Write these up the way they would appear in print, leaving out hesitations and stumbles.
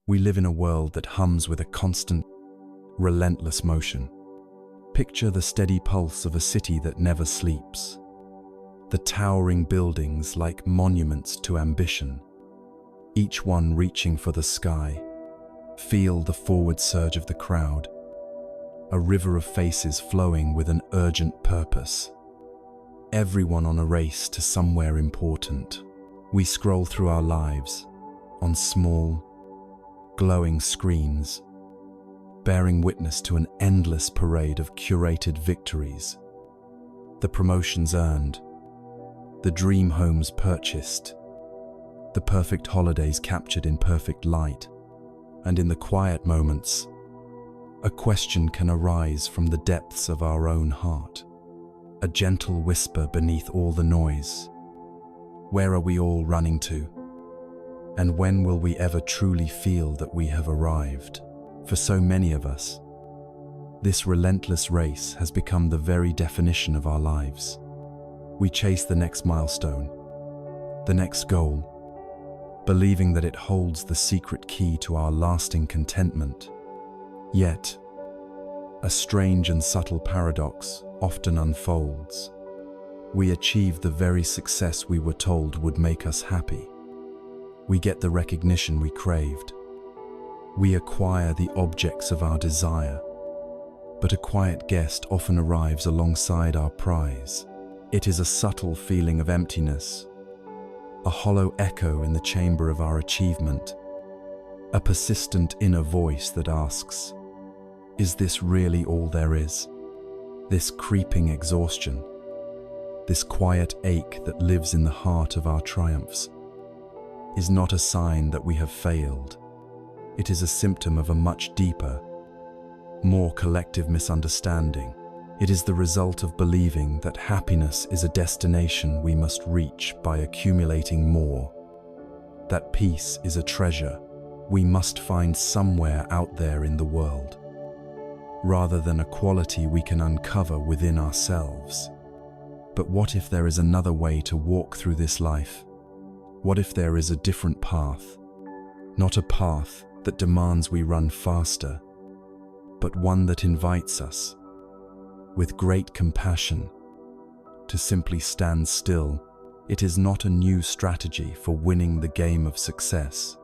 We live in a world that hums with a constant, relentless motion. Picture the steady pulse of a city that never sleeps. The towering buildings like monuments to ambition, each one reaching for the sky. Feel the forward surge of the crowd, a river of faces flowing with an urgent purpose. Everyone on a race to somewhere important. We scroll through our lives on small, glowing screens, bearing witness to an endless parade of curated victories. The promotions earned, the dream homes purchased, the perfect holidays captured in perfect light. And in the quiet moments, a question can arise from the depths of our own heart. A gentle whisper beneath all the noise. Where are we all running to? And when will we ever truly feel that we have arrived? For so many of us, this relentless race has become the very definition of our lives. We chase the next milestone, the next goal, believing that it holds the secret key to our lasting contentment. Yet, a strange and subtle paradox often unfolds. We achieve the very success we were told would make us happy. We get the recognition we craved. We acquire the objects of our desire. But a quiet guest often arrives alongside our prize. It is a subtle feeling of emptiness, a hollow echo in the chamber of our achievement, a persistent inner voice that asks, is this really all there is? This creeping exhaustion, this quiet ache that lives in the heart of our triumphs, is not a sign that we have failed. It is a symptom of a much deeper, more collective misunderstanding. It is the result of believing that happiness is a destination we must reach by accumulating more, that peace is a treasure we must find somewhere out there in the world, rather than a quality we can uncover within ourselves. But what if there is another way to walk through this life? What if there is a different path? Not a path that demands we run faster, but one that invites us, with great compassion, to simply stand still. It is not a new strategy for winning the game of success,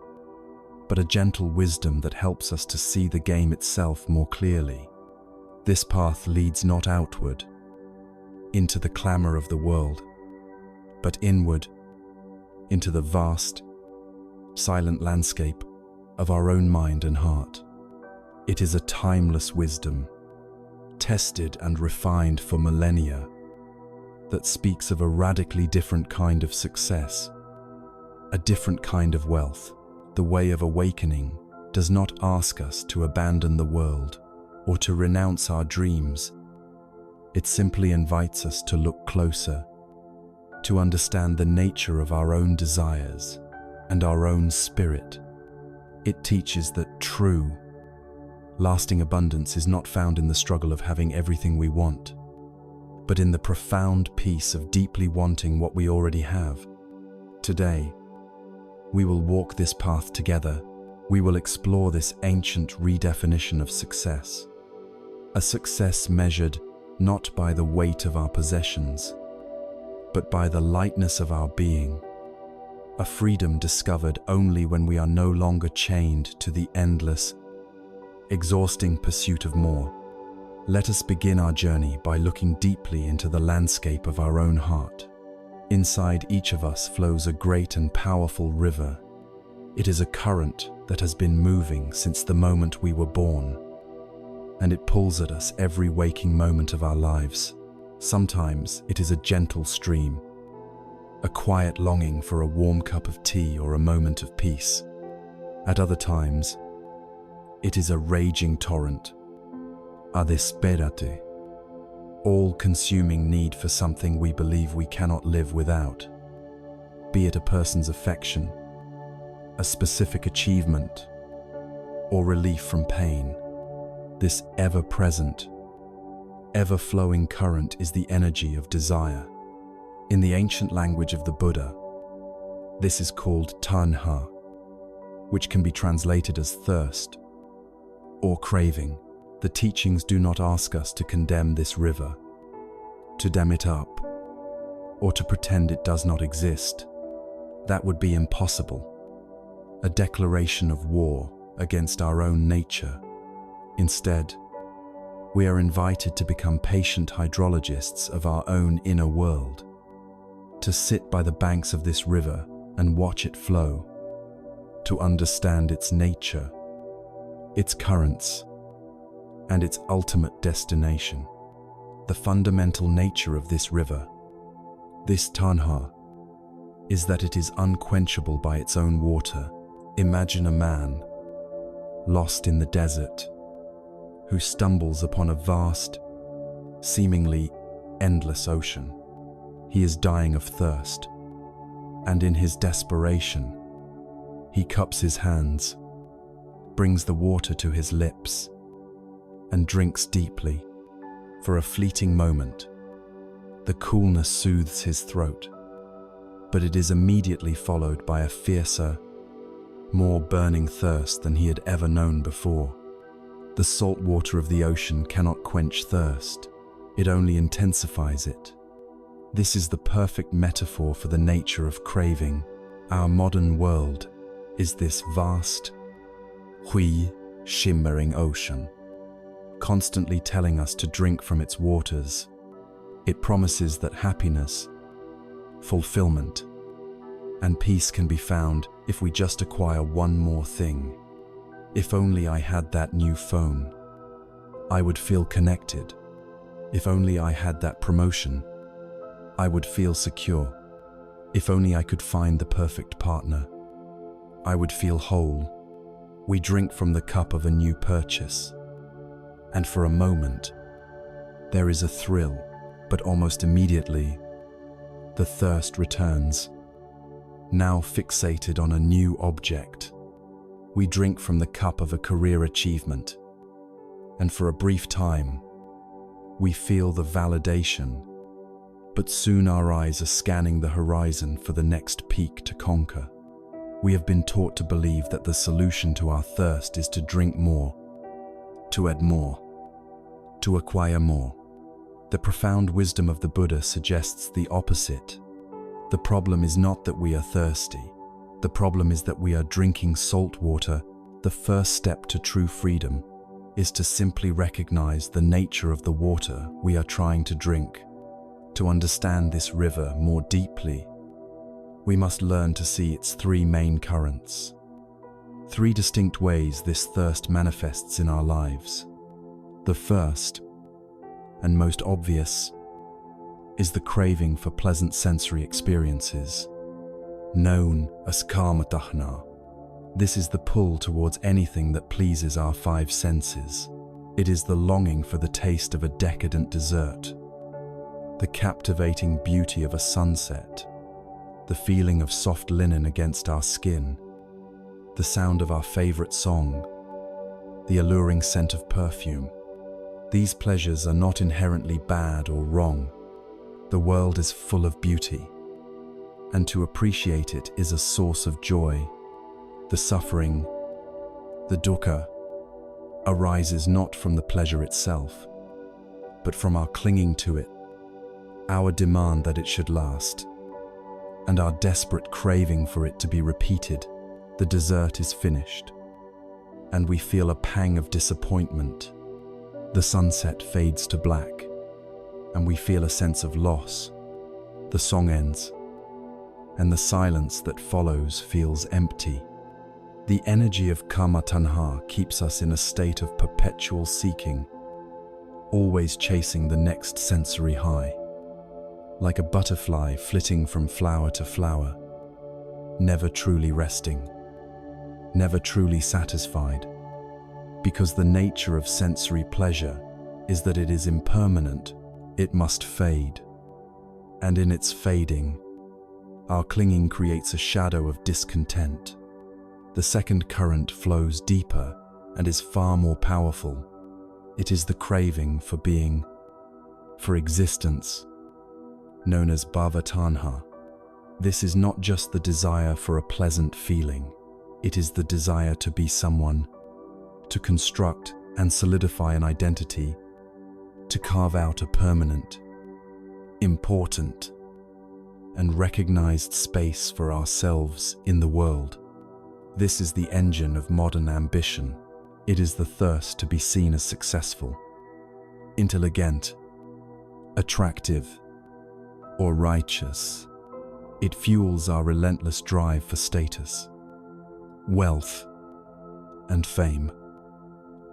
but a gentle wisdom that helps us to see the game itself more clearly. This path leads not outward, into the clamor of the world, but inward, into the vast, silent landscape of our own mind and heart. It is a timeless wisdom, tested and refined for millennia, that speaks of a radically different kind of success, a different kind of wealth. The way of awakening does not ask us to abandon the world or to renounce our dreams. It simply invites us to look closer, to understand the nature of our own desires and our own spirit. It teaches that true, lasting abundance is not found in the struggle of having everything we want, but in the profound peace of deeply wanting what we already have. Today, we will walk this path together. We will explore this ancient redefinition of success. A success measured not by the weight of our possessions, but by the lightness of our being. A freedom discovered only when we are no longer chained to the endless, exhausting pursuit of more. Let us begin our journey by looking deeply into the landscape of our own heart. Inside each of us flows a great and powerful river. It is a current that has been moving since the moment we were born, and it pulls at us every waking moment of our lives. Sometimes it is a gentle stream, a quiet longing for a warm cup of tea or a moment of peace. At other times, it is a raging torrent, a desperate, all-consuming need for something we believe we cannot live without. Be it a person's affection, a specific achievement, or relief from pain, this ever-present, ever-flowing current is the energy of desire. In the ancient language of the Buddha, this is called tanha. which can be translated as thirst or craving. The teachings do not ask us to condemn this river, to dam it up, or to pretend it does not exist. That would be impossible, a declaration of war against our own nature. Instead, we are invited to become patient hydrologists of our own inner world, to sit by the banks of this river and watch it flow, to understand its nature, its currents, and its ultimate destination. The fundamental nature of this river, this tanha, is that it is unquenchable by its own water. Imagine a man lost in the desert who stumbles upon a vast, seemingly endless ocean. He is dying of thirst, and in his desperation, he cups his hands, brings the water to his lips, and drinks deeply. For a fleeting moment, the coolness soothes his throat, but it is immediately followed by a fiercer, more burning thirst than he had ever known before. The salt water of the ocean cannot quench thirst, it only intensifies it. This is the perfect metaphor for the nature of craving. Our modern world is this vast, shimmering ocean, constantly telling us to drink from its waters. It promises that happiness, fulfillment, and peace can be found if we just acquire one more thing. If only I had that new phone, I would feel connected. If only I had that promotion, I would feel secure. If only I could find the perfect partner, I would feel whole. We drink from the cup of a new purchase, and for a moment, there is a thrill, but almost immediately, the thirst returns. Now fixated on a new object, we drink from the cup of a career achievement, and for a brief time, we feel the validation, but soon our eyes are scanning the horizon for the next peak to conquer. We have been taught to believe that the solution to our thirst is to drink more, to add more, to acquire more. The profound wisdom of the Buddha suggests the opposite. The problem is not that we are thirsty. The problem is that we are drinking salt water. The first step to true freedom is to simply recognize the nature of the water we are trying to drink. To understand this river more deeply, we must learn to see its three main currents. Three distinct ways this thirst manifests in our lives. The first, and most obvious, is the craving for pleasant sensory experiences, known as kama tahna. This is the pull towards anything that pleases our five senses. It is the longing for the taste of a decadent dessert, the captivating beauty of a sunset, the feeling of soft linen against our skin, the sound of our favorite song, the alluring scent of perfume. These pleasures are not inherently bad or wrong. The world is full of beauty, and to appreciate it is a source of joy. The suffering, the dukkha, arises not from the pleasure itself, but from our clinging to it, our demand that it should last, and our desperate craving for it to be repeated. The dessert is finished, and we feel a pang of disappointment. The sunset fades to black, and we feel a sense of loss. The song ends, and the silence that follows feels empty. The energy of kama tanha keeps us in a state of perpetual seeking, always chasing the next sensory high, like a butterfly flitting from flower to flower, never truly resting, never truly satisfied, because the nature of sensory pleasure is that it is impermanent. It must fade, and in its fading, our clinging creates a shadow of discontent. The second current flows deeper and is far more powerful. It is the craving for being, for existence, known as bhava tanha. This is not just the desire for a pleasant feeling. It is the desire to be someone, to construct and solidify an identity, to carve out a permanent, important, and recognized space for ourselves in the world. This is the engine of modern ambition. It is the thirst to be seen as successful, intelligent, attractive, or righteous. It fuels our relentless drive for status, wealth, and fame,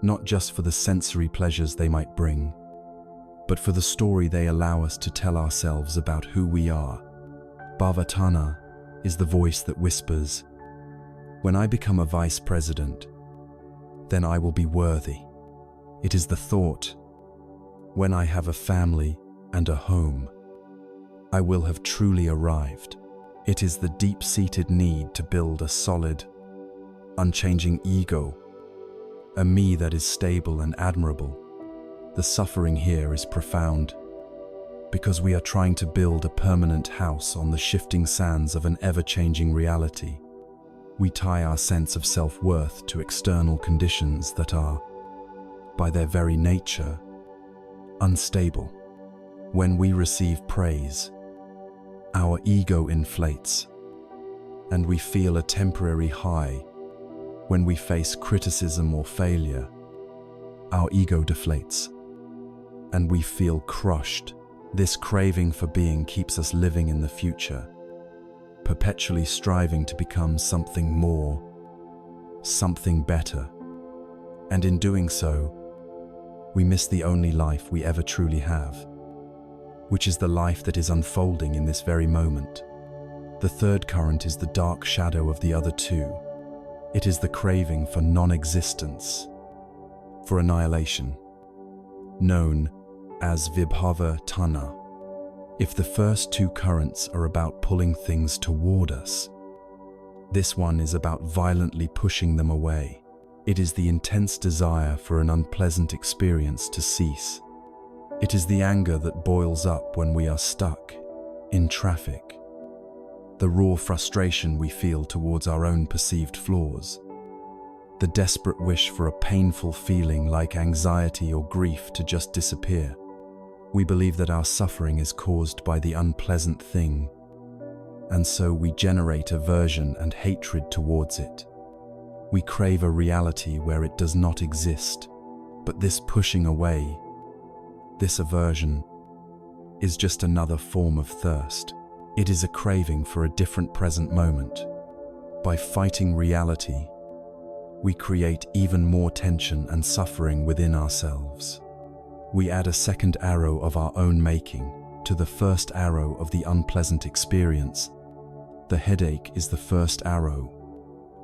not just for the sensory pleasures they might bring, but for the story they allow us to tell ourselves about who we are. Bhavatana is the voice that whispers, "When I become a vice president, then I will be worthy." It is the thought, "When I have a family and a home, I will have truly arrived." It is the deep-seated need to build a solid, unchanging ego, a me that is stable and admirable. The suffering here is profound, because we are trying to build a permanent house on the shifting sands of an ever-changing reality. We tie our sense of self-worth to external conditions that are, by their very nature, unstable. When we receive praise, our ego inflates, and we feel a temporary high. When we face criticism or failure, our ego deflates, and we feel crushed. This craving for being keeps us living in the future, perpetually striving to become something more, something better. And in doing so, we miss the only life we ever truly have, which is the life that is unfolding in this very moment. The third current is the dark shadow of the other two. It is the craving for non-existence, for annihilation, known as Vibhava Tana. If the first two currents are about pulling things toward us, this one is about violently pushing them away. It is the intense desire for an unpleasant experience to cease. It is the anger that boils up when we are stuck in traffic, the raw frustration we feel towards our own perceived flaws, the desperate wish for a painful feeling like anxiety or grief to just disappear. We believe that our suffering is caused by the unpleasant thing, and so we generate aversion and hatred towards it. We crave a reality where it does not exist, but this pushing away, this aversion, is just another form of thirst. It is a craving for a different present moment. By fighting reality, we create even more tension and suffering within ourselves. We add a second arrow of our own making to the first arrow of the unpleasant experience. The headache is the first arrow.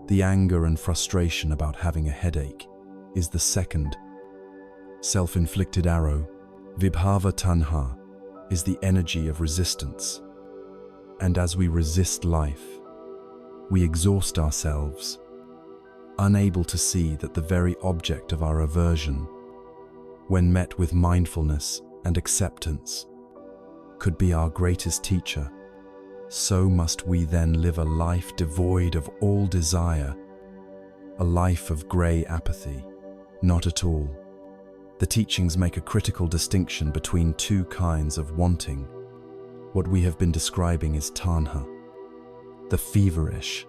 The anger and frustration about having a headache is the second. Self-inflicted arrow, Vibhava Tanha, is the energy of resistance. And as we resist life, we exhaust ourselves, unable to see that the very object of our aversion, when met with mindfulness and acceptance, could be our greatest teacher. So must we then live a life devoid of all desire, a life of grey apathy? Not at all. The teachings make a critical distinction between two kinds of wanting. What we have been describing is tanha, the feverish,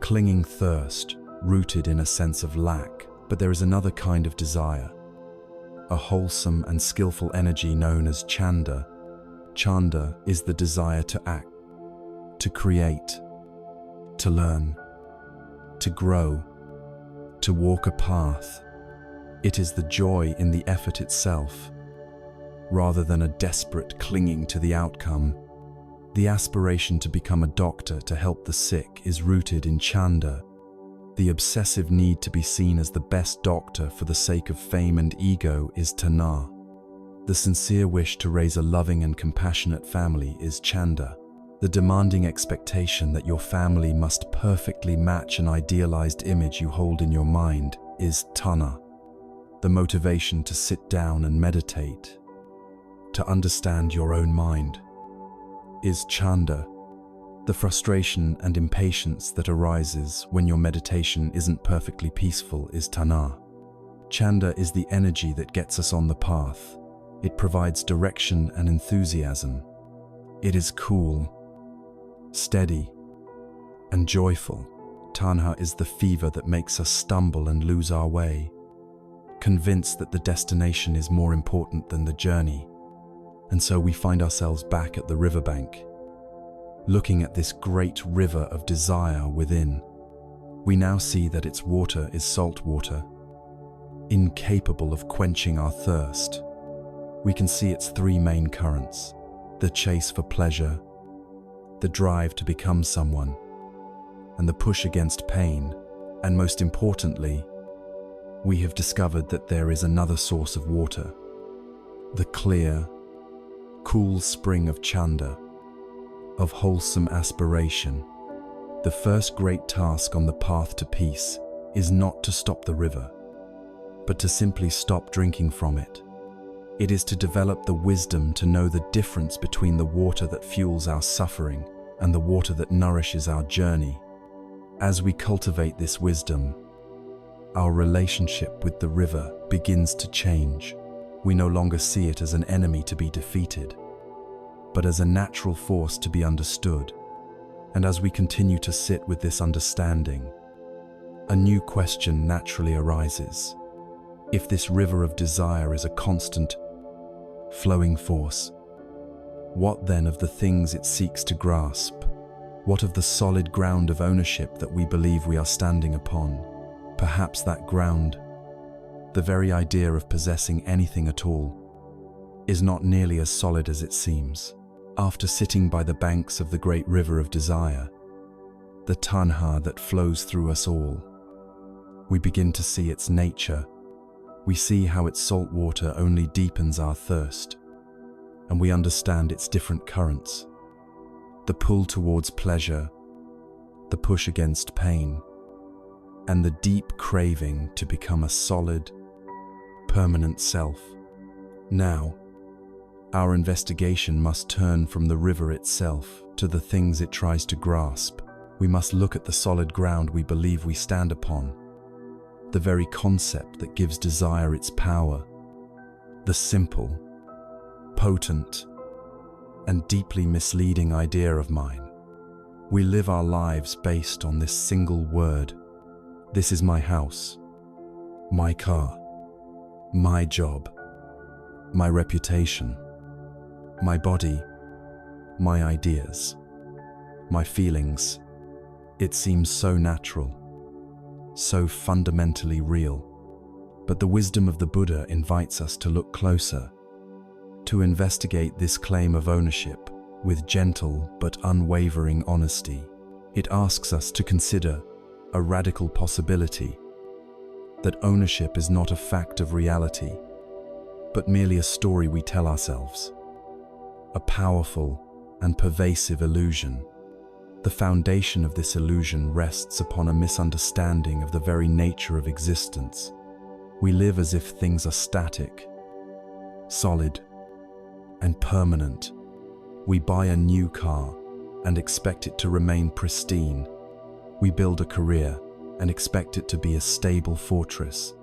clinging thirst rooted in a sense of lack. But there is another kind of desire, a wholesome and skillful energy known as chanda. Chanda is the desire to act, to create, to learn, to grow, to walk a path. It is the joy in the effort itself, rather than a desperate clinging to the outcome. The aspiration to become a doctor to help the sick is rooted in chanda. The obsessive need to be seen as the best doctor for the sake of fame and ego is tana. The sincere wish to raise a loving and compassionate family is chanda. The demanding expectation that your family must perfectly match an idealized image you hold in your mind is tana. The motivation to sit down and meditate, to understand your own mind, is chanda. The frustration and impatience that arises when your meditation isn't perfectly peaceful is tanha. Chanda is the energy that gets us on the path. It provides direction and enthusiasm. It is cool, steady, and joyful. Tanha is the fever that makes us stumble and lose our way, convinced that the destination is more important than the journey. And so we find ourselves back at the riverbank, looking at this great river of desire within. We now see that its water is salt water, incapable of quenching our thirst. We can see its three main currents: the chase for pleasure, the drive to become someone, and the push against pain. And most importantly, we have discovered that there is another source of water, the clear, cool spring of Chanda, of wholesome aspiration. The first great task on the path to peace is not to stop the river, but to simply stop drinking from it. It is to develop the wisdom to know the difference between the water that fuels our suffering and the water that nourishes our journey. As we cultivate this wisdom, our relationship with the river begins to change. We no longer see it as an enemy to be defeated, but as a natural force to be understood. And as we continue to sit with this understanding, a new question naturally arises. If this river of desire is a constant, flowing force, what then of the things it seeks to grasp? What of the solid ground of ownership that we believe we are standing upon? Perhaps that ground, the very idea of possessing anything at all, is not nearly as solid as it seems. After sitting by the banks of the great river of desire, the tanha that flows through us all, we begin to see its nature. We see how its salt water only deepens our thirst, and we understand its different currents: the pull towards pleasure, the push against pain, and the deep craving to become a solid, permanent self. Now, our investigation must turn from the river itself to the things it tries to grasp. We must look at the solid ground we believe we stand upon, the very concept that gives desire its power, the simple, potent, and deeply misleading idea of mine. We live our lives based on this single word. This is my house, my car, my job, my reputation, my body, my ideas, my feelings. It seems so natural, so fundamentally real. But the wisdom of the Buddha invites us to look closer, to investigate this claim of ownership with gentle but unwavering honesty. It asks us to consider a radical possibility: that ownership is not a fact of reality, but merely a story we tell ourselves, a powerful and pervasive illusion. The foundation of this illusion rests upon a misunderstanding of the very nature of existence. We live as if things are static, solid, and permanent. We buy a new car and expect it to remain pristine. We build a career and expect it to be a stable fortress.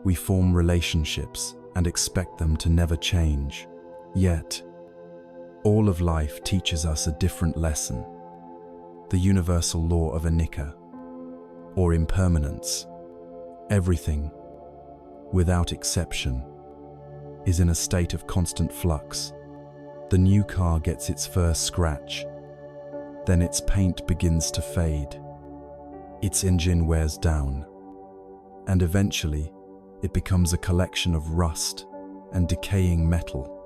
We form relationships and expect them to never change. Yet, all of life teaches us a different lesson: the universal law of anicca, or impermanence. Everything, without exception, is in a state of constant flux. The new car gets its first scratch, then its paint begins to fade, its engine wears down, and eventually it becomes a collection of rust and decaying metal.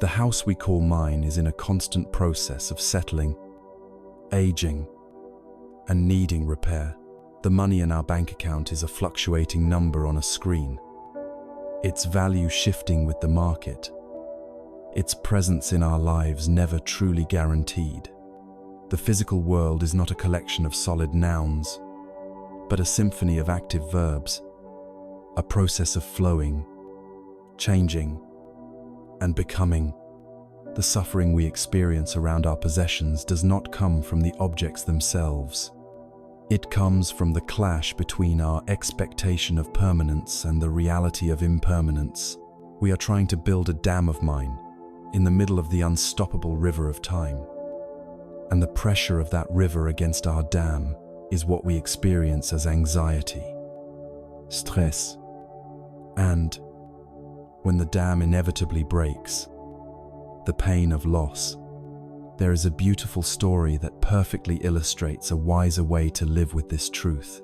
The house we call mine is in a constant process of settling, aging, and needing repair. The money in our bank account is a fluctuating number on a screen, its value shifting with the market, its presence in our lives never truly guaranteed. The physical world is not a collection of solid nouns, but a symphony of active verbs, a process of flowing, changing, and becoming. The suffering we experience around our possessions does not come from the objects themselves. It comes from the clash between our expectation of permanence and the reality of impermanence. We are trying to build a dam of mine in the middle of the unstoppable river of time. And the pressure of that river against our dam is what we experience as anxiety, stress. And when the dam inevitably breaks, the pain of loss, there is a beautiful story that perfectly illustrates a wiser way to live with this truth.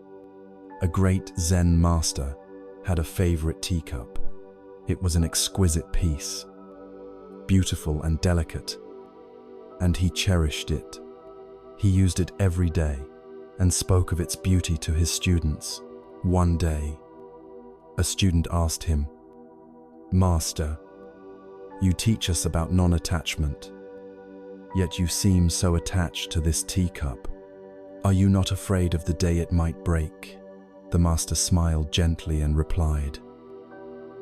A great Zen master had a favorite teacup. It was an exquisite piece, beautiful and delicate, and he cherished it. He used it every day and spoke of its beauty to his students. One day, a student asked him, "Master, you teach us about non-attachment, yet you seem so attached to this teacup. Are you not afraid of the day it might break?" The master smiled gently and replied,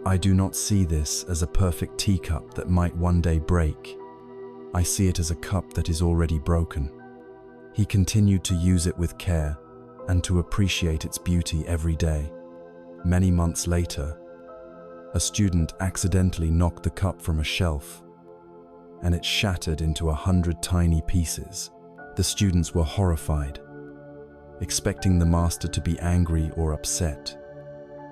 "I do not see this as a perfect teacup that might one day break. I see it as a cup that is already broken." He continued to use it with care and to appreciate its beauty every day. Many months later, a student accidentally knocked the cup from a shelf, and it shattered into 100 tiny pieces. The students were horrified, expecting the master to be angry or upset.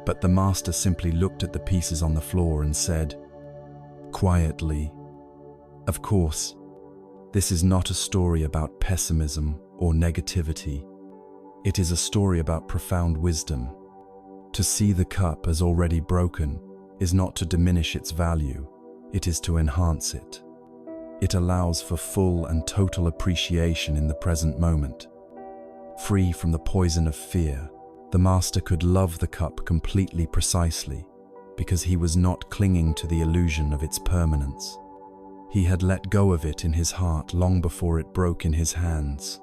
But the master simply looked at the pieces on the floor and said, quietly, "Of course, this is not a story about pessimism or negativity. It is a story about profound wisdom. To see the cup as already broken is not to diminish its value, it is to enhance it. It allows for full and total appreciation in the present moment. Free from the poison of fear, the master could love the cup completely precisely because he was not clinging to the illusion of its permanence. He had let go of it in his heart long before it broke in his hands.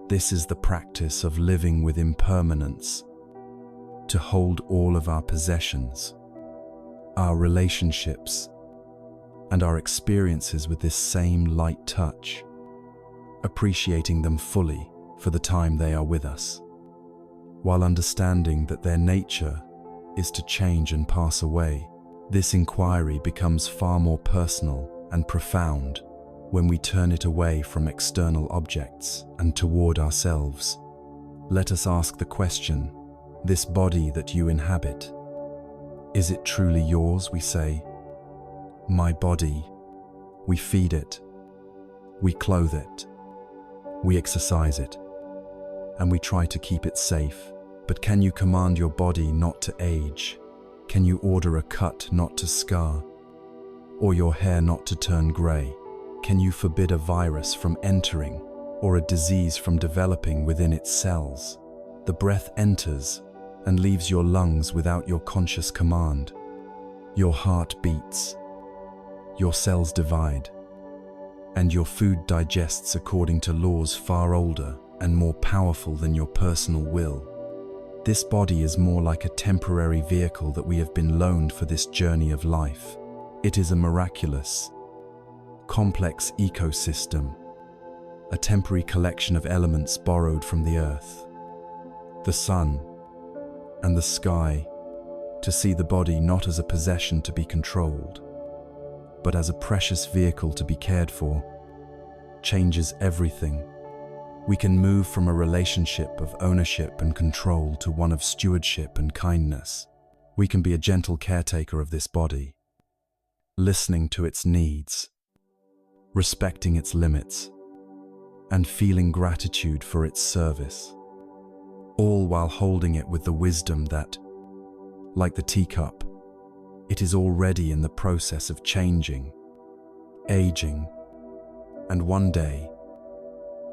This is the practice of living with impermanence, to hold all of our possessions, our relationships, and our experiences with this same light touch, appreciating them fully for the time they are with us, while understanding that their nature is to change and pass away. This inquiry becomes far more personal and profound when we turn it away from external objects and toward ourselves. Let us ask the question, this body that you inhabit, is it truly yours? We say, my body. We feed it, we clothe it, we exercise it, and we try to keep it safe. But can you command your body not to age? Can you order a cut not to scar? Or your hair not to turn grey? Can you forbid a virus from entering or a disease from developing within its cells? The breath enters and leaves your lungs without your conscious command. Your heart beats, your cells divide, and your food digests according to laws far older and more powerful than your personal will. This body is more like a temporary vehicle that we have been loaned for this journey of life. It is a miraculous, complex ecosystem, a temporary collection of elements borrowed from the earth, the sun, and the sky. To see the body not as a possession to be controlled, but as a precious vehicle to be cared for, changes everything. We can move from a relationship of ownership and control to one of stewardship and kindness. We can be a gentle caretaker of this body, listening to its needs, respecting its limits, and feeling gratitude for its service, all while holding it with the wisdom that, like the teacup, it is already in the process of changing, aging, and one day,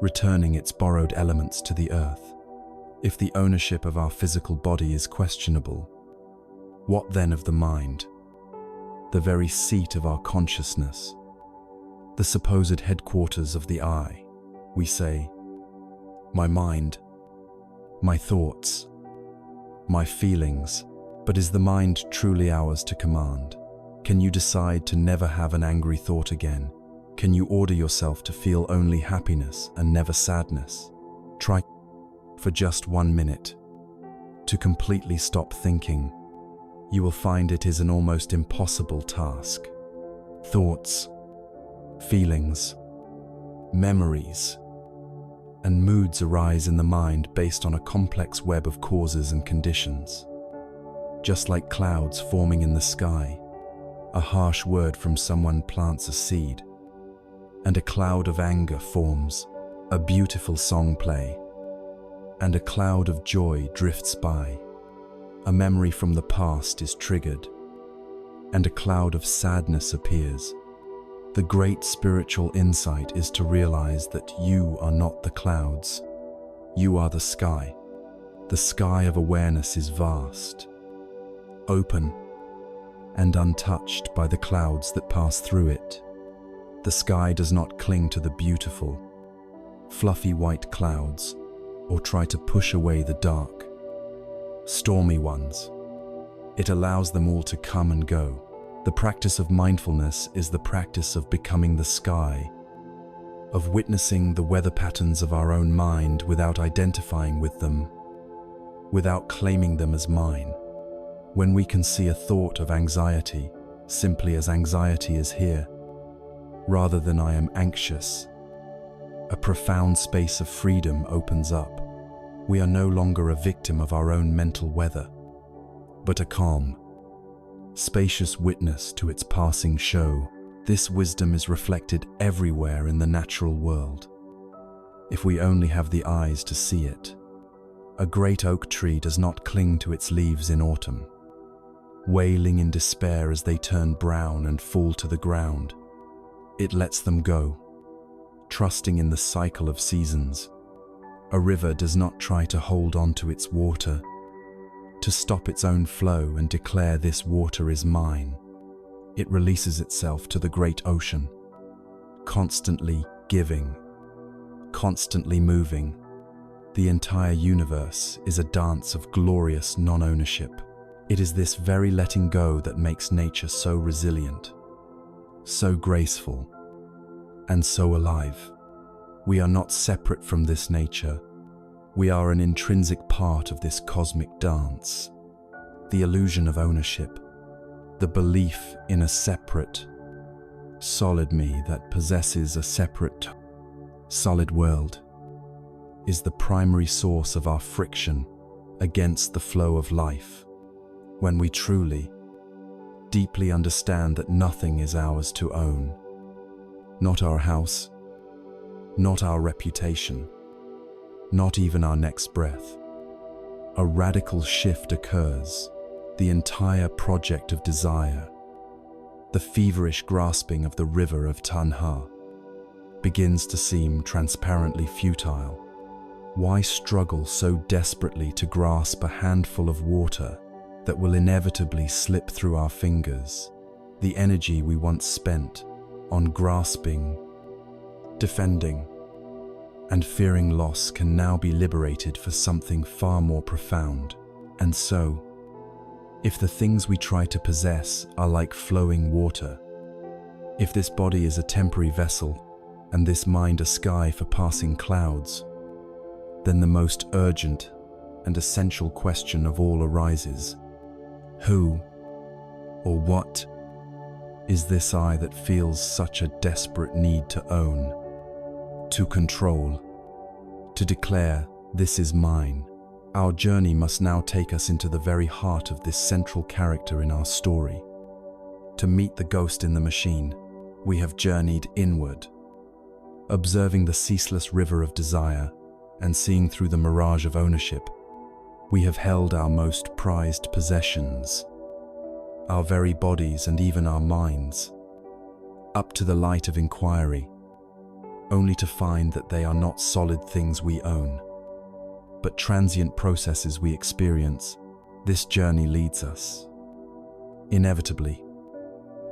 returning its borrowed elements to the earth. If the ownership of our physical body is questionable, what then of the mind, the very seat of our consciousness, the supposed headquarters of the I? We say, my mind, my thoughts, my feelings. But is the mind truly ours to command? Can you decide to never have an angry thought again? Can you order yourself to feel only happiness and never sadness? Try for just 1 minute to completely stop thinking. You will find it is an almost impossible task. Thoughts, feelings, memories, and moods arise in the mind based on a complex web of causes and conditions. Just like clouds forming in the sky, a harsh word from someone plants a seed, and a cloud of anger forms, a beautiful song play, and a cloud of joy drifts by. A memory from the past is triggered, and a cloud of sadness appears. The great spiritual insight is to realize that you are not the clouds. You are the sky. The sky of awareness is vast, open, and untouched by the clouds that pass through it. The sky does not cling to the beautiful, fluffy white clouds or try to push away the dark, stormy ones. It allows them all to come and go. The practice of mindfulness is the practice of becoming the sky, of witnessing the weather patterns of our own mind without identifying with them, without claiming them as mine. When we can see a thought of anxiety simply as anxiety is here, rather than I am anxious, a profound space of freedom opens up. We are no longer a victim of our own mental weather, but a calm, spacious witness to its passing show. This wisdom is reflected everywhere in the natural world, if we only have the eyes to see it. A great oak tree does not cling to its leaves in autumn, wailing in despair as they turn brown and fall to the ground. It lets them go, trusting in the cycle of seasons. A river does not try to hold on to its water, to stop its own flow and declare this water is mine. It releases itself to the great ocean, constantly giving, constantly moving. The entire universe is a dance of glorious non-ownership. It is this very letting go that makes nature so resilient, so graceful, and so alive. We are not separate from this nature. We are an intrinsic part of this cosmic dance. The illusion of ownership, the belief in a separate, solid me that possesses a separate, solid world, is the primary source of our friction against the flow of life. When we truly, deeply understand that nothing is ours to own, not our house, not our reputation, not even our next breath, a radical shift occurs. The entire project of desire, the feverish grasping of the river of Tanha, begins to seem transparently futile. Why struggle so desperately to grasp a handful of water that will inevitably slip through our fingers? The energy we once spent on grasping, defending, and fearing loss can now be liberated for something far more profound. And so, if the things we try to possess are like flowing water, if this body is a temporary vessel and this mind a sky for passing clouds, then the most urgent and essential question of all arises: who or what is this I that feels such a desperate need to own, to control, to declare, this is mine? Our journey must now take us into the very heart of this central character in our story. To meet the ghost in the machine, we have journeyed inward, observing the ceaseless river of desire and seeing through the mirage of ownership. We have held our most prized possessions, our very bodies and even our minds, up to the light of inquiry, only to find that they are not solid things we own, but transient processes we experience. This journey leads us, inevitably,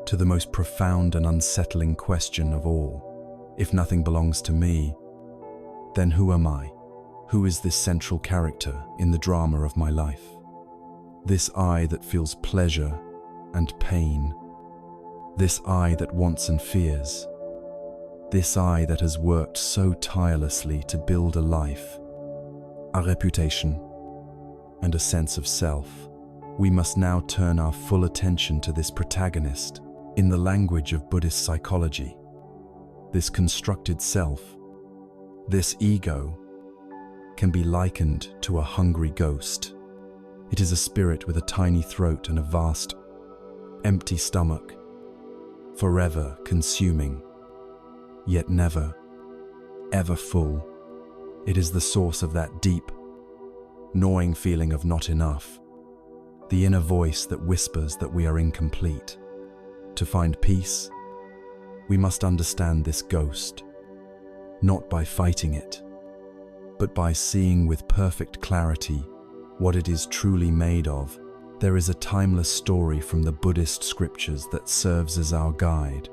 to the most profound and unsettling question of all. If nothing belongs to me, then who am I? Who is this central character in the drama of my life? This I that feels pleasure and pain, this I that wants and fears, This I that has worked so tirelessly to build a life, a reputation, and a sense of self. We must now turn our full attention to this protagonist. In the language of Buddhist psychology, this constructed self, this ego, can be likened to a hungry ghost. It is a spirit with a tiny throat and a vast, empty stomach, forever consuming, yet never, ever full. It is the source of that deep, gnawing feeling of not enough, the inner voice that whispers that we are incomplete. To find peace, we must understand this ghost, not by fighting it, but by seeing with perfect clarity what it is truly made of. There is a timeless story from the Buddhist scriptures that serves as our guide.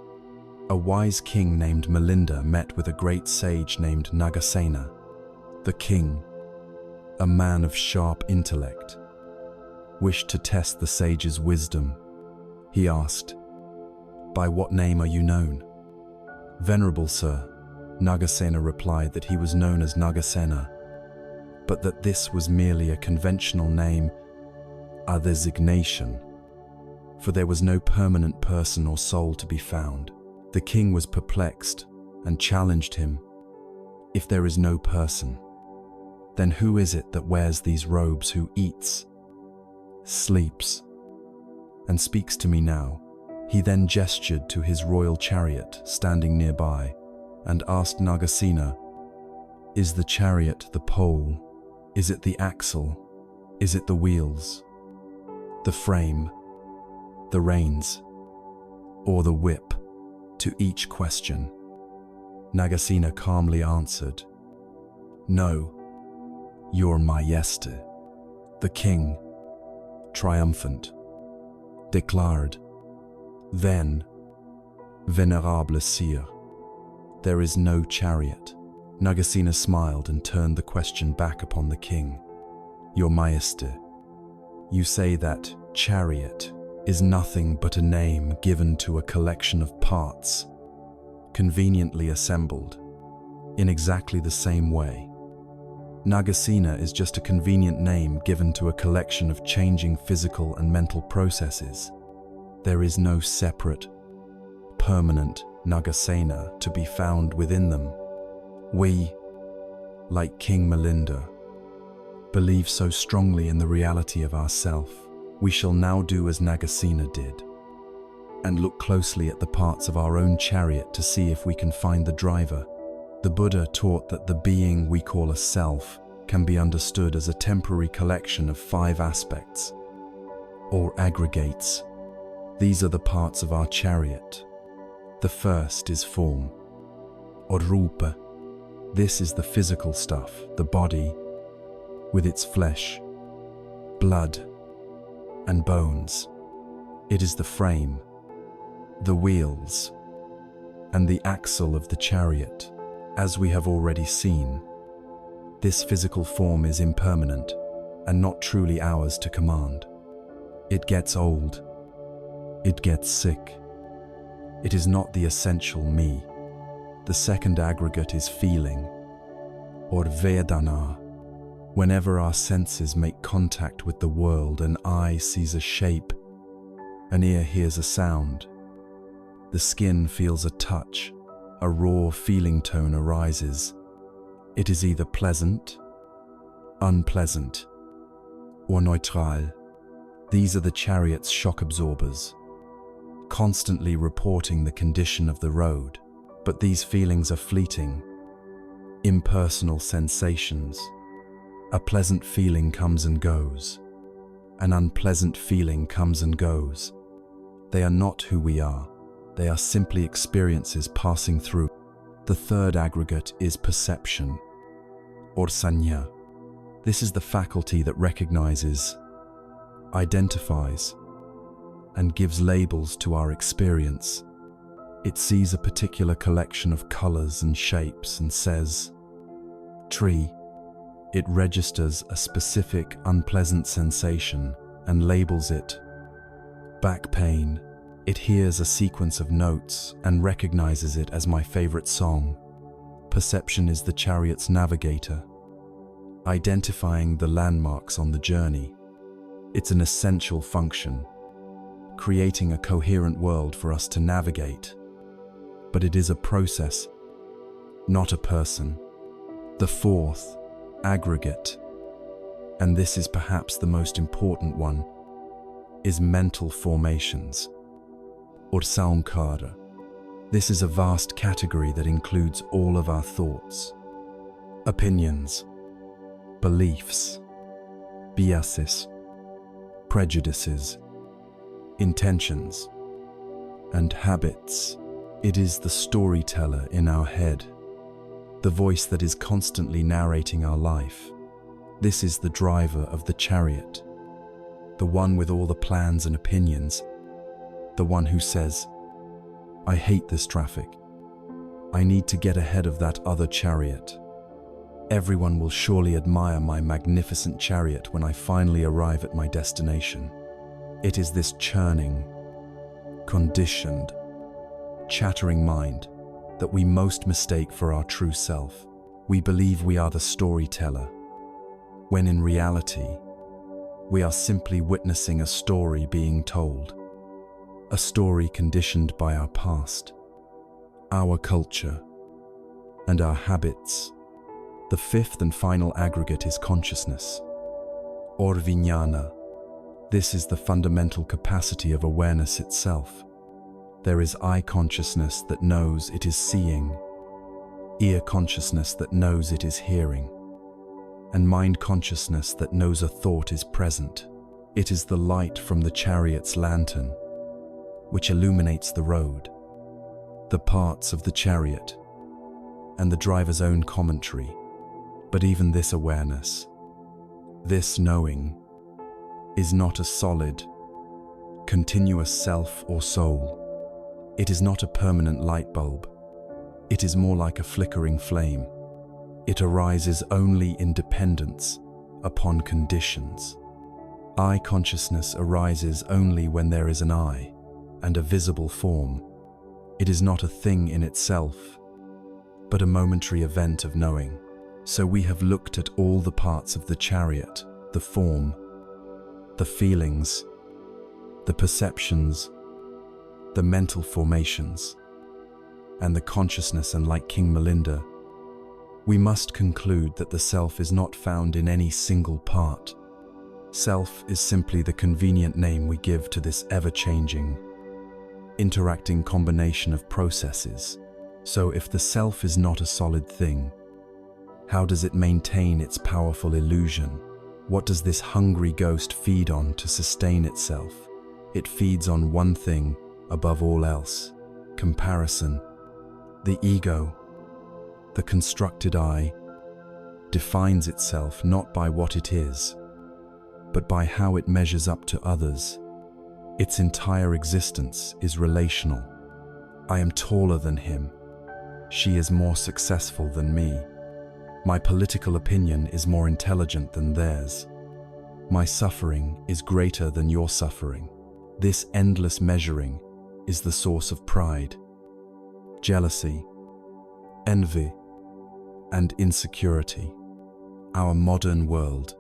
A wise king named Milinda met with a great sage named Nagasena. The king, a man of sharp intellect, wished to test the sage's wisdom. He asked, "By what name are you known?" "Venerable sir," Nagasena replied that he was known as Nagasena, but that this was merely a conventional name, a designation, for there was no permanent person or soul to be found. The king was perplexed and challenged him. "If there is no person, then who is it that wears these robes, who eats, sleeps, and speaks to me now?" He then gestured to his royal chariot standing nearby and asked Nagasena, "Is the chariot the pole? Is it the axle? Is it the wheels, the frame, the reins, or the whip?" To each question, Nagasena calmly answered, "No, your Majesty." The king, triumphant, declared, "Then, Venerable Sire, there is no chariot." Nagasena smiled and turned the question back upon the king. "Your Majesty, you say that chariot is nothing but a name given to a collection of parts, conveniently assembled, in exactly the same way. Nagasena is just a convenient name given to a collection of changing physical and mental processes. There is no separate, permanent Nagasena to be found within them. We, like King Milinda, believe so strongly in the reality of ourself. We shall now do as Nagasena did, and look closely at the parts of our own chariot to see if we can find the driver. The Buddha taught that the being we call a self can be understood as a temporary collection of 5 aspects, or aggregates. These are the parts of our chariot. The first is form, or rupa. This is the physical stuff, the body, with its flesh, blood, and bones. It is the frame, the wheels, and the axle of the chariot. As we have already seen, this physical form is impermanent and not truly ours to command. It gets old. It gets sick. It is not the essential me. The second aggregate is feeling, or vedana. Whenever our senses make contact with the world, an eye sees a shape, an ear hears a sound, the skin feels a touch, a raw feeling tone arises. It is either pleasant, unpleasant, or neutral. These are the chariot's shock absorbers, constantly reporting the condition of the road. But these feelings are fleeting, impersonal sensations. A pleasant feeling comes and goes. An unpleasant feeling comes and goes. They are not who we are. They are simply experiences passing through. The third aggregate is perception, or sanya. This is the faculty that recognizes, identifies, and gives labels to our experience. It sees a particular collection of colors and shapes and says, tree. It registers a specific unpleasant sensation and labels it back pain, It hears a sequence of notes and recognizes it as my favorite song. Perception is the chariot's navigator, identifying the landmarks on the journey. It's an essential function, creating a coherent world for us to navigate. But it is a process, not a person. The fourth, aggregate, and this is perhaps the most important one, is mental formations, or samkara. This is a vast category that includes all of our thoughts, opinions, beliefs, biases, prejudices, intentions, and habits. It is the storyteller in our head, the voice that is constantly narrating our life. This is the driver of the chariot, the one with all the plans and opinions, the one who says, "I hate this traffic. I need to get ahead of that other chariot. Everyone will surely admire my magnificent chariot when I finally arrive at my destination." It is this churning, conditioned, chattering mind that we most mistake for our true self. We believe we are the storyteller, when in reality, we are simply witnessing a story being told. A story conditioned by our past, our culture, and our habits. The fifth and final aggregate is consciousness, or vijnana. This is the fundamental capacity of awareness itself. There is eye consciousness that knows it is seeing, ear consciousness that knows it is hearing, and mind consciousness that knows a thought is present. It is the light from the chariot's lantern, which illuminates the road, the parts of the chariot, and the driver's own commentary. But even this awareness, this knowing, is not a solid, continuous self or soul. It is not a permanent light bulb. It is more like a flickering flame. It arises only in dependence upon conditions. Eye consciousness arises only when there is an eye and a visible form. It is not a thing in itself, but a momentary event of knowing. So we have looked at all the parts of the chariot, the form, the feelings, the perceptions, the mental formations, and the consciousness, and like King Melinda, we must conclude that the self is not found in any single part. Self is simply the convenient name we give to this ever-changing, interacting combination of processes. So if the self is not a solid thing, how does it maintain its powerful illusion? What does this hungry ghost feed on to sustain itself? It feeds on one thing above all else: comparison. The ego, the constructed I, defines itself not by what it is, but by how it measures up to others. Its entire existence is relational. I am taller than him. She is more successful than me. My political opinion is more intelligent than theirs. My suffering is greater than your suffering. This endless measuring is the source of pride, jealousy, envy, and insecurity. Our modern world,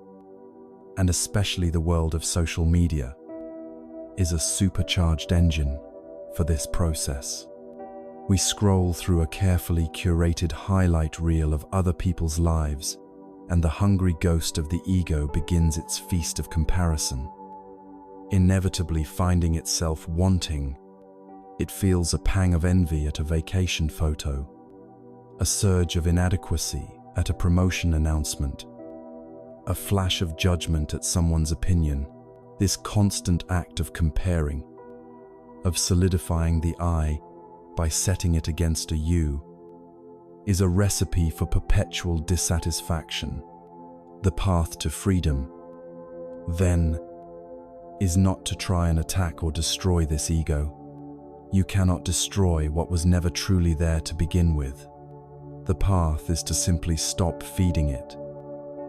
and especially the world of social media, is a supercharged engine for this process. We scroll through a carefully curated highlight reel of other people's lives, and the hungry ghost of the ego begins its feast of comparison. Inevitably finding itself wanting, it feels a pang of envy at a vacation photo, a surge of inadequacy at a promotion announcement, a flash of judgment at someone's opinion. This constant act of comparing, of solidifying the I by setting it against a you, is a recipe for perpetual dissatisfaction. The path to freedom, then, is not to try and attack or destroy this ego. You cannot destroy what was never truly there to begin with. The path is to simply stop feeding it.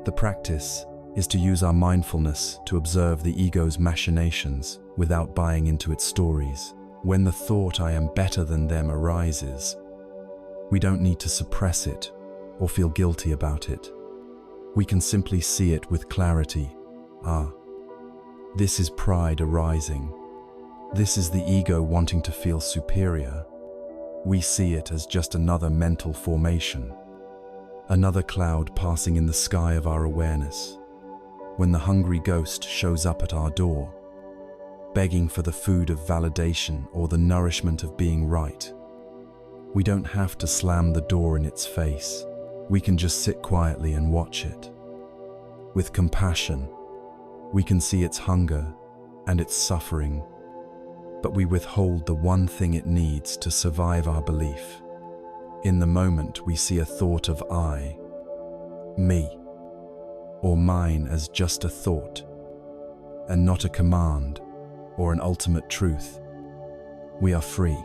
The practice is to use our mindfulness to observe the ego's machinations without buying into its stories. When the thought "I am better than them" arises, we don't need to suppress it or feel guilty about it. We can simply see it with clarity. This is pride arising. This is the ego wanting to feel superior. We see it as just another mental formation, another cloud passing in the sky of our awareness. When the hungry ghost shows up at our door, begging for the food of validation or the nourishment of being right, we don't have to slam the door in its face. We can just sit quietly and watch it. With compassion, we can see its hunger and its suffering, but we withhold the one thing it needs to survive our belief. In the moment, we see a thought of I, me, or mine as just a thought, and not a command or an ultimate truth. We are free.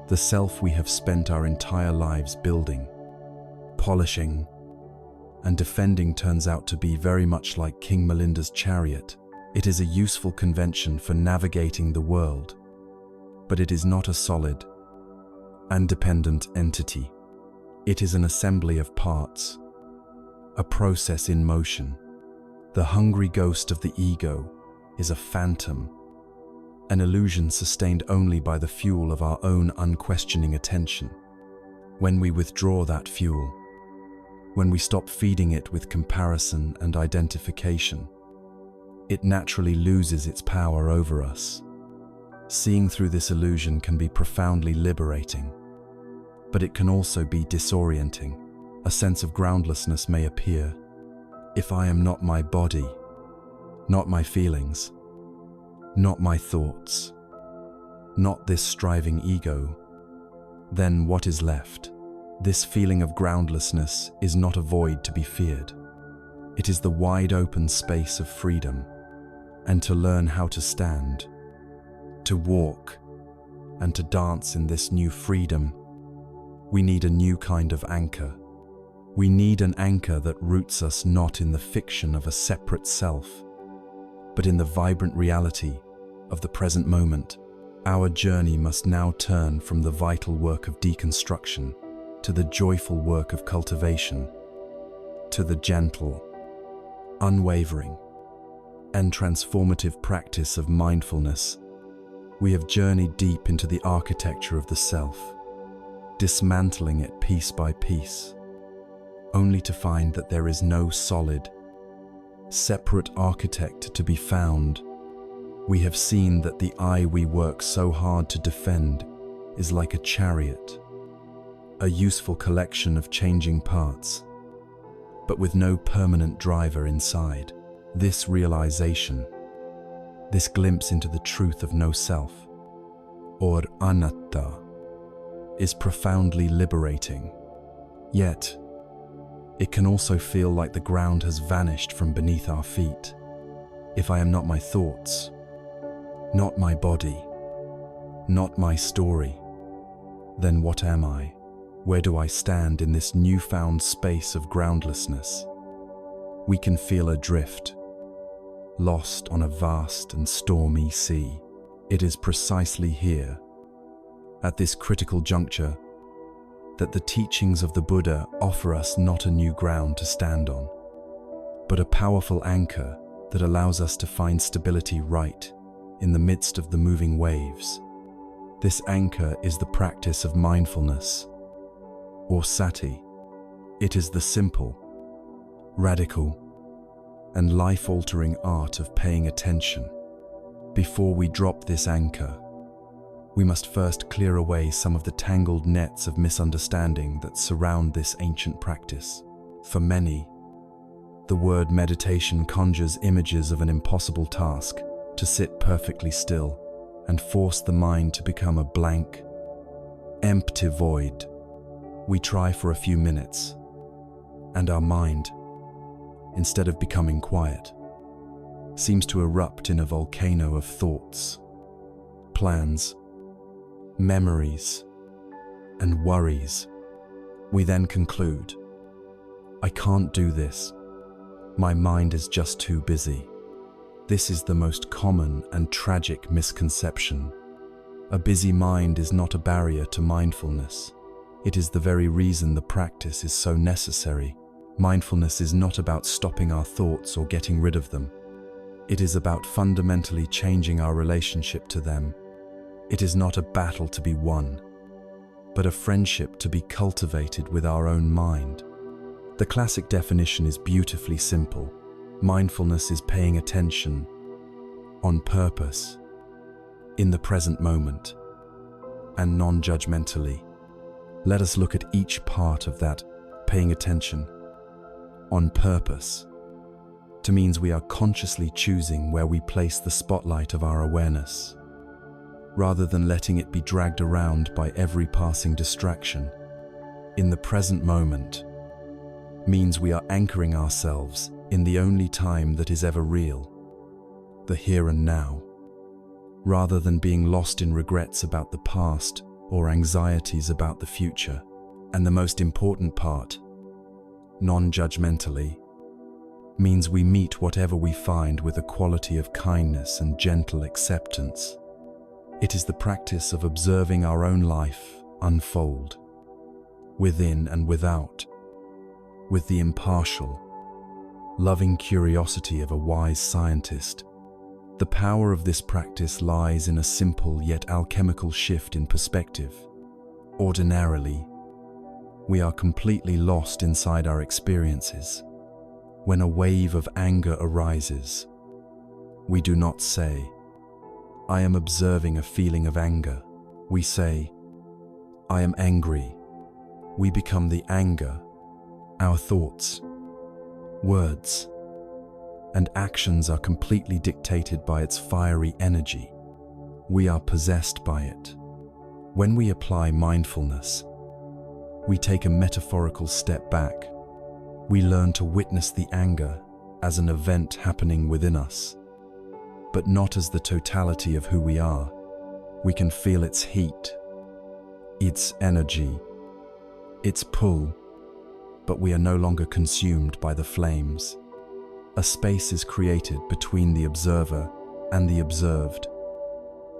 The self we have spent our entire lives building, polishing, and defending turns out to be very much like King Melinda's chariot. It is a useful convention for navigating the world, but it is not a solid and dependent entity. It is an assembly of parts, a process in motion. The hungry ghost of the ego is a phantom, an illusion sustained only by the fuel of our own unquestioning attention. When we withdraw that fuel, when we stop feeding it with comparison and identification, it naturally loses its power over us. Seeing through this illusion can be profoundly liberating, but it can also be disorienting. A sense of groundlessness may appear. If I am not my body, not my feelings, not my thoughts, not this striving ego, then what is left? This feeling of groundlessness is not a void to be feared. It is the wide open space of freedom, and to learn how to stand, to walk, and to dance in this new freedom, we need a new kind of anchor. We need an anchor that roots us not in the fiction of a separate self, but in the vibrant reality of the present moment. Our journey must now turn from the vital work of deconstruction to the joyful work of cultivation, to the gentle, unwavering, and transformative practice of mindfulness. We have journeyed deep into the architecture of the self, dismantling it piece by piece, only to find that there is no solid, separate architect to be found. We have seen that the I we work so hard to defend is like a chariot, a useful collection of changing parts, but with no permanent driver inside. This realization, this glimpse into the truth of no self, or anatta, is profoundly liberating. Yet, it can also feel like the ground has vanished from beneath our feet. If I am not my thoughts, not my body, not my story, then what am I? Where do I stand in this newfound space of groundlessness? We can feel adrift, lost on a vast and stormy sea. It is precisely here, at this critical juncture, that the teachings of the Buddha offer us not a new ground to stand on, but a powerful anchor that allows us to find stability right in the midst of the moving waves. This anchor is the practice of mindfulness, or sati. It is the simple, radical, and life-altering art of paying attention. Before we drop this anchor, we must first clear away some of the tangled nets of misunderstanding that surround this ancient practice. For many, the word meditation conjures images of an impossible task to sit perfectly still and force the mind to become a blank, empty void. We try for a few minutes, and our mind, instead of becoming quiet, seems to erupt in a volcano of thoughts, plans, memories, and worries. We then conclude, I can't do this. My mind is just too busy. This is the most common and tragic misconception. A busy mind is not a barrier to mindfulness. It is the very reason the practice is so necessary. Mindfulness is not about stopping our thoughts or getting rid of them. It is about fundamentally changing our relationship to them. It is not a battle to be won, but a friendship to be cultivated with our own mind. The classic definition is beautifully simple. Mindfulness is paying attention on purpose, in the present moment, and non-judgmentally. Let us look at each part of that paying attention on purpose. It means we are consciously choosing where we place the spotlight of our awareness, rather than letting it be dragged around by every passing distraction. In the present moment means we are anchoring ourselves in the only time that is ever real, the here and now, rather than being lost in regrets about the past or anxieties about the future. And the most important part, non-judgmentally, means we meet whatever we find with a quality of kindness and gentle acceptance. It is the practice of observing our own life unfold, within and without, with the impartial, loving curiosity of a wise scientist. The power of this practice lies in a simple yet alchemical shift in perspective. Ordinarily, we are completely lost inside our experiences. When a wave of anger arises, we do not say, "I am observing a feeling of anger." We say, "I am angry." We become the anger. Our thoughts, words, and actions are completely dictated by its fiery energy. We are possessed by it. When we apply mindfulness, we take a metaphorical step back. We learn to witness the anger as an event happening within us, but not as the totality of who we are. We can feel its heat, its energy, its pull, but we are no longer consumed by the flames. A space is created between the observer and the observed,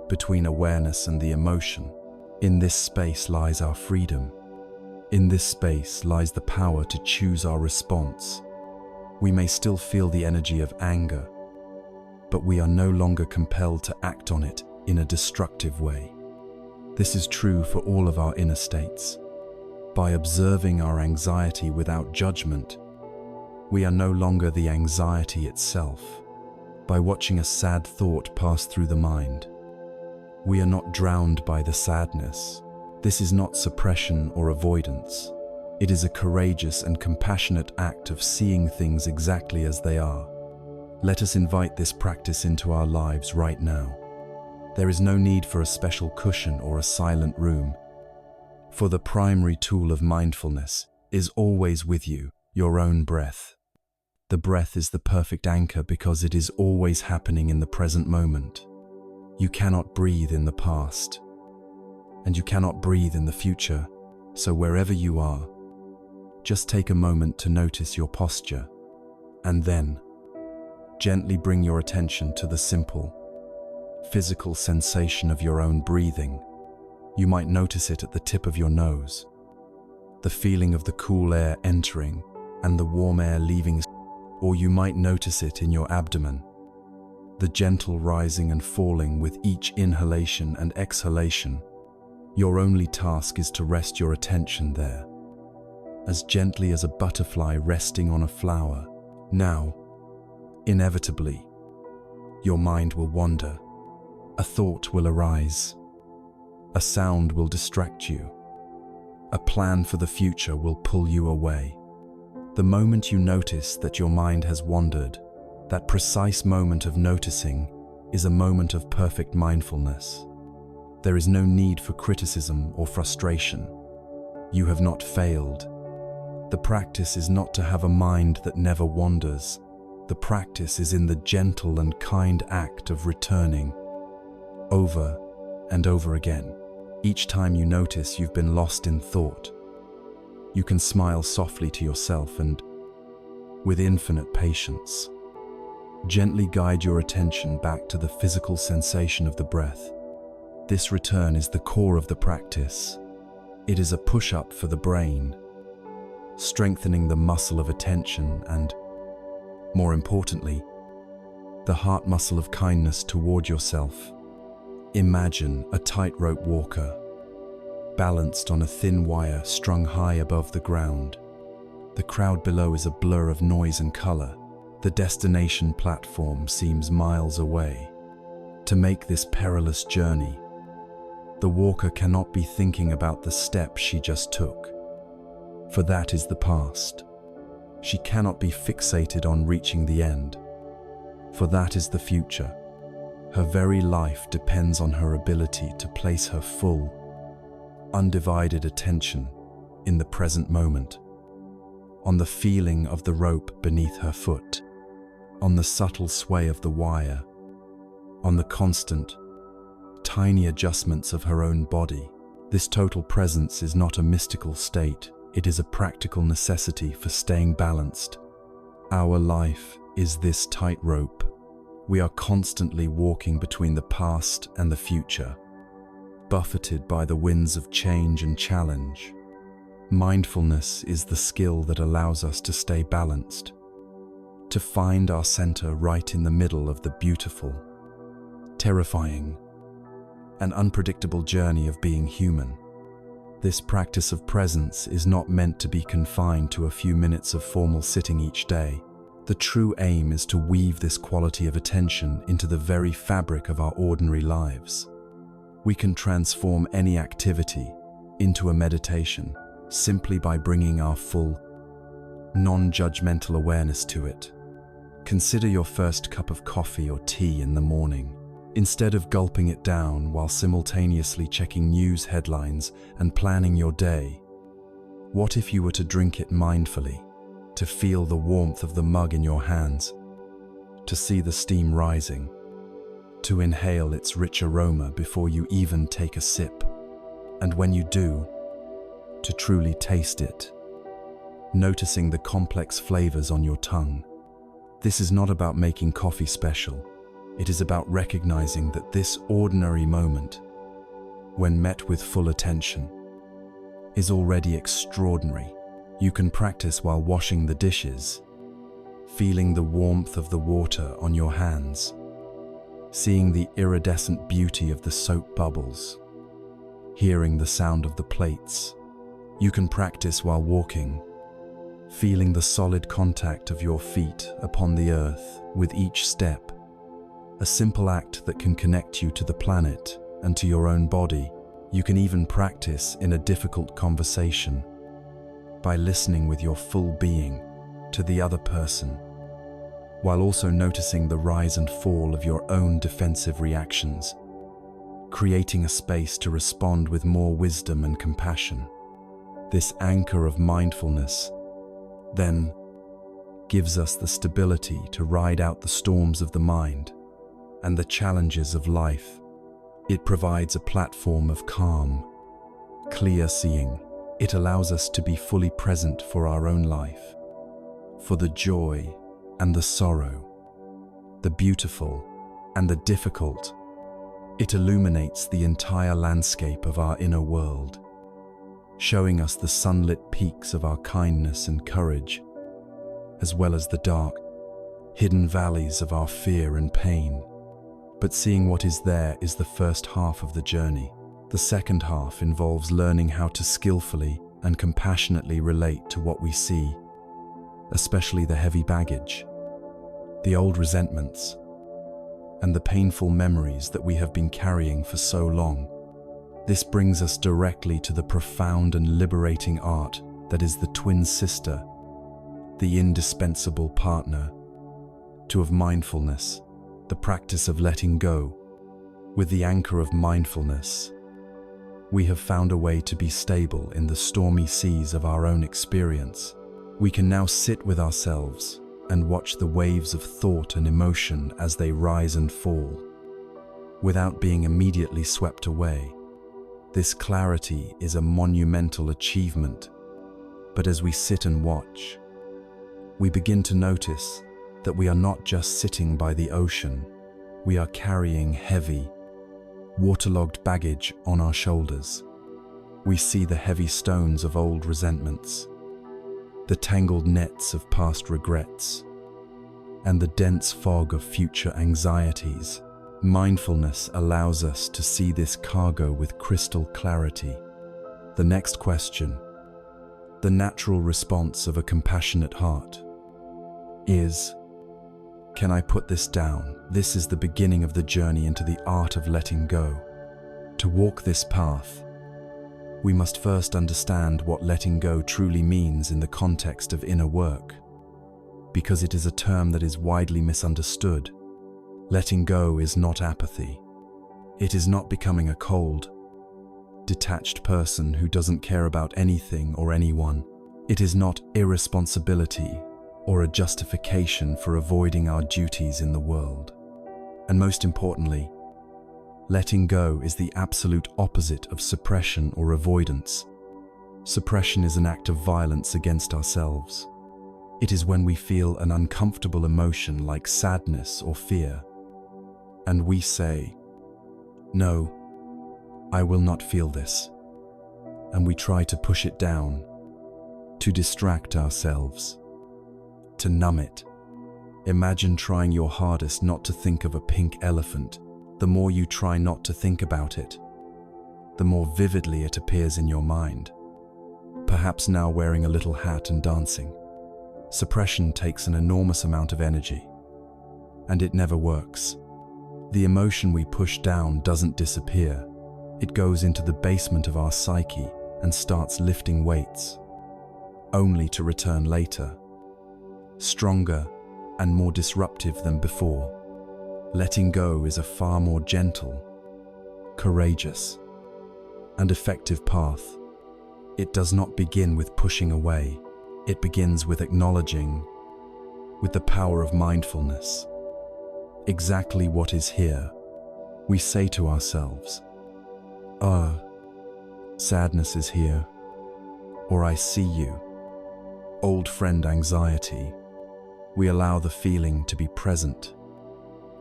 between awareness and the emotion. In this space lies our freedom. In this space lies the power to choose our response. We may still feel the energy of anger, but we are no longer compelled to act on it in a destructive way. This is true for all of our inner states. By observing our anxiety without judgment, we are no longer the anxiety itself. By watching a sad thought pass through the mind, we are not drowned by the sadness. This is not suppression or avoidance. It is a courageous and compassionate act of seeing things exactly as they are. Let us invite this practice into our lives right now. There is no need for a special cushion or a silent room, for the primary tool of mindfulness is always with you, your own breath. The breath is the perfect anchor because it is always happening in the present moment. You cannot breathe in the past, and you cannot breathe in the future, so wherever you are, just take a moment to notice your posture, and then gently bring your attention to the simple, physical sensation of your own breathing. You might notice it at the tip of your nose, the feeling of the cool air entering and the warm air leaving, or you might notice it in your abdomen, the gentle rising and falling with each inhalation and exhalation. Your only task is to rest your attention there, as gently as a butterfly resting on a flower. Now, inevitably, your mind will wander. A thought will arise. A sound will distract you. A plan for the future will pull you away. The moment you notice that your mind has wandered, that precise moment of noticing is a moment of perfect mindfulness. There is no need for criticism or frustration. You have not failed. The practice is not to have a mind that never wanders. The practice is in the gentle and kind act of returning over and over again. Each time you notice you've been lost in thought, you can smile softly to yourself and, with infinite patience, gently guide your attention back to the physical sensation of the breath. This return is the core of the practice. It is a push-up for the brain, strengthening the muscle of attention and, more importantly, the heart muscle of kindness toward yourself. Imagine a tightrope walker, balanced on a thin wire strung high above the ground. The crowd below is a blur of noise and color. The destination platform seems miles away. To make this perilous journey, the walker cannot be thinking about the step she just took, for that is the past. She cannot be fixated on reaching the end, for that is the future. Her very life depends on her ability to place her full, undivided attention in the present moment, on the feeling of the rope beneath her foot, on the subtle sway of the wire, on the constant, tiny adjustments of her own body. This total presence is not a mystical state, it is a practical necessity for staying balanced. Our life is this tightrope. We are constantly walking between the past and the future, buffeted by the winds of change and challenge. Mindfulness is the skill that allows us to stay balanced, to find our center right in the middle of the beautiful, terrifying, and unpredictable journey of being human. This practice of presence is not meant to be confined to a few minutes of formal sitting each day. The true aim is to weave this quality of attention into the very fabric of our ordinary lives. We can transform any activity into a meditation simply by bringing our full, non-judgmental awareness to it. Consider your first cup of coffee or tea in the morning. Instead of gulping it down while simultaneously checking news headlines and planning your day, what if you were to drink it mindfully, to feel the warmth of the mug in your hands, to see the steam rising, to inhale its rich aroma before you even take a sip, and when you do, to truly taste it, noticing the complex flavors on your tongue. This is not about making coffee special. It is about recognizing that this ordinary moment, when met with full attention, is already extraordinary. You can practice while washing the dishes, feeling the warmth of the water on your hands, seeing the iridescent beauty of the soap bubbles, hearing the sound of the plates. You can practice while walking, feeling the solid contact of your feet upon the earth with each step, a simple act that can connect you to the planet and to your own body. You can even practice in a difficult conversation by listening with your full being to the other person, while also noticing the rise and fall of your own defensive reactions, creating a space to respond with more wisdom and compassion. This anchor of mindfulness, then, gives us the stability to ride out the storms of the mind and the challenges of life. It provides a platform of calm, clear seeing. It allows us to be fully present for our own life, for the joy and the sorrow, the beautiful and the difficult. It illuminates the entire landscape of our inner world, showing us the sunlit peaks of our kindness and courage, as well as the dark, hidden valleys of our fear and pain. But seeing what is there is the first half of the journey. The second half involves learning how to skillfully and compassionately relate to what we see, especially the heavy baggage, the old resentments, and the painful memories that we have been carrying for so long. This brings us directly to the profound and liberating art that is the twin sister, the indispensable partner, of mindfulness, the practice of letting go. With the anchor of mindfulness, we have found a way to be stable in the stormy seas of our own experience. We can now sit with ourselves and watch the waves of thought and emotion as they rise and fall, without being immediately swept away. This clarity is a monumental achievement, but as we sit and watch, we begin to notice that we are not just sitting by the ocean, we are carrying heavy, waterlogged baggage on our shoulders. We see the heavy stones of old resentments, the tangled nets of past regrets, and the dense fog of future anxieties. Mindfulness allows us to see this cargo with crystal clarity. The next question, the natural response of a compassionate heart, is, can I put this down? This is the beginning of the journey into the art of letting go. To walk this path, we must first understand what letting go truly means in the context of inner work, because it is a term that is widely misunderstood. Letting go is not apathy. It is not becoming a cold, detached person who doesn't care about anything or anyone. It is not irresponsibility or a justification for avoiding our duties in the world. And most importantly, letting go is the absolute opposite of suppression or avoidance. Suppression is an act of violence against ourselves. It is when we feel an uncomfortable emotion like sadness or fear, and we say, "No, I will not feel this," and we try to push it down, to distract ourselves, to numb it. Imagine trying your hardest not to think of a pink elephant. The more you try not to think about it, the more vividly it appears in your mind, perhaps now wearing a little hat and dancing. Suppression takes an enormous amount of energy, and it never works. The emotion we push down doesn't disappear. It goes into the basement of our psyche and starts lifting weights, only to return later, stronger and more disruptive than before. Letting go is a far more gentle, courageous, and effective path. It does not begin with pushing away. It begins with acknowledging, with the power of mindfulness, exactly what is here. We say to ourselves, sadness is here, or I see you. Old friend anxiety. We allow the feeling to be present,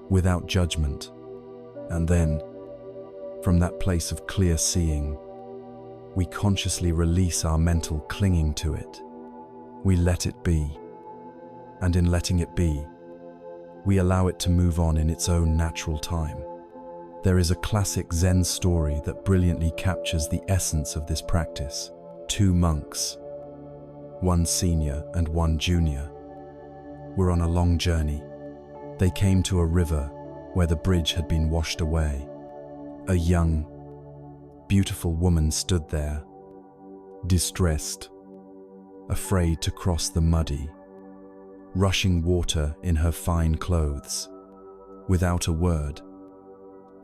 without judgment, and then, from that place of clear seeing, we consciously release our mental clinging to it. We let it be, and in letting it be, we allow it to move on in its own natural time. There is a classic Zen story that brilliantly captures the essence of this practice. Two monks, one senior and one junior, were on a long journey. They came to a river where the bridge had been washed away. A young, beautiful woman stood there, distressed, afraid to cross the muddy, rushing water in her fine clothes. Without a word,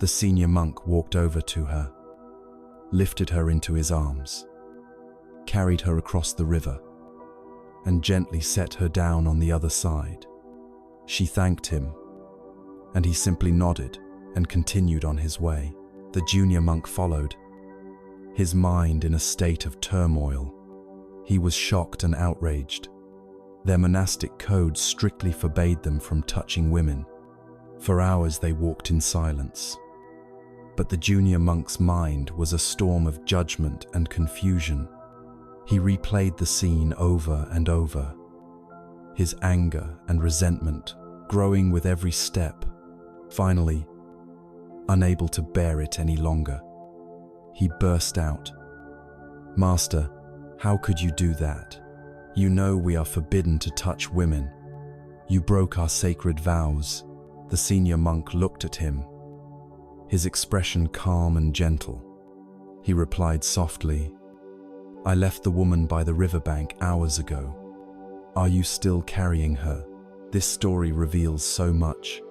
the senior monk walked over to her, lifted her into his arms, carried her across the river, and gently set her down on the other side. She thanked him, and he simply nodded and continued on his way. The junior monk followed, his mind in a state of turmoil. He was shocked and outraged. Their monastic code strictly forbade them from touching women. For hours they walked in silence. But the junior monk's mind was a storm of judgment and confusion. He replayed the scene over and over, his anger and resentment growing with every step. Finally, unable to bear it any longer, he burst out, "Master, how could you do that? You know we are forbidden to touch women. You broke our sacred vows." The senior monk looked at him, his expression calm and gentle. He replied softly, "I left the woman by the riverbank hours ago. Are you still carrying her?" This story reveals so much.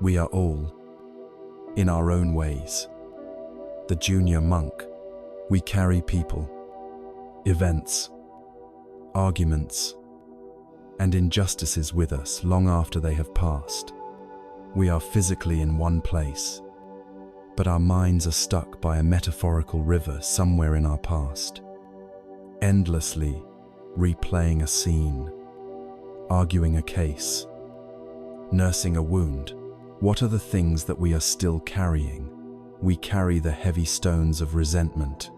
We are all, in our own ways, the junior monk. We carry people, events, arguments, and injustices with us long after they have passed. We are physically in one place, but our minds are stuck by a metaphorical river somewhere in our past, endlessly replaying a scene, arguing a case, nursing a wound. What are the things that we are still carrying? We carry the heavy stones of resentment.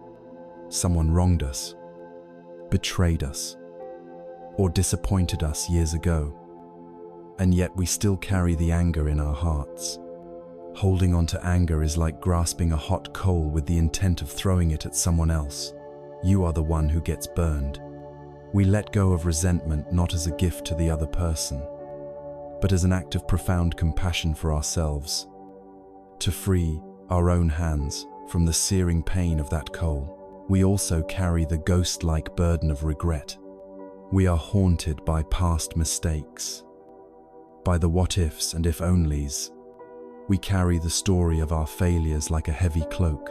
Someone wronged us, betrayed us, or disappointed us years ago. And yet we still carry the anger in our hearts. Holding on to anger is like grasping a hot coal with the intent of throwing it at someone else. You are the one who gets burned. We let go of resentment not as a gift to the other person, but as an act of profound compassion for ourselves, to free our own hands from the searing pain of that coal. We also carry the ghost-like burden of regret. We are haunted by past mistakes, by the what-ifs and if-onlys. We carry the story of our failures like a heavy cloak,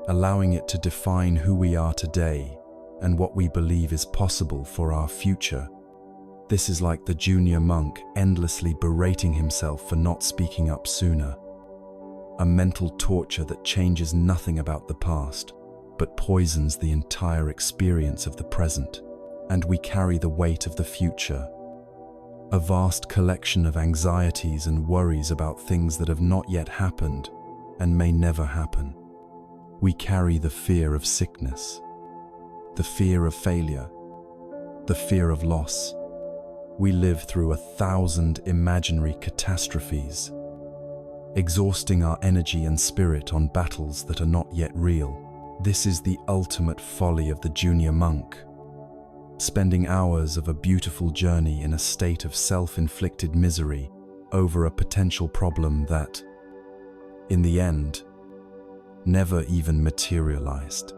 allowing it to define who we are today and what we believe is possible for our future. This is like the junior monk endlessly berating himself for not speaking up sooner. A mental torture that changes nothing about the past, but poisons the entire experience of the present. And we carry the weight of the future, a vast collection of anxieties and worries about things that have not yet happened and may never happen. We carry the fear of sickness, the fear of failure, the fear of loss. We live through 1,000 imaginary catastrophes, exhausting our energy and spirit on battles that are not yet real. This is the ultimate folly of the junior monk, spending hours of a beautiful journey in a state of self-inflicted misery over a potential problem that, in the end, never even materialized.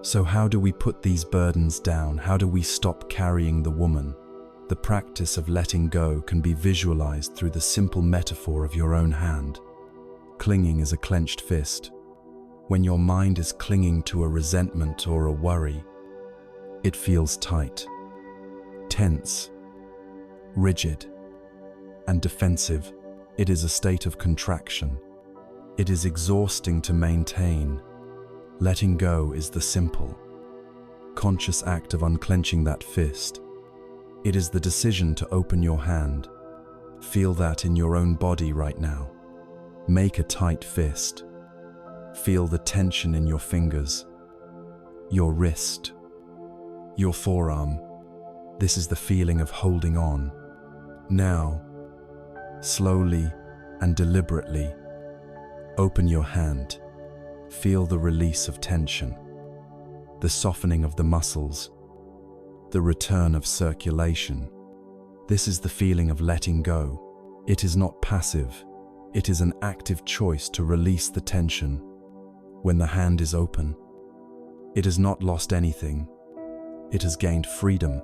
So how do we put these burdens down? How do we stop carrying the woman? The practice of letting go can be visualized through the simple metaphor of your own hand. Clinging is a clenched fist. When your mind is clinging to a resentment or a worry, it feels tight, tense, rigid, and defensive. It is a state of contraction. It is exhausting to maintain. Letting go is the simple, conscious act of unclenching that fist. It is the decision to open your hand. Feel that in your own body right now. Make a tight fist. Feel the tension in your fingers, your wrist, your forearm. This is the feeling of holding on. Now, slowly and deliberately, open your hand. Feel the release of tension, the softening of the muscles, the return of circulation. This is the feeling of letting go. It is not passive. It is an active choice to release the tension. When the hand is open, it has not lost anything. It has gained freedom.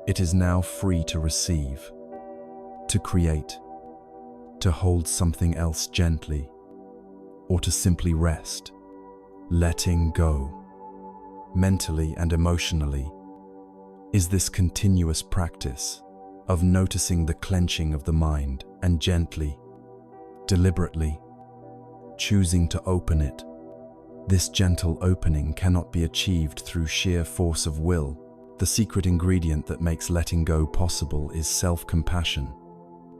It is now free to receive, to create, to hold something else gently, or to simply rest. Letting go, mentally and emotionally, is this continuous practice of noticing the clenching of the mind and gently, deliberately, choosing to open it. This gentle opening cannot be achieved through sheer force of will. The secret ingredient that makes letting go possible is self-compassion.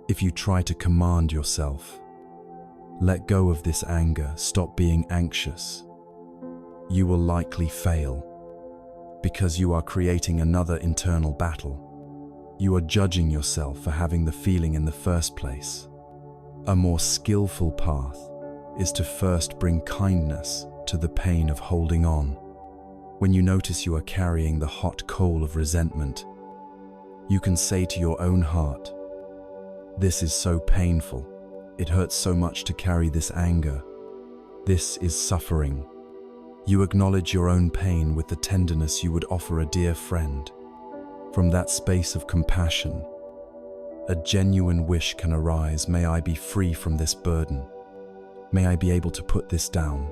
If you try to command yourself, let go of this anger, stop being anxious, you will likely fail, because you are creating another internal battle. You are judging yourself for having the feeling in the first place. A more skillful path is to first bring kindness to the pain of holding on. When you notice you are carrying the hot coal of resentment, you can say to your own heart, "This is so painful. It hurts so much to carry this anger. This is suffering." You acknowledge your own pain with the tenderness you would offer a dear friend. From that space of compassion, a genuine wish can arise. May I be free from this burden. May I be able to put this down.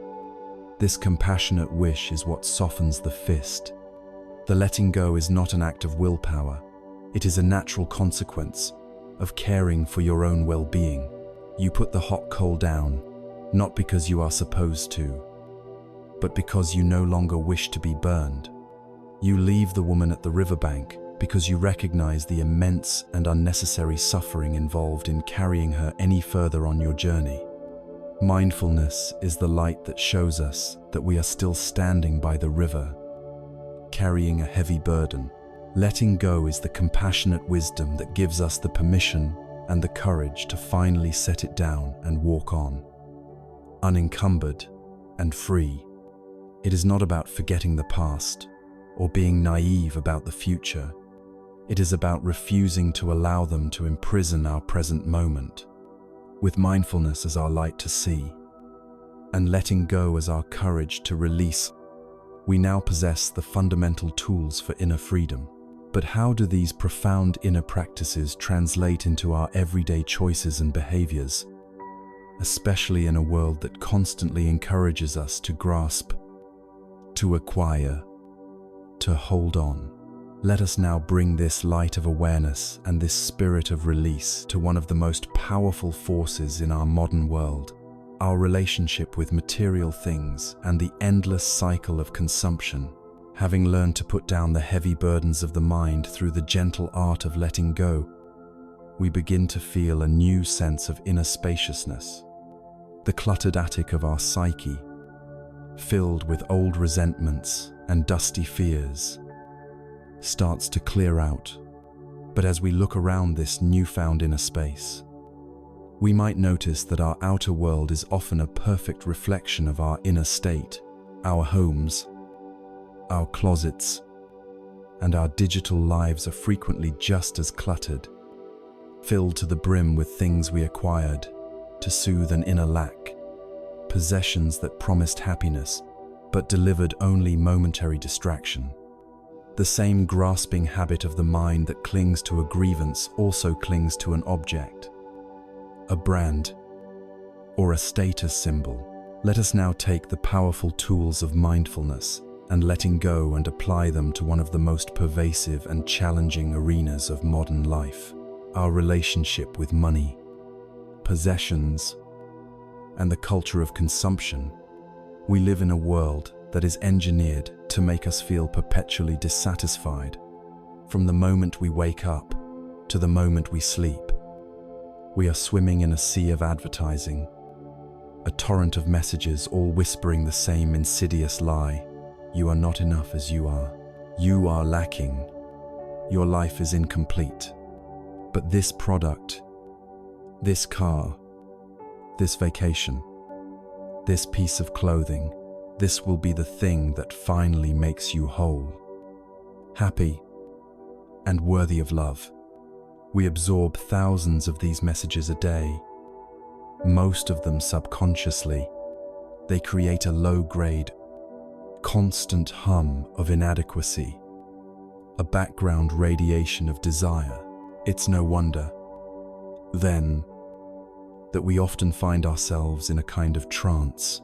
This compassionate wish is what softens the fist. The letting go is not an act of willpower. It is a natural consequence of caring for your own well-being. You put the hot coal down, not because you are supposed to, but because you no longer wish to be burned. You leave the woman at the riverbank because you recognize the immense and unnecessary suffering involved in carrying her any further on your journey. Mindfulness is the light that shows us that we are still standing by the river, carrying a heavy burden. Letting go is the compassionate wisdom that gives us the permission and the courage to finally set it down and walk on, unencumbered and free. It is not about forgetting the past or being naive about the future. It is about refusing to allow them to imprison our present moment, with mindfulness as our light to see, and letting go as our courage to release. We now possess the fundamental tools for inner freedom. But how do these profound inner practices translate into our everyday choices and behaviors, especially in a world that constantly encourages us to grasp, to acquire, to hold on? Let us now bring this light of awareness and this spirit of release to one of the most powerful forces in our modern world, our relationship with material things and the endless cycle of consumption. Having learned to put down the heavy burdens of the mind through the gentle art of letting go, we begin to feel a new sense of inner spaciousness. The cluttered attic of our psyche, filled with old resentments and dusty fears, starts to clear out. But as we look around this newfound inner space, we might notice that our outer world is often a perfect reflection of our inner state. Our homes, our closets, and our digital lives are frequently just as cluttered, filled to the brim with things we acquired to soothe an inner lack, possessions that promised happiness but delivered only momentary distraction. The same grasping habit of the mind that clings to a grievance also clings to an object, a brand, or a status symbol. Let us now take the powerful tools of mindfulness and letting go and apply them to one of the most pervasive and challenging arenas of modern life, our relationship with money, possessions, and the culture of consumption. We live in a world that is engineered to make us feel perpetually dissatisfied. From the moment we wake up to the moment we sleep, we are swimming in a sea of advertising, a torrent of messages all whispering the same insidious lie. You are not enough as you are. You are lacking. Your life is incomplete. But this product, this car, this vacation, this piece of clothing, this will be the thing that finally makes you whole, happy, and worthy of love. We absorb thousands of these messages a day, most of them subconsciously. They create a low-grade, constant hum of inadequacy, a background radiation of desire. It's no wonder, then, that we often find ourselves in a kind of trance,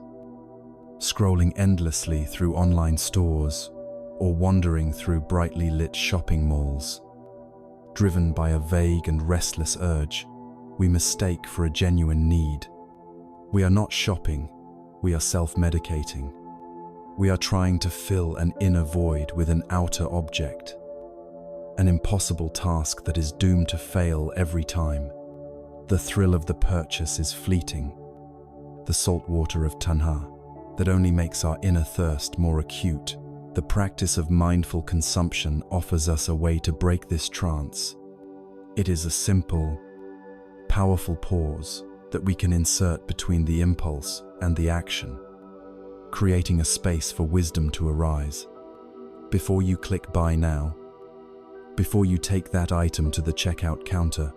scrolling endlessly through online stores or wandering through brightly lit shopping malls. Driven by a vague and restless urge we mistake for a genuine need. We are not shopping, we are self-medicating. We are trying to fill an inner void with an outer object, an impossible task that is doomed to fail every time. The thrill of the purchase is fleeting, the salt water of tanha that only makes our inner thirst more acute. The practice of mindful consumption offers us a way to break this trance. It is a simple, powerful pause that we can insert between the impulse and the action, creating a space for wisdom to arise. Before you click buy now, before you take that item to the checkout counter,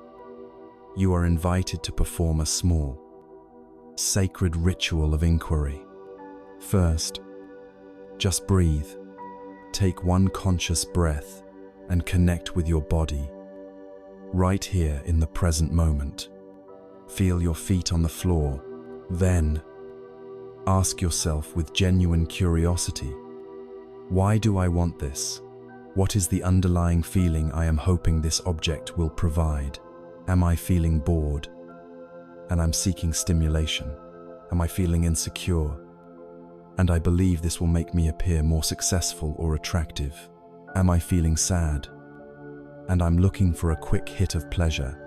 you are invited to perform a small, sacred ritual of inquiry. First, just breathe. Take one conscious breath and connect with your body, right here in the present moment. Feel your feet on the floor. Then, ask yourself with genuine curiosity, why do I want this? What is the underlying feeling I am hoping this object will provide? Am I feeling bored and I'm seeking stimulation? Am I feeling insecure and I believe this will make me appear more successful or attractive? Am I feeling sad and I'm looking for a quick hit of pleasure?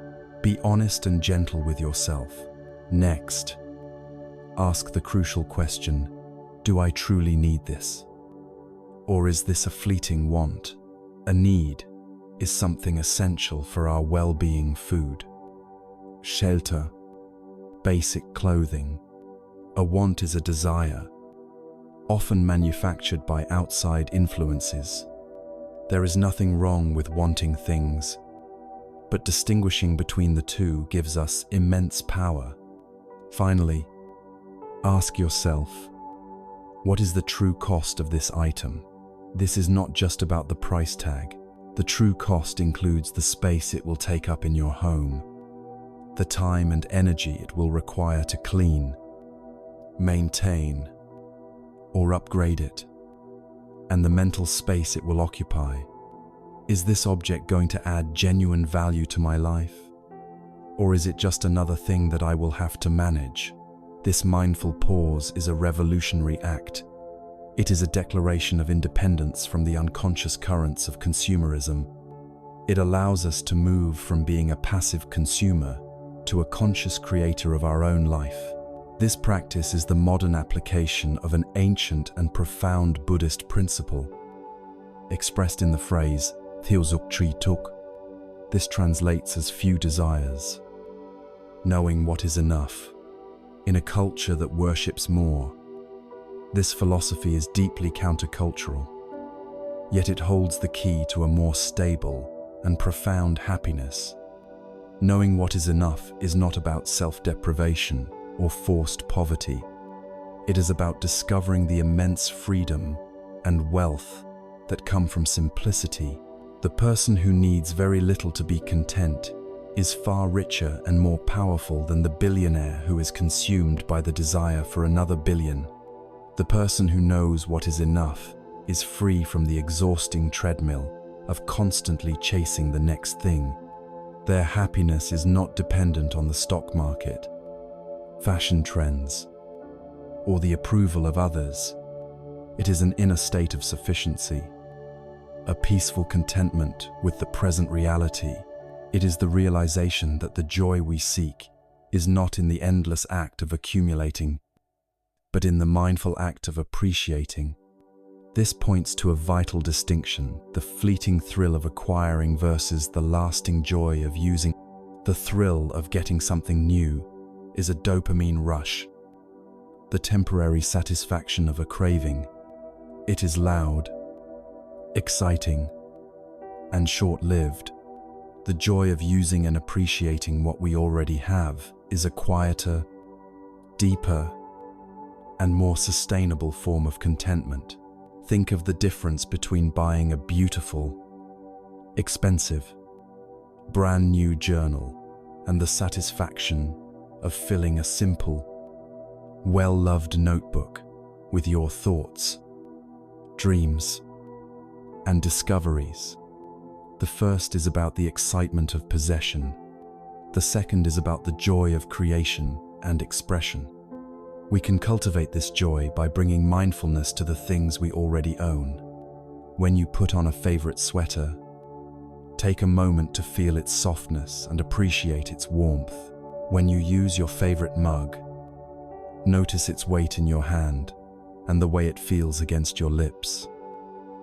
Be honest and gentle with yourself. Next, ask the crucial question, do I truly need this? Or is this a fleeting want? A need is something essential for our well-being: food, shelter, basic clothing. A want is a desire, often manufactured by outside influences. There is nothing wrong with wanting things, but distinguishing between the two gives us immense power. Finally, ask yourself, what is the true cost of this item? This is not just about the price tag. The true cost includes the space it will take up in your home, the time and energy it will require to clean, maintain, or upgrade it, and the mental space it will occupy. Is this object going to add genuine value to my life? Or is it just another thing that I will have to manage? This mindful pause is a revolutionary act. It is a declaration of independence from the unconscious currents of consumerism. It allows us to move from being a passive consumer to a conscious creator of our own life. This practice is the modern application of an ancient and profound Buddhist principle, expressed in the phrase, "Thielzuk Tri Tuk." This translates as few desires. Knowing what is enough. In a culture that worships more, this philosophy is deeply countercultural, yet it holds the key to a more stable and profound happiness. Knowing what is enough is not about self-deprivation or forced poverty. It is about discovering the immense freedom and wealth that come from simplicity. The person who needs very little to be content is far richer and more powerful than the billionaire who is consumed by the desire for another billion. The person who knows what is enough is free from the exhausting treadmill of constantly chasing the next thing. Their happiness is not dependent on the stock market, fashion trends, or the approval of others. It is an inner state of sufficiency, a peaceful contentment with the present reality. It is the realization that the joy we seek is not in the endless act of accumulating, but in the mindful act of appreciating. This points to a vital distinction: the fleeting thrill of acquiring versus the lasting joy of using. The thrill of getting something new is a dopamine rush, the temporary satisfaction of a craving. It is loud, exciting, and short-lived. The joy of using and appreciating what we already have is a quieter, deeper, and more sustainable form of contentment. Think of the difference between buying a beautiful, expensive, brand new journal and the satisfaction of filling a simple, well-loved notebook with your thoughts, dreams, and discoveries. The first is about the excitement of possession. The second is about the joy of creation and expression. We can cultivate this joy by bringing mindfulness to the things we already own. When you put on a favorite sweater, take a moment to feel its softness and appreciate its warmth. When you use your favorite mug, notice its weight in your hand and the way it feels against your lips.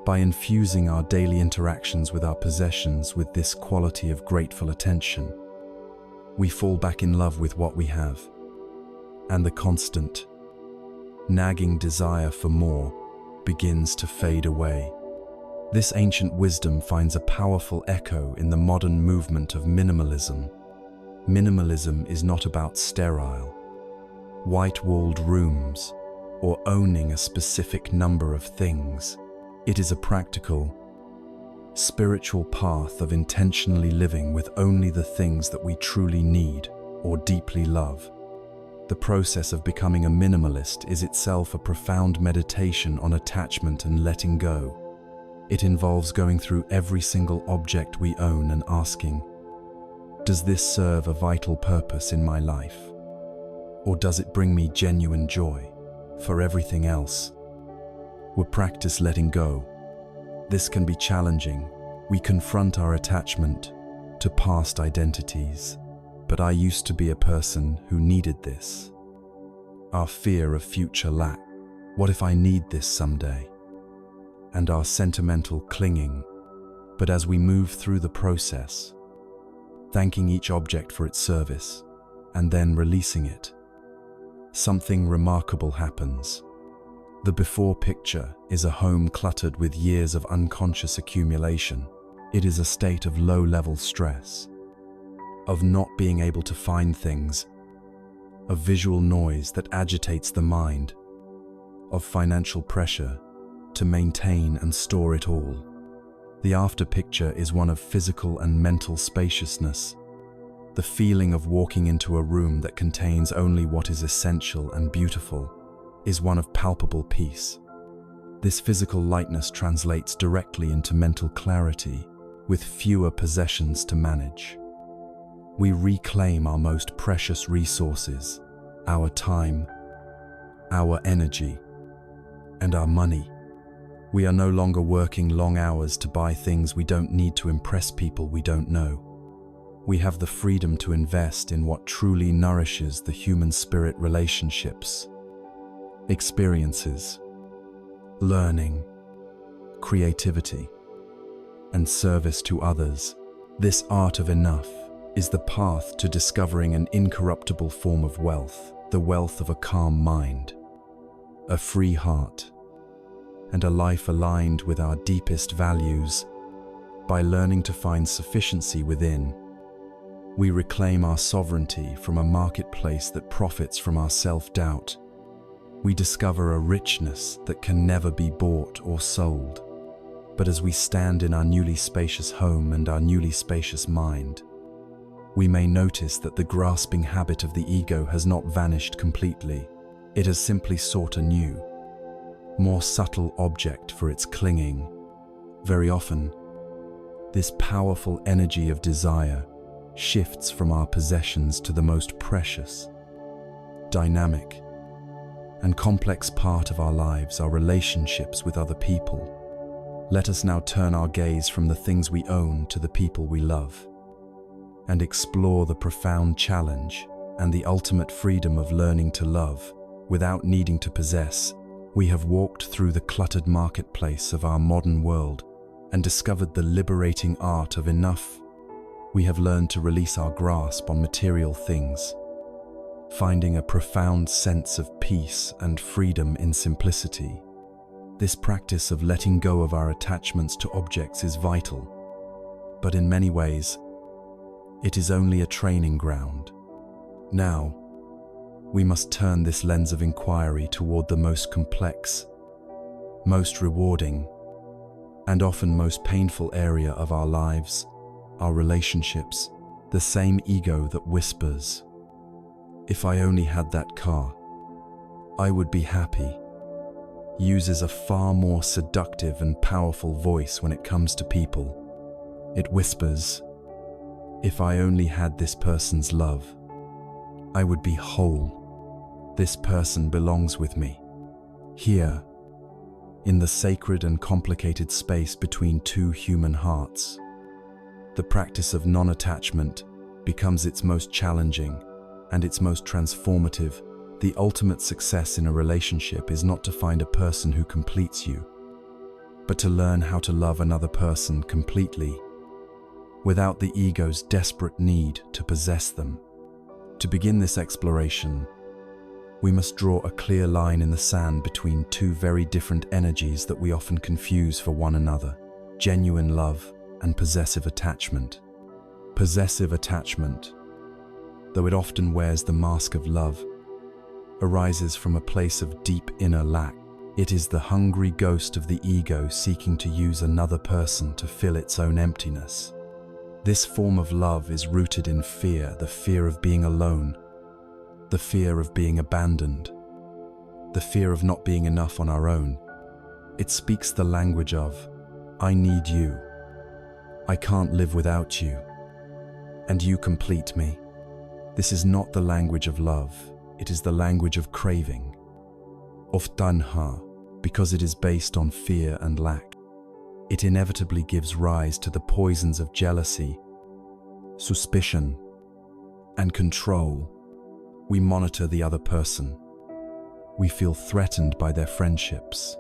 By infusing our daily interactions with our possessions with this quality of grateful attention, we fall back in love with what we have, and the constant, nagging desire for more begins to fade away. This ancient wisdom finds a powerful echo in the modern movement of minimalism. Minimalism is not about sterile, white-walled rooms or owning a specific number of things. It is a practical, spiritual path of intentionally living with only the things that we truly need or deeply love. The process of becoming a minimalist is itself a profound meditation on attachment and letting go. It involves going through every single object we own and asking, does this serve a vital purpose in my life? Or does it bring me genuine joy? For everything else, we practice letting go. This can be challenging. We confront our attachment to past identities. But I used to be a person who needed this. our fear of future lack. What if I need this someday? And our sentimental clinging. But as we move through the process, thanking each object for its service, and then releasing it, something remarkable happens. The before picture is a home cluttered with years of unconscious accumulation. It is a state of low-level stress, of not being able to find things, of visual noise that agitates the mind, of financial pressure to maintain and store it all. The after picture is one of physical and mental spaciousness, the feeling of walking into a room that contains only what is essential and beautiful is one of palpable peace. This physical lightness translates directly into mental clarity, with fewer possessions to manage. We reclaim our most precious resources, our time, our energy, and our money. We are no longer working long hours to buy things we don't need to impress people we don't know. We have the freedom to invest in what truly nourishes the human spirit: relationships, experiences, learning, creativity, and service to others. This art of enough is the path to discovering an incorruptible form of wealth, the wealth of a calm mind, a free heart, and a life aligned with our deepest values. By learning to find sufficiency within, we reclaim our sovereignty from a marketplace that profits from our self-doubt. We discover a richness that can never be bought or sold. But as we stand in our newly spacious home and our newly spacious mind, we may notice that the grasping habit of the ego has not vanished completely. It has simply sought a new, more subtle object for its clinging. Very often, this powerful energy of desire shifts from our possessions to the most precious, dynamic, and complex part of our lives, our relationships with other people. Let us now turn our gaze from the things we own to the people we love, and explore the profound challenge and the ultimate freedom of learning to love without needing to possess. We have walked through the cluttered marketplace of our modern world and discovered the liberating art of enough. We have learned to release our grasp on material things, finding a profound sense of peace and freedom in simplicity. This practice of letting go of our attachments to objects is vital, but in many ways, it is only a training ground. Now, we must turn this lens of inquiry toward the most complex, most rewarding, and often most painful area of our lives, our relationships, the same ego that whispers, "If I only had that car, I would be happy," uses a far more seductive and powerful voice when it comes to people. It whispers, "If I only had this person's love, I would be whole. This person belongs with me." Here, in the sacred and complicated space between two human hearts, the practice of non-attachment becomes its most challenging and its most transformative. The ultimate success in a relationship is not to find a person who completes you, but to learn how to love another person completely, without the ego's desperate need to possess them. To begin this exploration, we must draw a clear line in the sand between two very different energies that we often confuse for one another: genuine love and possessive attachment. Possessive attachment, though it often wears the mask of love, arises from a place of deep inner lack. It is the hungry ghost of the ego seeking to use another person to fill its own emptiness. This form of love is rooted in fear, the fear of being alone, the fear of being abandoned, the fear of not being enough on our own. It speaks the language of, "I need you, I can't live without you, and you complete me." This is not the language of love, it is the language of craving, of tanha, because it is based on fear and lack. It inevitably gives rise to the poisons of jealousy, suspicion, and control. We monitor the other person, We feel threatened by their friendships.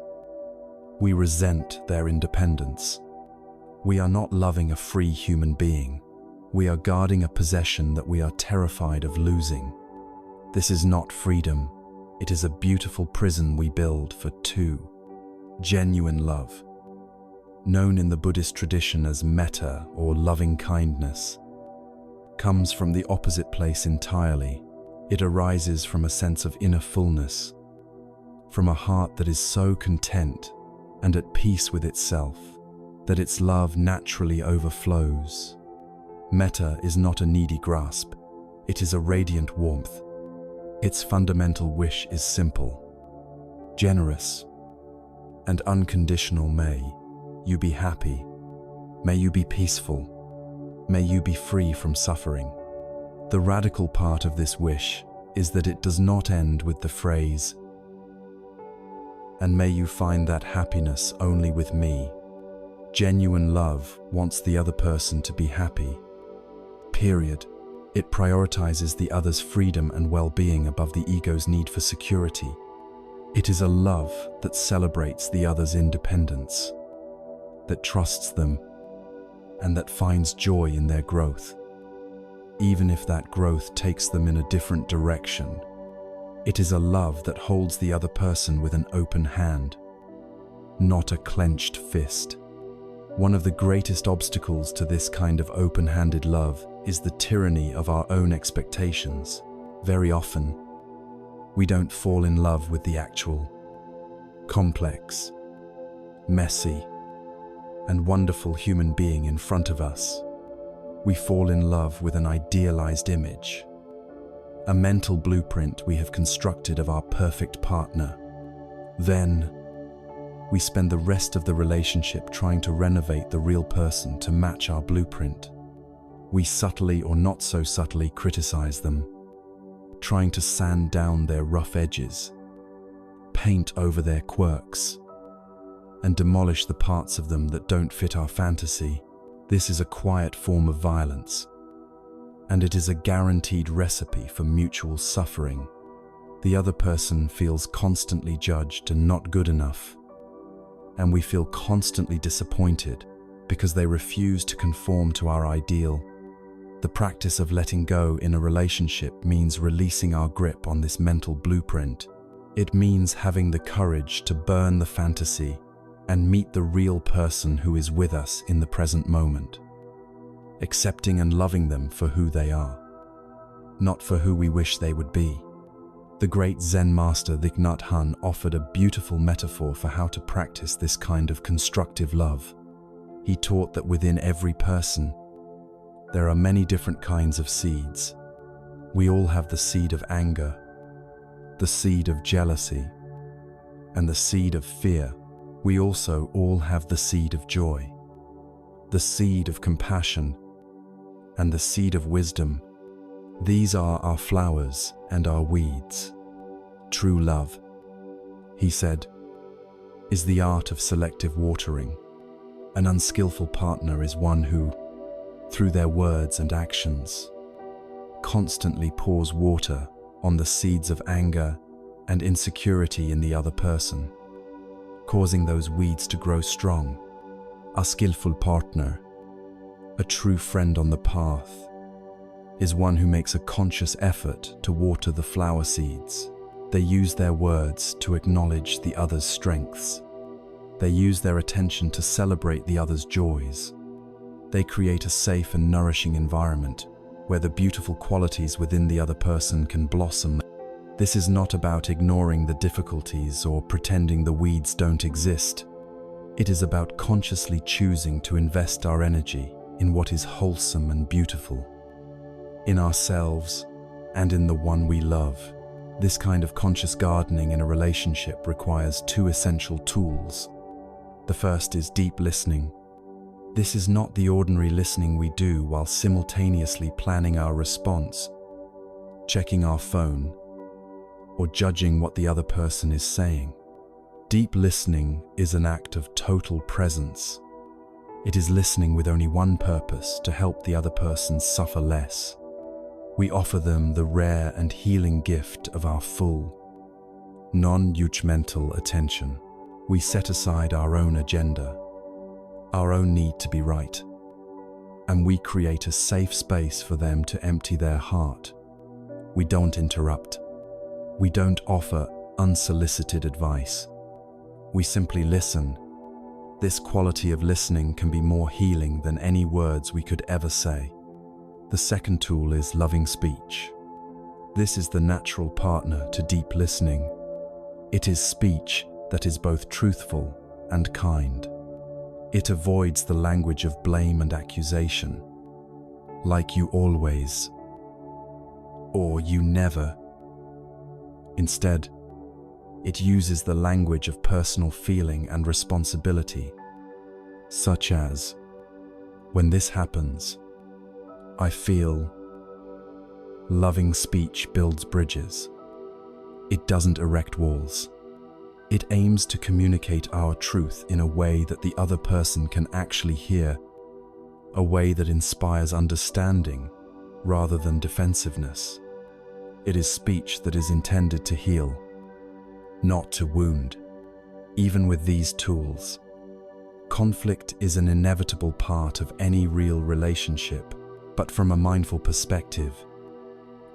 We resent their independence. We are not loving a free human being. We are guarding a possession that we are terrified of losing. This is not freedom. It is a beautiful prison we build for two. Genuine love, known in the Buddhist tradition as metta or loving kindness, comes from the opposite place entirely. It arises from a sense of inner fullness, from a heart that is so content and at peace with itself that its love naturally overflows. Metta is not a needy grasp. It is a radiant warmth. Its fundamental wish is simple, generous, and unconditional. May you be happy. May you be peaceful. May you be free from suffering. The radical part of this wish is that it does not end with the phrase, "And may you find that happiness only with me." Genuine love wants the other person to be happy. Period. It prioritizes the other's freedom and well-being above the ego's need for security. It is a love that celebrates the other's independence, that trusts them, and that finds joy in their growth, even if that growth takes them in a different direction. It is a love that holds the other person with an open hand, not a clenched fist. One of the greatest obstacles to this kind of open-handed love is the tyranny of our own expectations. Very often, we don't fall in love with the actual, complex, messy, and wonderful human being in front of us. We fall in love with an idealized image, a mental blueprint we have constructed of our perfect partner. Then, we spend the rest of the relationship trying to renovate the real person to match our blueprint. We subtly or not so subtly criticize them, trying to sand down their rough edges, paint over their quirks, and demolish the parts of them that don't fit our fantasy. This is a quiet form of violence, and it is a guaranteed recipe for mutual suffering. The other person feels constantly judged and not good enough, and we feel constantly disappointed because they refuse to conform to our ideal. The practice of letting go in a relationship means releasing our grip on this mental blueprint. It means having the courage to burn the fantasy and meet the real person who is with us in the present moment, accepting and loving them for who they are, not for who we wish they would be. The great Zen master Thich Nhat Hanh offered a beautiful metaphor for how to practice this kind of constructive love. He taught that within every person, there are many different kinds of seeds. We all have the seed of anger, the seed of jealousy, and the seed of fear. We also all have the seed of joy, the seed of compassion, and the seed of wisdom. These are our flowers and our weeds. True love, he said, is the art of selective watering. An unskillful partner is one who, through their words and actions, constantly pours water on the seeds of anger and insecurity in the other person, causing those weeds to grow strong. A skillful partner, a true friend on the path, is one who makes a conscious effort to water the flower seeds. They use their words to acknowledge the other's strengths. They use their attention to celebrate the other's joys. They create a safe and nourishing environment where the beautiful qualities within the other person can blossom. This is not about ignoring the difficulties or pretending the weeds don't exist. It is about consciously choosing to invest our energy in what is wholesome and beautiful, in ourselves and in the one we love. This kind of conscious gardening in a relationship requires two essential tools. The first is deep listening. This is not the ordinary listening we do while simultaneously planning our response, checking our phone, or judging what the other person is saying. Deep listening is an act of total presence. It is listening with only one purpose: to help the other person suffer less. We offer them the rare and healing gift of our full, non-judgmental attention. We set aside our own agenda, our own need to be right, and we create a safe space for them to empty their heart. We don't interrupt. We don't offer unsolicited advice. We simply listen. This quality of listening can be more healing than any words we could ever say. The second tool is loving speech. This is the natural partner to deep listening. It is speech that is both truthful and kind. It avoids the language of blame and accusation, like you always, or you never. Instead, it uses the language of personal feeling and responsibility, such as, when this happens, I feel. Loving speech builds bridges. It doesn't erect walls. It aims to communicate our truth in a way that the other person can actually hear, a way that inspires understanding rather than defensiveness. It is speech that is intended to heal, not to wound. Even with these tools, conflict is an inevitable part of any real relationship, but from a mindful perspective,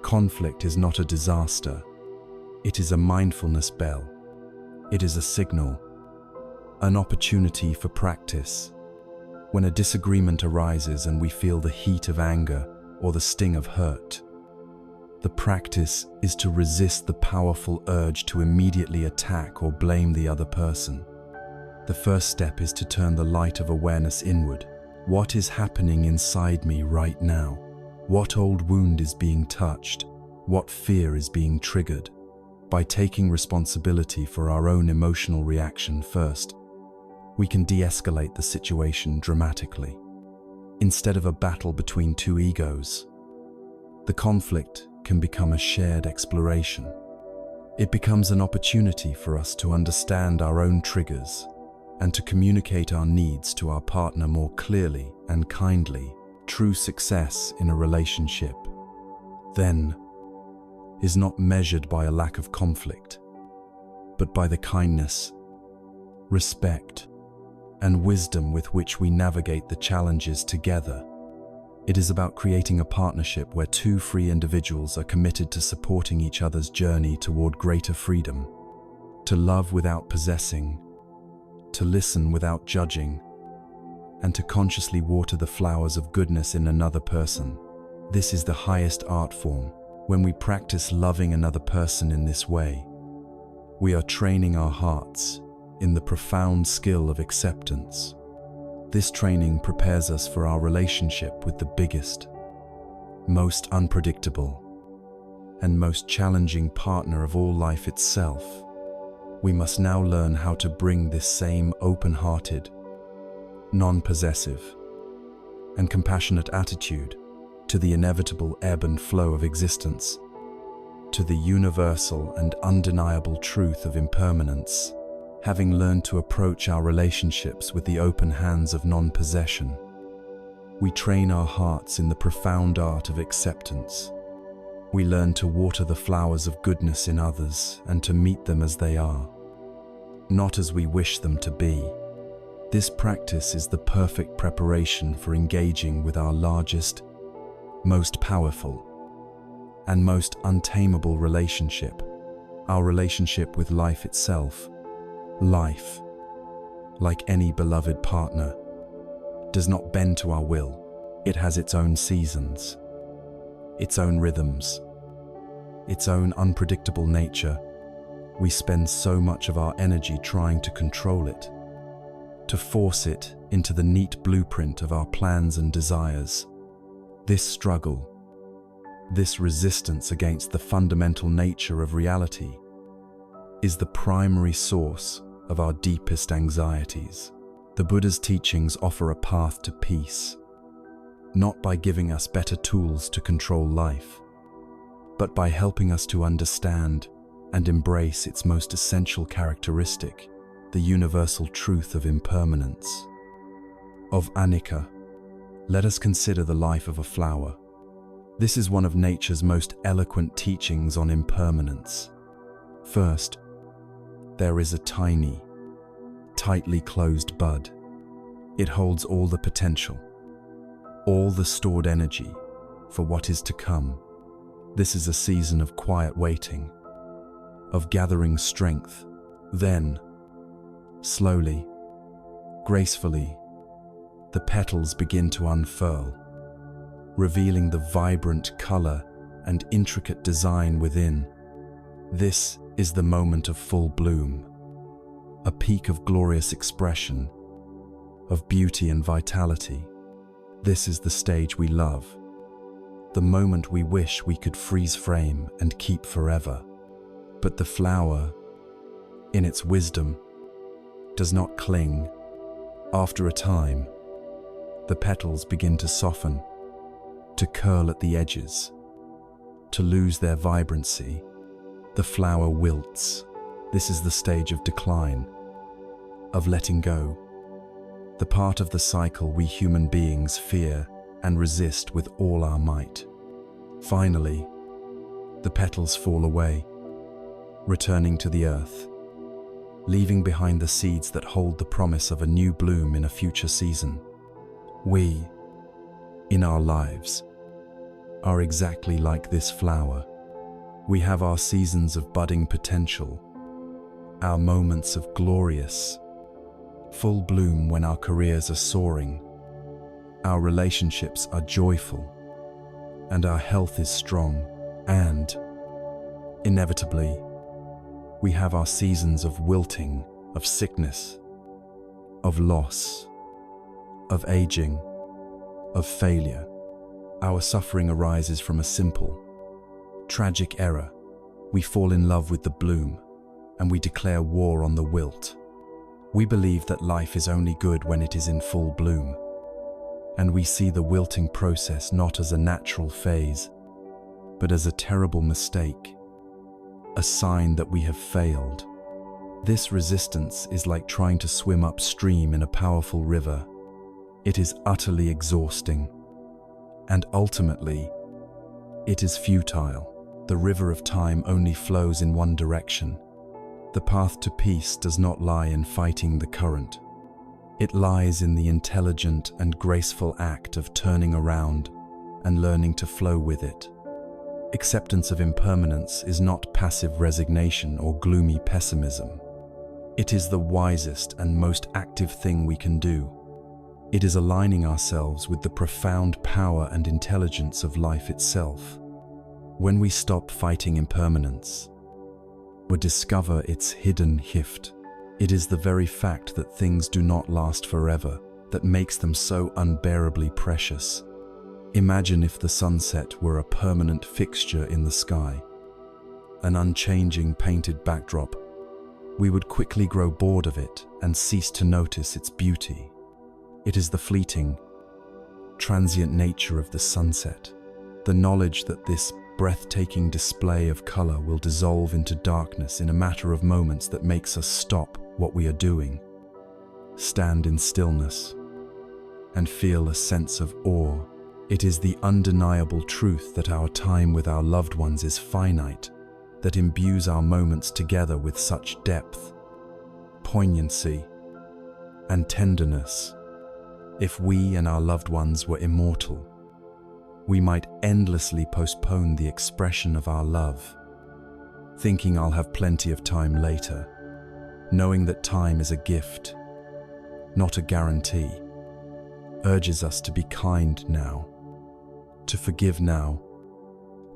conflict is not a disaster. It is a mindfulness bell. It is a signal, an opportunity for practice. When a disagreement arises and we feel the heat of anger or the sting of hurt, the practice is to resist the powerful urge to immediately attack or blame the other person. The first step is to turn the light of awareness inward. What is happening inside me right now? What old wound is being touched? What fear is being triggered? By taking responsibility for our own emotional reaction first, we can de-escalate the situation dramatically. Instead of a battle between two egos, the conflict can become a shared exploration. It becomes an opportunity for us to understand our own triggers and to communicate our needs to our partner more clearly and kindly. True success in a relationship, then, is not measured by a lack of conflict, but by the kindness, respect, and wisdom with which we navigate the challenges together. It is about creating a partnership where two free individuals are committed to supporting each other's journey toward greater freedom, to love without possessing, to listen without judging, and to consciously water the flowers of goodness in another person. This is the highest art form. When we practice loving another person in this way, we are training our hearts in the profound skill of acceptance. This training prepares us for our relationship with the biggest, most unpredictable, and most challenging partner of all life itself. We must now learn how to bring this same open-hearted, non-possessive, and compassionate attitude to the inevitable ebb and flow of existence, to the universal and undeniable truth of impermanence. Having learned to approach our relationships with the open hands of non-possession, we train our hearts in the profound art of acceptance. We learn to water the flowers of goodness in others and to meet them as they are, not as we wish them to be. This practice is the perfect preparation for engaging with our largest, most powerful, and most untamable relationship, our relationship with life itself. Life, like any beloved partner, does not bend to our will. It has its own seasons, its own rhythms, its own unpredictable nature. We spend so much of our energy trying to control it, to force it into the neat blueprint of our plans and desires. This struggle, this resistance against the fundamental nature of reality, is the primary source of our deepest anxieties. The Buddha's teachings offer a path to peace, not by giving us better tools to control life, but by helping us to understand and embrace its most essential characteristic, the universal truth of impermanence, of anicca. Let us consider the life of a flower. This is one of nature's most eloquent teachings on impermanence. First, there is a tiny, tightly closed bud. It holds all the potential, all the stored energy for what is to come. This is a season of quiet waiting, of gathering strength. Then, slowly, gracefully, the petals begin to unfurl, revealing the vibrant color and intricate design within. This is the moment of full bloom, a peak of glorious expression, of beauty and vitality. This is the stage we love, the moment we wish we could freeze frame and keep forever. But the flower, in its wisdom, does not cling. After a time, the petals begin to soften, to curl at the edges, to lose their vibrancy. The flower wilts. This is the stage of decline, of letting go, the part of the cycle we human beings fear and resist with all our might. Finally, the petals fall away, returning to the earth, leaving behind the seeds that hold the promise of a new bloom in a future season. We, in our lives, are exactly like this flower. We have our seasons of budding potential, our moments of glorious, full bloom when our careers are soaring, our relationships are joyful, and our health is strong. And, inevitably, we have our seasons of wilting, of sickness, of loss, of aging, of failure. Our suffering arises from a simple, tragic error. We fall in love with the bloom, and we declare war on the wilt. We believe that life is only good when it is in full bloom, and we see the wilting process not as a natural phase, but as a terrible mistake, a sign that we have failed. This resistance is like trying to swim upstream in a powerful river. It is utterly exhausting, and ultimately, it is futile. The river of time only flows in one direction. The path to peace does not lie in fighting the current. It lies in the intelligent and graceful act of turning around and learning to flow with it. Acceptance of impermanence is not passive resignation or gloomy pessimism. It is the wisest and most active thing we can do. It is aligning ourselves with the profound power and intelligence of life itself. When we stop fighting impermanence, we discover its hidden gift. It is the very fact that things do not last forever that makes them so unbearably precious. Imagine if the sunset were a permanent fixture in the sky, an unchanging painted backdrop. We would quickly grow bored of it and cease to notice its beauty. It is the fleeting, transient nature of the sunset, the knowledge that this breathtaking display of color will dissolve into darkness in a matter of moments that makes us stop what we are doing, stand in stillness, and feel a sense of awe. It is the undeniable truth that our time with our loved ones is finite, that imbues our moments together with such depth, poignancy, and tenderness. If we and our loved ones were immortal, we might endlessly postpone the expression of our love, thinking I'll have plenty of time later, knowing that time is a gift, not a guarantee, urges us to be kind now, to forgive now,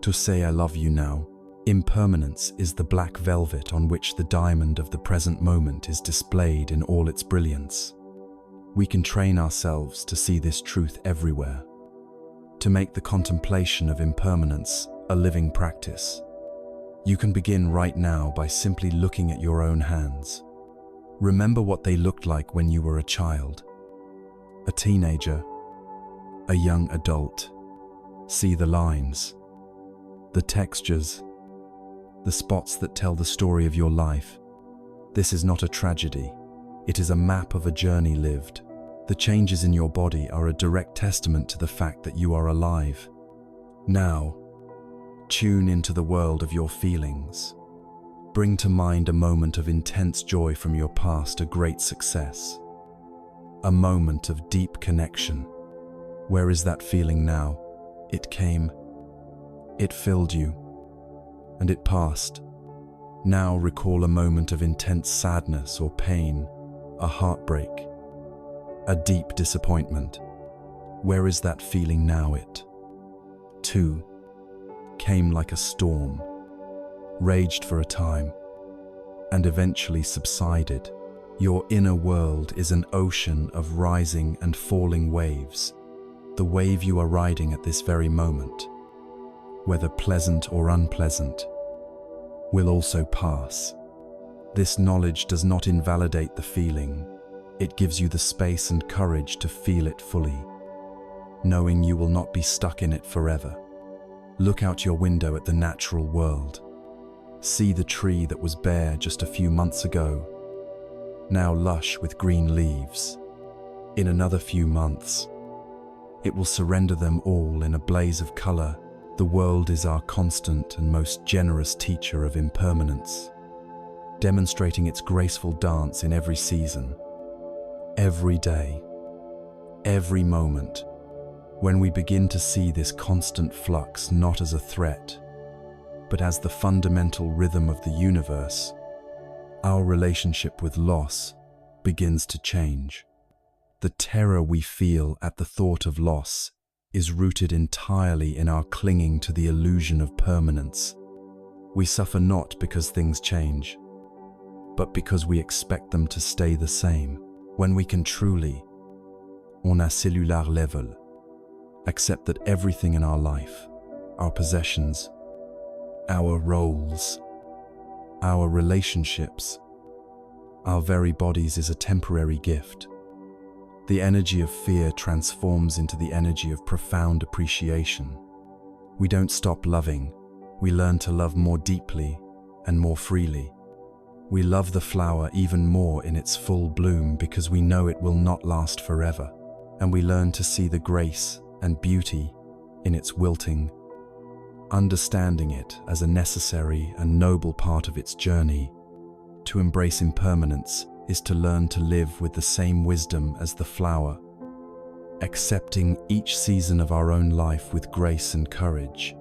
to say I love you now. Impermanence is the black velvet on which the diamond of the present moment is displayed in all its brilliance. We can train ourselves to see this truth everywhere, to make the contemplation of impermanence a living practice. You can begin right now by simply looking at your own hands. Remember what they looked like when you were a child, a teenager, a young adult. See the lines, the textures, the spots that tell the story of your life. This is not a tragedy. It is a map of a journey lived. The changes in your body are a direct testament to the fact that you are alive. Now, tune into the world of your feelings. Bring to mind a moment of intense joy from your past, a great success. A moment of deep connection. Where is that feeling now? It came, it filled you, and it passed. Now recall a moment of intense sadness or pain, a heartbreak, a deep disappointment. Where is that feeling now? It, too, came like a storm, raged for a time, and eventually subsided. Your inner world is an ocean of rising and falling waves. The wave you are riding at this very moment, whether pleasant or unpleasant, will also pass. This knowledge does not invalidate the feeling. It gives you the space and courage to feel it fully, knowing you will not be stuck in it forever. Look out your window at the natural world. See the tree that was bare just a few months ago, now lush with green leaves. In another few months, it will surrender them all in a blaze of color. The world is our constant and most generous teacher of impermanence, demonstrating its graceful dance in every season, every day, every moment. When we begin to see this constant flux not as a threat, but as the fundamental rhythm of the universe, our relationship with loss begins to change. The terror we feel at the thought of loss is rooted entirely in our clinging to the illusion of permanence. We suffer not because things change, but because we expect them to stay the same. When we can truly, on a cellular level, accept that everything in our life, our possessions, our roles, our relationships, our very bodies is a temporary gift. The energy of fear transforms into the energy of profound appreciation. We don't stop loving, we learn to love more deeply and more freely. We love the flower even more in its full bloom because we know it will not last forever, and we learn to see the grace and beauty in its wilting, understanding it as a necessary and noble part of its journey. To embrace impermanence is to learn to live with the same wisdom as the flower, accepting each season of our own life with grace and courage.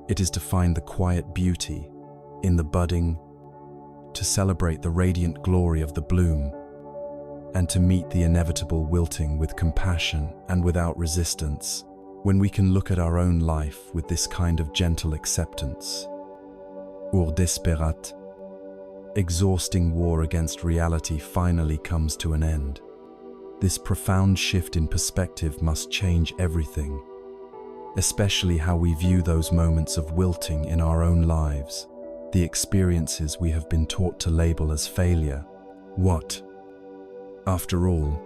It is to find the quiet beauty in the budding, to celebrate the radiant glory of the bloom, and to meet the inevitable wilting with compassion and without resistance. When we can look at our own life with this kind of gentle acceptance, or desperat, exhausting war against reality finally comes to an end. This profound shift in perspective must change everything, especially how we view those moments of wilting in our own lives, the experiences we have been taught to label as failure. What, after all,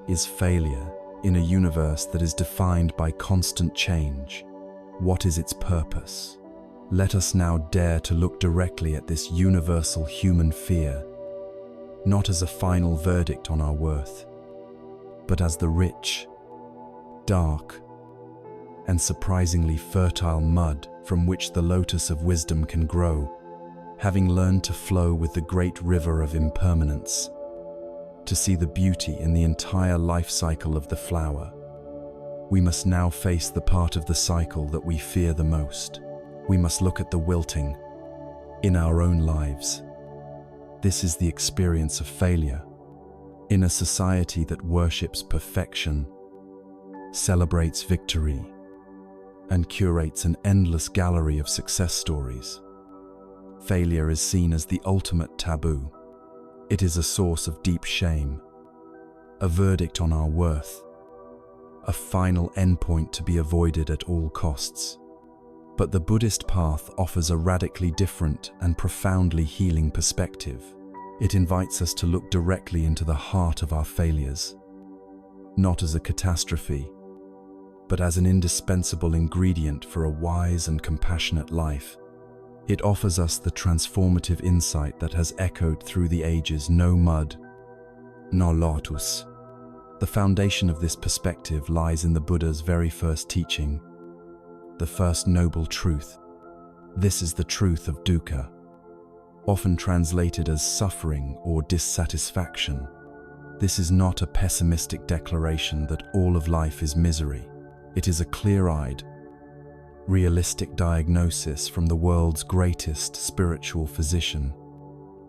is failure in a universe that is defined by constant change? What is its purpose? Let us now dare to look directly at this universal human fear, not as a final verdict on our worth, but as the rich, dark, and surprisingly fertile mud from which the lotus of wisdom can grow. Having learned to flow with the great river of impermanence, to see the beauty in the entire life cycle of the flower, we must now face the part of the cycle that we fear the most. We must look at the wilting in our own lives. This is the experience of failure. In a society that worships perfection, celebrates victory, and curates an endless gallery of success stories, failure is seen as the ultimate taboo. It is a source of deep shame, a verdict on our worth, a final endpoint to be avoided at all costs. But the Buddhist path offers a radically different and profoundly healing perspective. It invites us to look directly into the heart of our failures, not as a catastrophe, but as an indispensable ingredient for a wise and compassionate life. It offers us the transformative insight that has echoed through the ages: no mud, no lotus. The foundation of this perspective lies in the Buddha's very first teaching, the first noble truth. This is the truth of dukkha, often translated as suffering or dissatisfaction. This is not a pessimistic declaration that all of life is misery. It is a clear-eyed, realistic diagnosis from the world's greatest spiritual physician.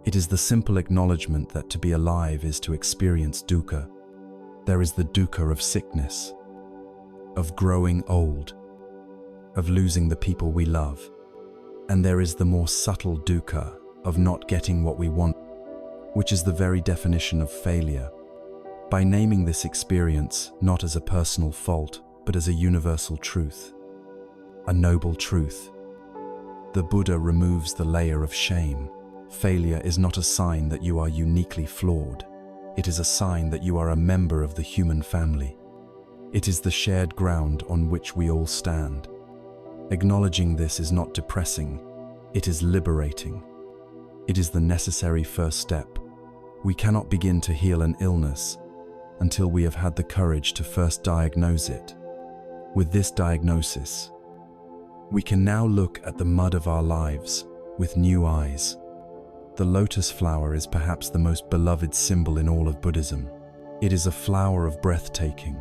It is the simple acknowledgement that to be alive is to experience dukkha. There is the dukkha of sickness, of growing old, of losing the people we love. And there is the more subtle dukkha of not getting what we want, which is the very definition of failure. By naming this experience not as a personal fault, but as a universal truth, a noble truth, the Buddha removes the layer of shame. Failure is not a sign that you are uniquely flawed. It is a sign that you are a member of the human family. It is the shared ground on which we all stand. Acknowledging this is not depressing, it is liberating. It is the necessary first step. We cannot begin to heal an illness until we have had the courage to first diagnose it. With this diagnosis, we can now look at the mud of our lives with new eyes. The lotus flower is perhaps the most beloved symbol in all of Buddhism. It is a flower of breathtaking,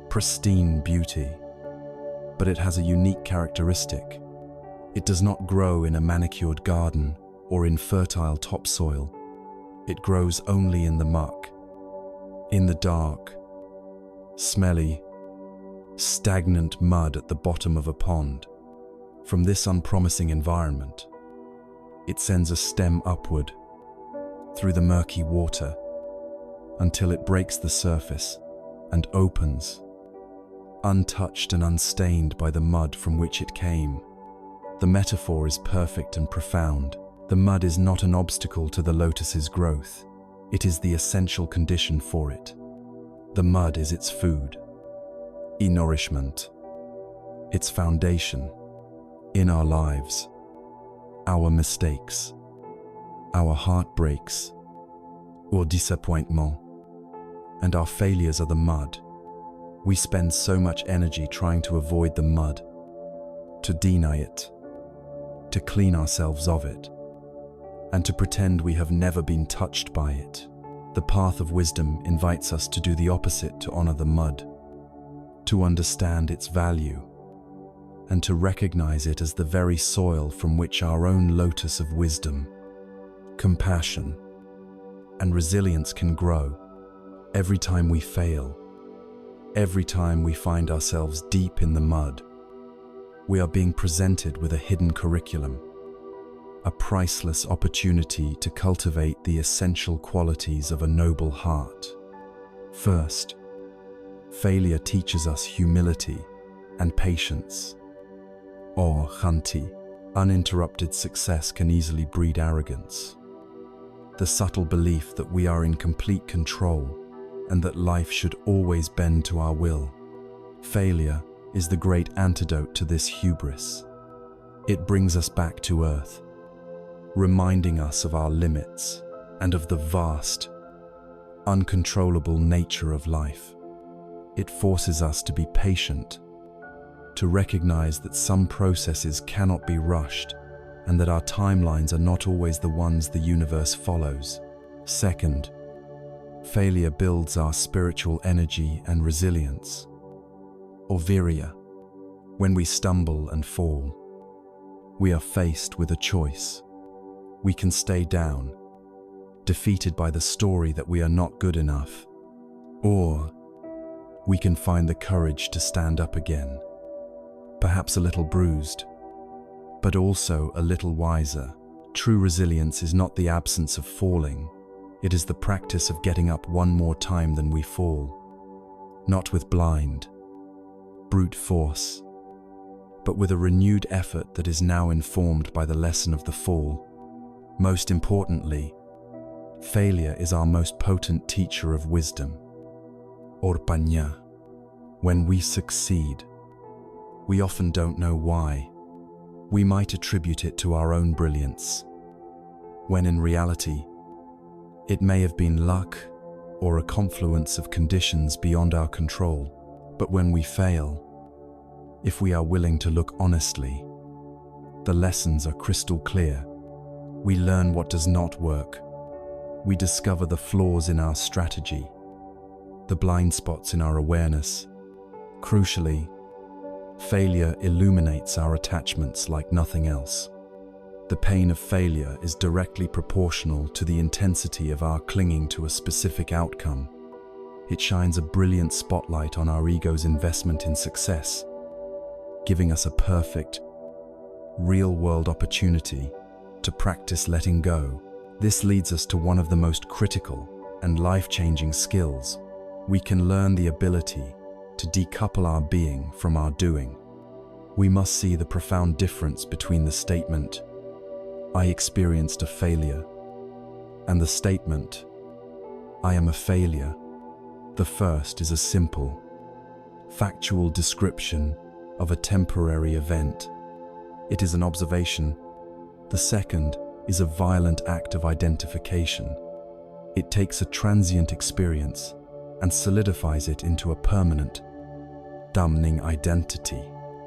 pristine beauty, but it has a unique characteristic. It does not grow in a manicured garden or in fertile topsoil. It grows only in the muck, in the dark, smelly, stagnant mud at the bottom of a pond. From this unpromising environment, it sends a stem upward through the murky water until it breaks the surface and opens, untouched and unstained by the mud from which it came. The metaphor is perfect and profound. The mud is not an obstacle to the lotus's growth. It is the essential condition for it. The mud is its food, nourishment, its foundation. In our lives, our mistakes, our heartbreaks, or disappointment, and our failures are the mud. We spend so much energy trying to avoid the mud, to deny it, to clean ourselves of it, and to pretend we have never been touched by it. The path of wisdom invites us to do the opposite, to honor the mud, to understand its value, and to recognize it as the very soil from which our own lotus of wisdom, compassion, and resilience can grow. Every time we fail, every time we find ourselves deep in the mud, we are being presented with a hidden curriculum, a priceless opportunity to cultivate the essential qualities of a noble heart. First, failure teaches us humility and patience. Or khanti, uninterrupted success can easily breed arrogance. The subtle belief that we are in complete control and that life should always bend to our will. Failure is the great antidote to this hubris. It brings us back to earth, reminding us of our limits and of the vast, uncontrollable nature of life. It forces us to be patient, to recognize that some processes cannot be rushed and that our timelines are not always the ones the universe follows. Second, failure builds our spiritual energy and resilience, or virya. When we stumble and fall, we are faced with a choice. We can stay down, defeated by the story that we are not good enough, or we can find the courage to stand up again, perhaps a little bruised, but also a little wiser. True resilience is not the absence of falling. It is the practice of getting up one more time than we fall, not with blind, brute force, but with a renewed effort that is now informed by the lesson of the fall. Most importantly, failure is our most potent teacher of wisdom, or panya. When we succeed, we often don't know why. We might attribute it to our own brilliance, when in reality, it may have been luck or a confluence of conditions beyond our control. But when we fail, if we are willing to look honestly, the lessons are crystal clear. We learn what does not work. We discover the flaws in our strategy, the blind spots in our awareness. Crucially, failure illuminates our attachments like nothing else. The pain of failure is directly proportional to the intensity of our clinging to a specific outcome. It shines a brilliant spotlight on our ego's investment in success, giving us a perfect, real-world opportunity to practice letting go. This leads us to one of the most critical and life-changing skills. We can learn the ability to decouple our being from our doing. We must see the profound difference between the statement, "I experienced a failure," and the statement, "I am a failure." The first is a simple, factual description of a temporary event. It is an observation. The second is a violent act of identification. It takes a transient experience and solidifies it into a permanent, damning identity.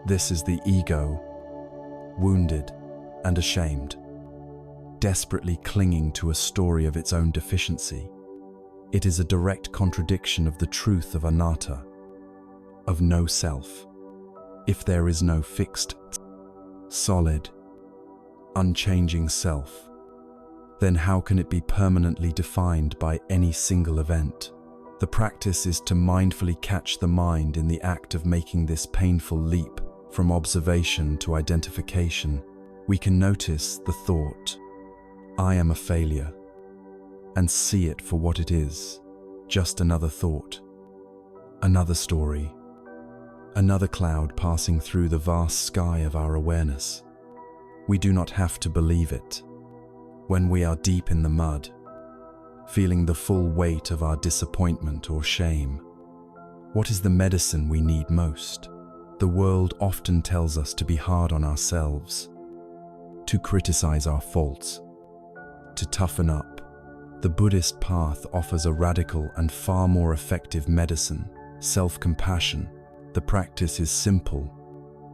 This is the ego, wounded and ashamed, desperately clinging to a story of its own deficiency. It is a direct contradiction of the truth of anatta, of no self. If there is no fixed, solid, unchanging self, then how can it be permanently defined by any single event? The practice is to mindfully catch the mind in the act of making this painful leap from observation to identification. We can notice the thought, "I am a failure," and see it for what it is, just another thought, another story, another cloud passing through the vast sky of our awareness. We do not have to believe it. When we are deep in the mud, feeling the full weight of our disappointment or shame, what is the medicine we need most? The world often tells us to be hard on ourselves, to criticize our faults, to toughen up. The Buddhist path offers a radical and far more effective medicine, self-compassion. The practice is simple.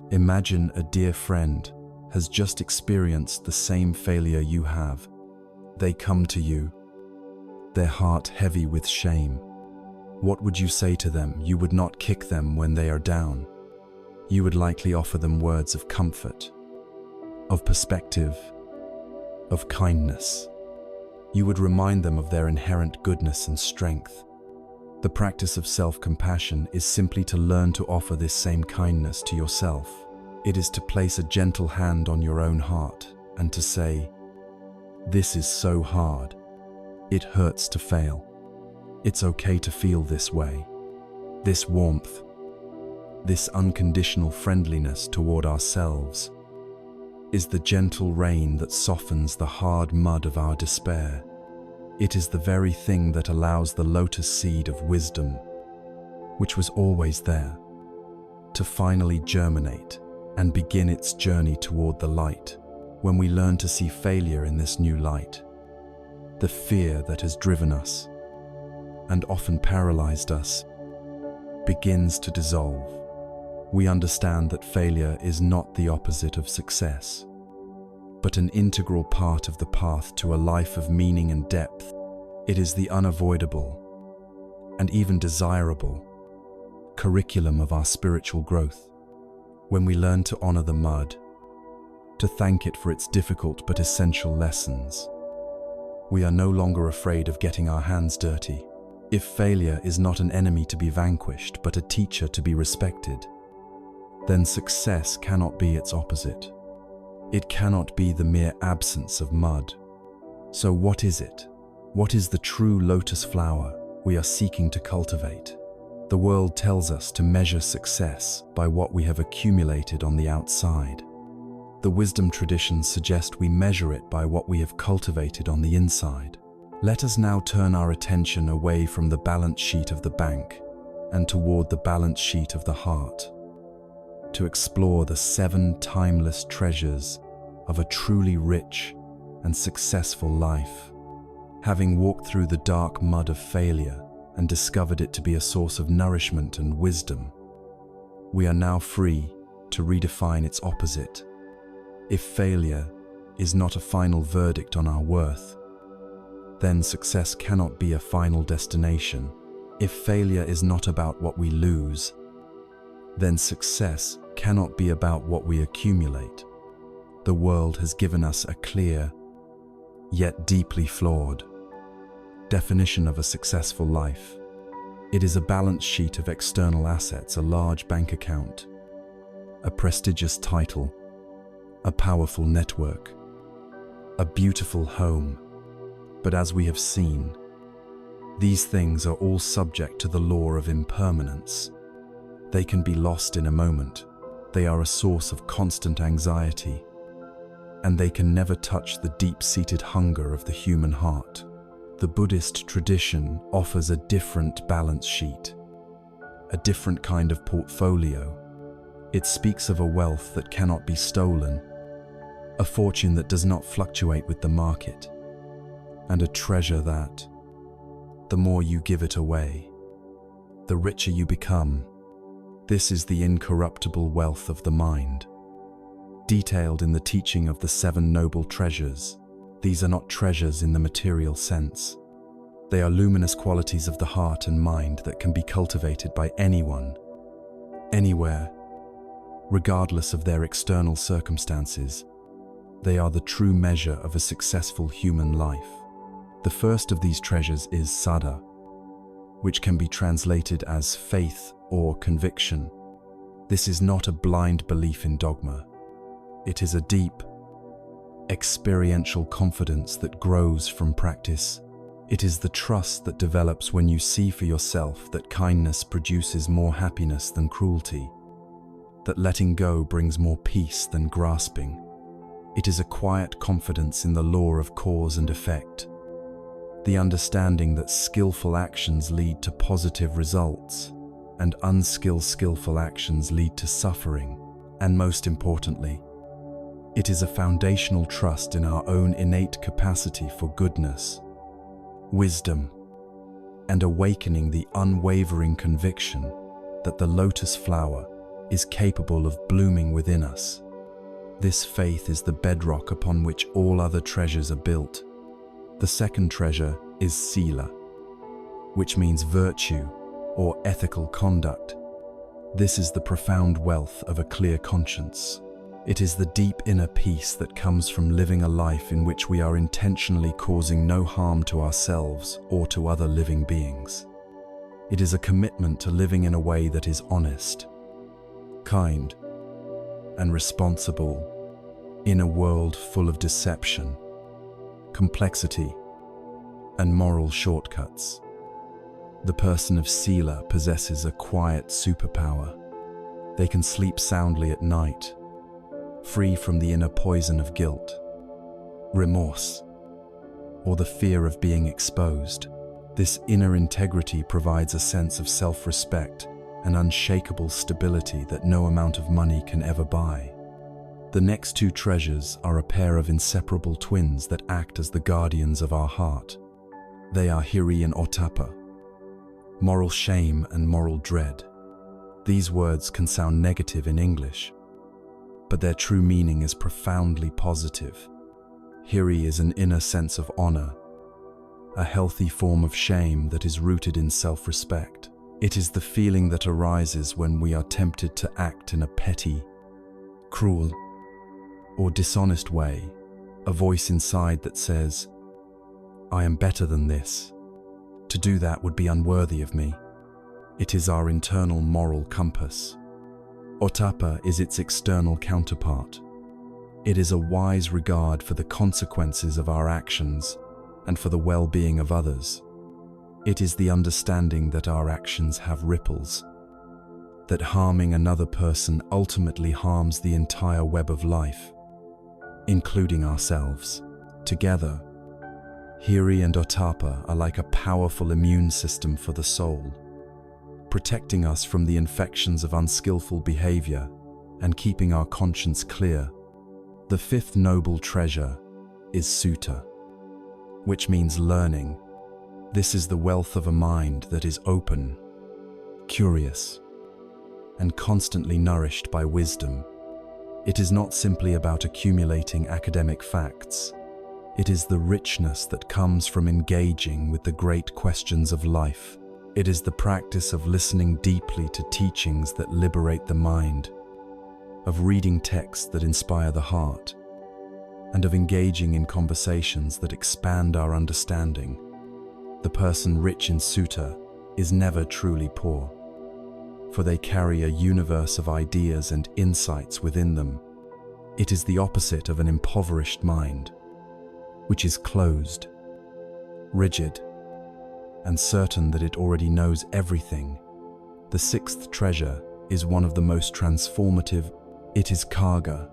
Imagine a dear friend has just experienced the same failure you have. They come to you, their heart heavy with shame. What would you say to them? You would not kick them when they are down. You would likely offer them words of comfort, of perspective, of kindness. You would remind them of their inherent goodness and strength. The practice of self-compassion is simply to learn to offer this same kindness to yourself. It is to place a gentle hand on your own heart and to say, "This is so hard. It hurts to fail. It's okay to feel this way." This warmth, this unconditional friendliness toward ourselves, is the gentle rain that softens the hard mud of our despair. It is the very thing that allows the lotus seed of wisdom, which was always there, to finally germinate and begin its journey toward the light. When we learn to see failure in this new light, the fear that has driven us, and often paralyzed us, begins to dissolve. We understand that failure is not the opposite of success, but an integral part of the path to a life of meaning and depth. It is the unavoidable, and even desirable, curriculum of our spiritual growth. When we learn to honor the mud, to thank it for its difficult but essential lessons, we are no longer afraid of getting our hands dirty. If failure is not an enemy to be vanquished, but a teacher to be respected, then success cannot be its opposite. It cannot be the mere absence of mud. So what is it? What is the true lotus flower we are seeking to cultivate? The world tells us to measure success by what we have accumulated on the outside. The wisdom traditions suggest we measure it by what we have cultivated on the inside. Let us now turn our attention away from the balance sheet of the bank and toward the balance sheet of the heart, to explore the 7 timeless treasures of a truly rich and successful life. Having walked through the dark mud of failure and discovered it to be a source of nourishment and wisdom, we are now free to redefine its opposite. If failure is not a final verdict on our worth, then success cannot be a final destination. If failure is not about what we lose, then success cannot be about what we accumulate. The world has given us a clear, yet deeply flawed, definition of a successful life. It is a balance sheet of external assets, a large bank account, a prestigious title, a powerful network, a beautiful home. But as we have seen, these things are all subject to the law of impermanence. They can be lost in a moment. They are a source of constant anxiety, and they can never touch the deep-seated hunger of the human heart. The Buddhist tradition offers a different balance sheet, a different kind of portfolio. It speaks of a wealth that cannot be stolen, a fortune that does not fluctuate with the market, and a treasure that, the more you give it away, the richer you become. This is the incorruptible wealth of the mind, detailed in the teaching of the 7 noble treasures. These are not treasures in the material sense. They are luminous qualities of the heart and mind that can be cultivated by anyone, anywhere, regardless of their external circumstances. They are the true measure of a successful human life. The first of these treasures is saddha, which can be translated as faith or conviction. This is not a blind belief in dogma. It is a deep, experiential confidence that grows from practice. It is the trust that develops when you see for yourself that kindness produces more happiness than cruelty, that letting go brings more peace than grasping. It is a quiet confidence in the law of cause and effect, the understanding that skillful actions lead to positive results and skillful actions lead to suffering. And most importantly, it is a foundational trust in our own innate capacity for goodness, wisdom, and awakening the unwavering conviction that the lotus flower is capable of blooming within us. This faith is the bedrock upon which all other treasures are built. The second treasure is sila, which means virtue or ethical conduct. This is the profound wealth of a clear conscience. It is the deep inner peace that comes from living a life in which we are intentionally causing no harm to ourselves or to other living beings. It is a commitment to living in a way that is honest, kind, and responsible in a world full of deception, complexity, and moral shortcuts. The person of sila possesses a quiet superpower. They can sleep soundly at night, free from the inner poison of guilt, remorse, or the fear of being exposed. This inner integrity provides a sense of self-respect and unshakable stability that no amount of money can ever buy. The next 2 treasures are a pair of inseparable twins that act as the guardians of our heart. They are hiri and ottappa, moral shame and moral dread. These words can sound negative in English, but their true meaning is profoundly positive. Hiri is an inner sense of honor, a healthy form of shame that is rooted in self-respect. It is the feeling that arises when we are tempted to act in a petty, cruel, or dishonest way, a voice inside that says, "I am better than this. To do that would be unworthy of me." It is our internal moral compass. Ottappa is its external counterpart. It is a wise regard for the consequences of our actions and for the well-being of others. It is the understanding that our actions have ripples, that harming another person ultimately harms the entire web of life, including ourselves. Together, hiri and ottappa are like a powerful immune system for the soul, protecting us from the infections of unskillful behavior and keeping our conscience clear. The 5th noble treasure is sutta, which means learning. This is the wealth of a mind that is open, curious, and constantly nourished by wisdom. It is not simply about accumulating academic facts. It is the richness that comes from engaging with the great questions of life. It is the practice of listening deeply to teachings that liberate the mind, of reading texts that inspire the heart, and of engaging in conversations that expand our understanding. The person rich in sutta is never truly poor, for they carry a universe of ideas and insights within them. It is the opposite of an impoverished mind, which is closed, rigid, and certain that it already knows everything. The sixth treasure is one of the most transformative. It is karga,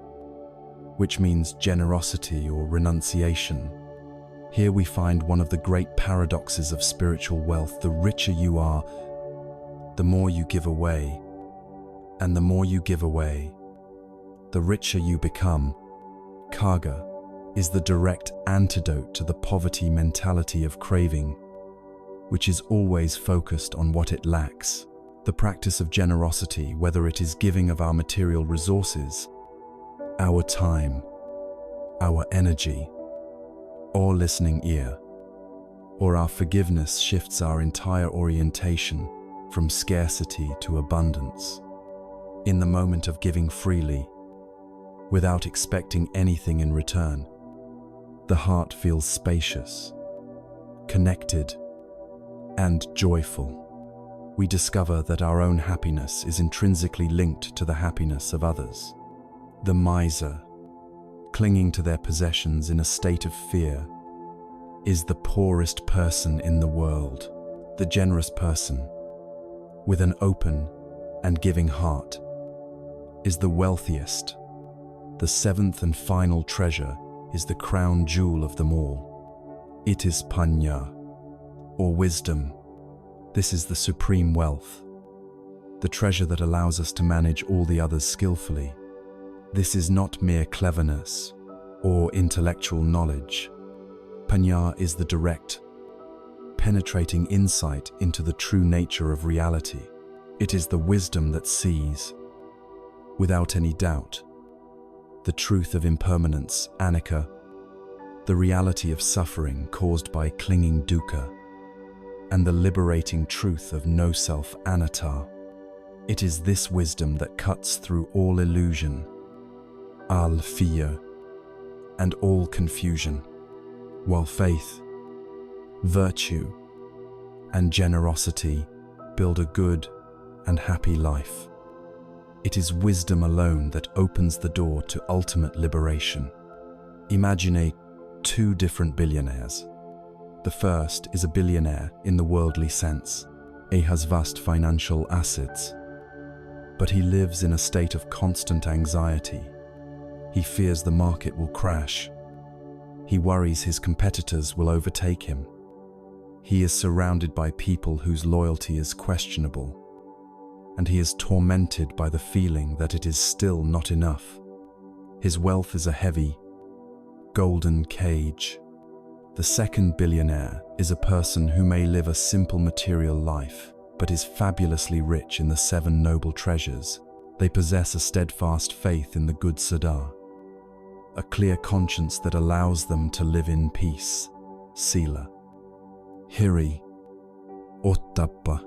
which means generosity or renunciation. Here we find one of the great paradoxes of spiritual wealth. The richer you are, the more you give away, and the more you give away, the richer you become. Karga is the direct antidote to the poverty mentality of craving, which is always focused on what it lacks. The practice of generosity, whether it is giving of our material resources, our time, our energy, or listening ear, or our forgiveness, shifts our entire orientation from scarcity to abundance. In the moment of giving freely, without expecting anything in return, the heart feels spacious, connected, and joyful. We discover that our own happiness is intrinsically linked to the happiness of others. The miser, clinging to their possessions in a state of fear, is the poorest person in the world. The generous person, with an open and giving heart, is the wealthiest. The seventh and final treasure is the crown jewel of them all. It is panya, or wisdom. This is the supreme wealth, the treasure that allows us to manage all the others skillfully. This is not mere cleverness or intellectual knowledge. Panya is the direct, penetrating insight into the true nature of reality. It is the wisdom that sees, without any doubt, the truth of impermanence, anicca, the reality of suffering caused by clinging dukkha, and the liberating truth of no-self, anatta. It is this wisdom that cuts through all illusion, fear, and all confusion, while faith, virtue, and generosity build a good and happy life. It is wisdom alone that opens the door to ultimate liberation. Imagine two different billionaires. The first is a billionaire in the worldly sense. He has vast financial assets, but he lives in a state of constant anxiety. He fears the market will crash. He worries his competitors will overtake him. He is surrounded by people whose loyalty is questionable, and he is tormented by the feeling that it is still not enough. His wealth is a heavy, golden cage. The second billionaire is a person who may live a simple material life, but is fabulously rich in the seven noble treasures. They possess a steadfast faith in the good Siddha, a clear conscience that allows them to live in peace, sila, hiri, ottappa,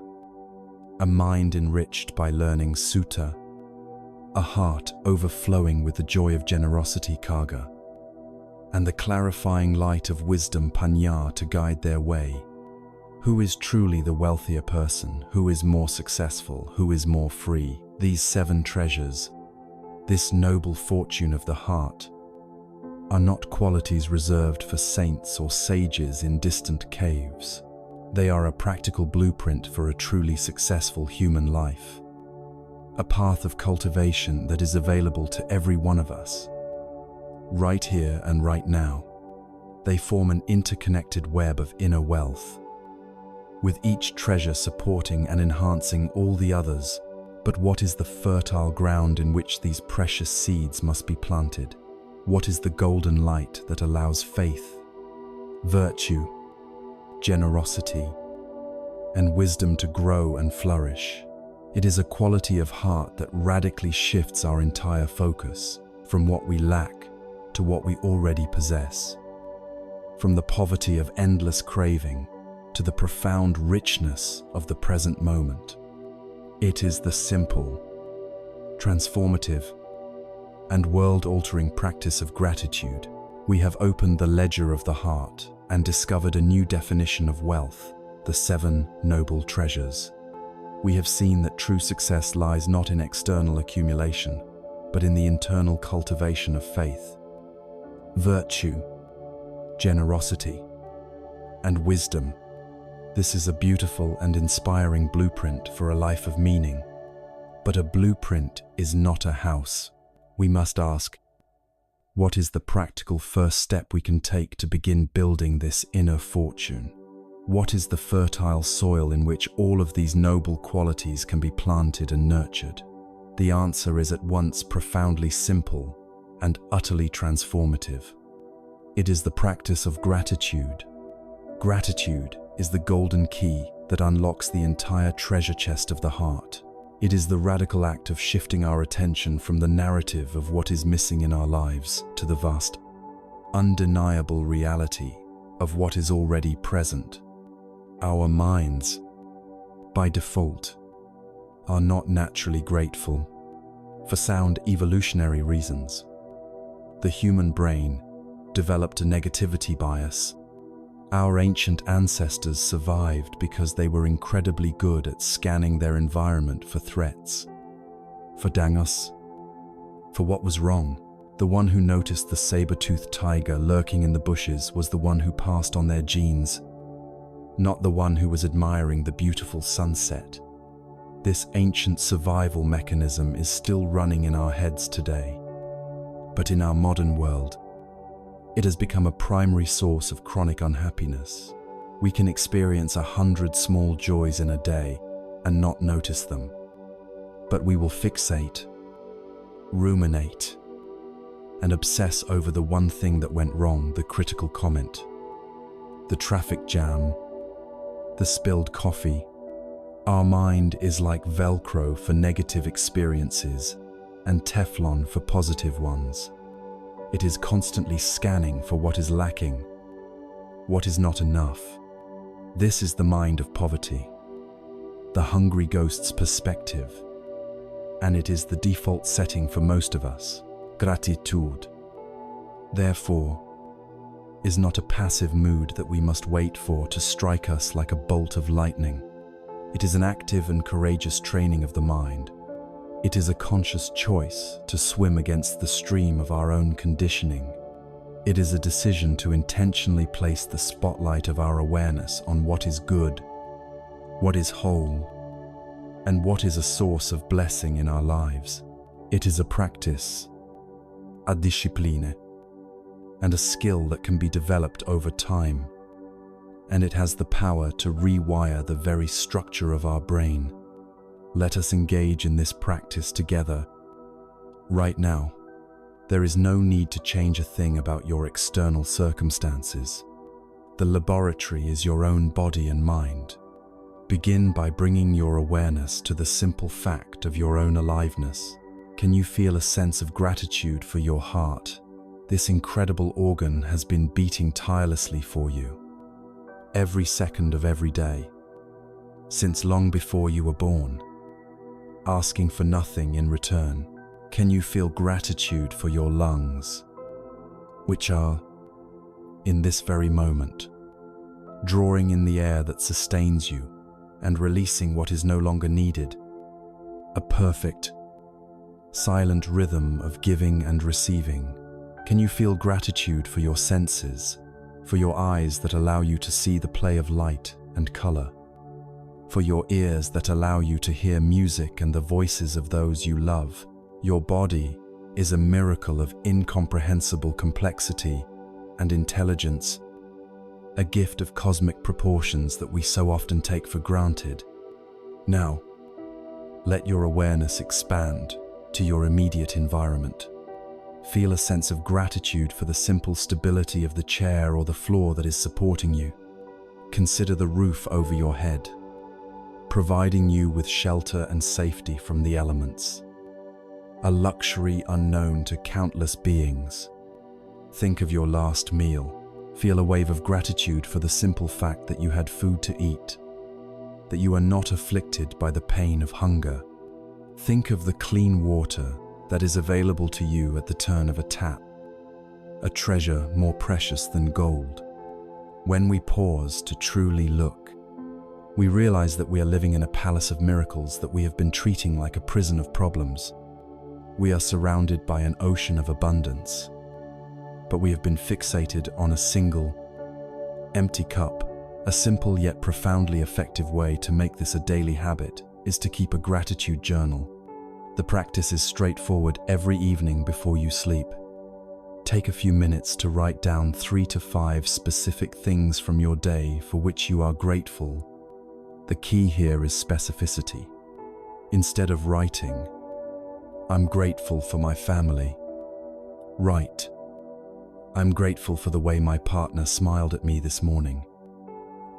a mind enriched by learning sutta, a heart overflowing with the joy of generosity, karga, and the clarifying light of wisdom, panya, to guide their way. Who is truly the wealthier person? Who is more successful? Who is more free? These seven treasures, this noble fortune of the heart, are not qualities reserved for saints or sages in distant caves. They are a practical blueprint for a truly successful human life, a path of cultivation that is available to every one of us, right here and right now. They form an interconnected web of inner wealth, with each treasure supporting and enhancing all the others. But what is the fertile ground in which these precious seeds must be planted? What is the golden light that allows faith, virtue, generosity, and wisdom to grow and flourish? It is a quality of heart that radically shifts our entire focus. from what we lack to what we already possess, from the poverty of endless craving to the profound richness of the present moment. It is the simple, transformative, and world-altering practice of gratitude. We have opened the ledger of the heart and discovered a new definition of wealth, the 7 noble treasures. We have seen that true success lies not in external accumulation, but in the internal cultivation of faith, virtue, generosity, and wisdom. This is a beautiful and inspiring blueprint for a life of meaning. But a blueprint is not a house. We must ask, what is the practical first step we can take to begin building this inner fortune? What is the fertile soil in which all of these noble qualities can be planted and nurtured? The answer is at once profoundly simple and utterly transformative. It is the practice of gratitude. Gratitude is the golden key that unlocks the entire treasure chest of the heart. It is the radical act of shifting our attention from the narrative of what is missing in our lives to the vast, undeniable reality of what is already present. Our minds, by default, are not naturally grateful for sound evolutionary reasons. The human brain developed a negativity bias. Our ancient ancestors survived because they were incredibly good at scanning their environment for threats, for dangers, for what was wrong. The one who noticed the saber-toothed tiger lurking in the bushes was the one who passed on their genes, not the one who was admiring the beautiful sunset. This ancient survival mechanism is still running in our heads today. But in our modern world, it has become a primary source of chronic unhappiness. We can experience 100 small joys in a day and not notice them. But we will fixate, ruminate, and obsess over the one thing that went wrong, the critical comment, the traffic jam, the spilled coffee. Our mind is like Velcro for negative experiences and Teflon for positive ones. It is constantly scanning for what is lacking, what is not enough. This is the mind of poverty, the hungry ghost's perspective, and it is the default setting for most of us. Gratitude, therefore, is not a passive mood that we must wait for to strike us like a bolt of lightning. It is an active and courageous training of the mind. It is a conscious choice to swim against the stream of our own conditioning. It is a decision to intentionally place the spotlight of our awareness on what is good, what is whole, and what is a source of blessing in our lives. It is a practice, a discipline, and a skill that can be developed over time, and it has the power to rewire the very structure of our brain. Let us engage in this practice together. Right now, there is no need to change a thing about your external circumstances. The laboratory is your own body and mind. Begin by bringing your awareness to the simple fact of your own aliveness. Can you feel a sense of gratitude for your heart? This incredible organ has been beating tirelessly for you, every second of every day, since long before you were born, asking for nothing in return. Can you feel gratitude for your lungs, which are, in this very moment, drawing in the air that sustains you and releasing what is no longer needed? A perfect, silent rhythm of giving and receiving. Can you feel gratitude for your senses, for your eyes that allow you to see the play of light and color, for your ears that allow you to hear music and the voices of those you love? Your body is a miracle of incomprehensible complexity and intelligence, a gift of cosmic proportions that we so often take for granted. Now, let your awareness expand to your immediate environment. Feel a sense of gratitude for the simple stability of the chair or the floor that is supporting you. Consider the roof over your head, providing you with shelter and safety from the elements. a luxury unknown to countless beings. Think of your last meal. Feel a wave of gratitude for the simple fact that you had food to eat, that you are not afflicted by the pain of hunger. Think of the clean water that is available to you at the turn of a tap, a treasure more precious than gold. When we pause to truly look, we realize that we are living in a palace of miracles that we have been treating like a prison of problems. We are surrounded by an ocean of abundance, but we have been fixated on a single, empty cup. A simple yet profoundly effective way to make this a daily habit is to keep a gratitude journal. The practice is straightforward. Every evening before you sleep, take a few minutes to write down 3 to 5 specific things from your day for which you are grateful. The key here is specificity. Instead of writing, "I'm grateful for my family," write, "I'm grateful for the way my partner smiled at me this morning,"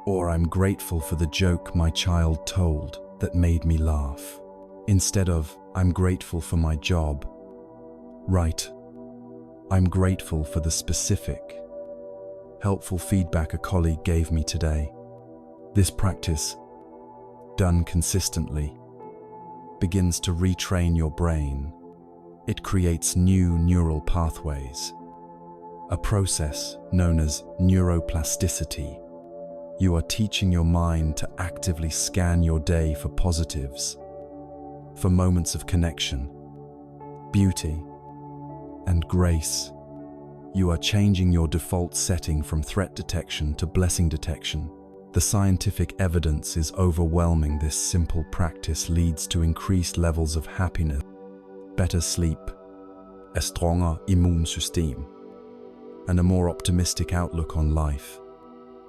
or "I'm grateful for the joke my child told that made me laugh." Instead of "I'm grateful for my job," write, "I'm grateful for the specific, helpful feedback a colleague gave me today." This practice, done consistently, begins to retrain your brain. It creates new neural pathways, a process known as neuroplasticity. You are teaching your mind to actively scan your day for positives, for moments of connection, beauty, and grace. You are changing your default setting from threat detection to blessing detection. The scientific evidence is overwhelming. This simple practice leads to increased levels of happiness, better sleep, a stronger immune system, and a more optimistic outlook on life.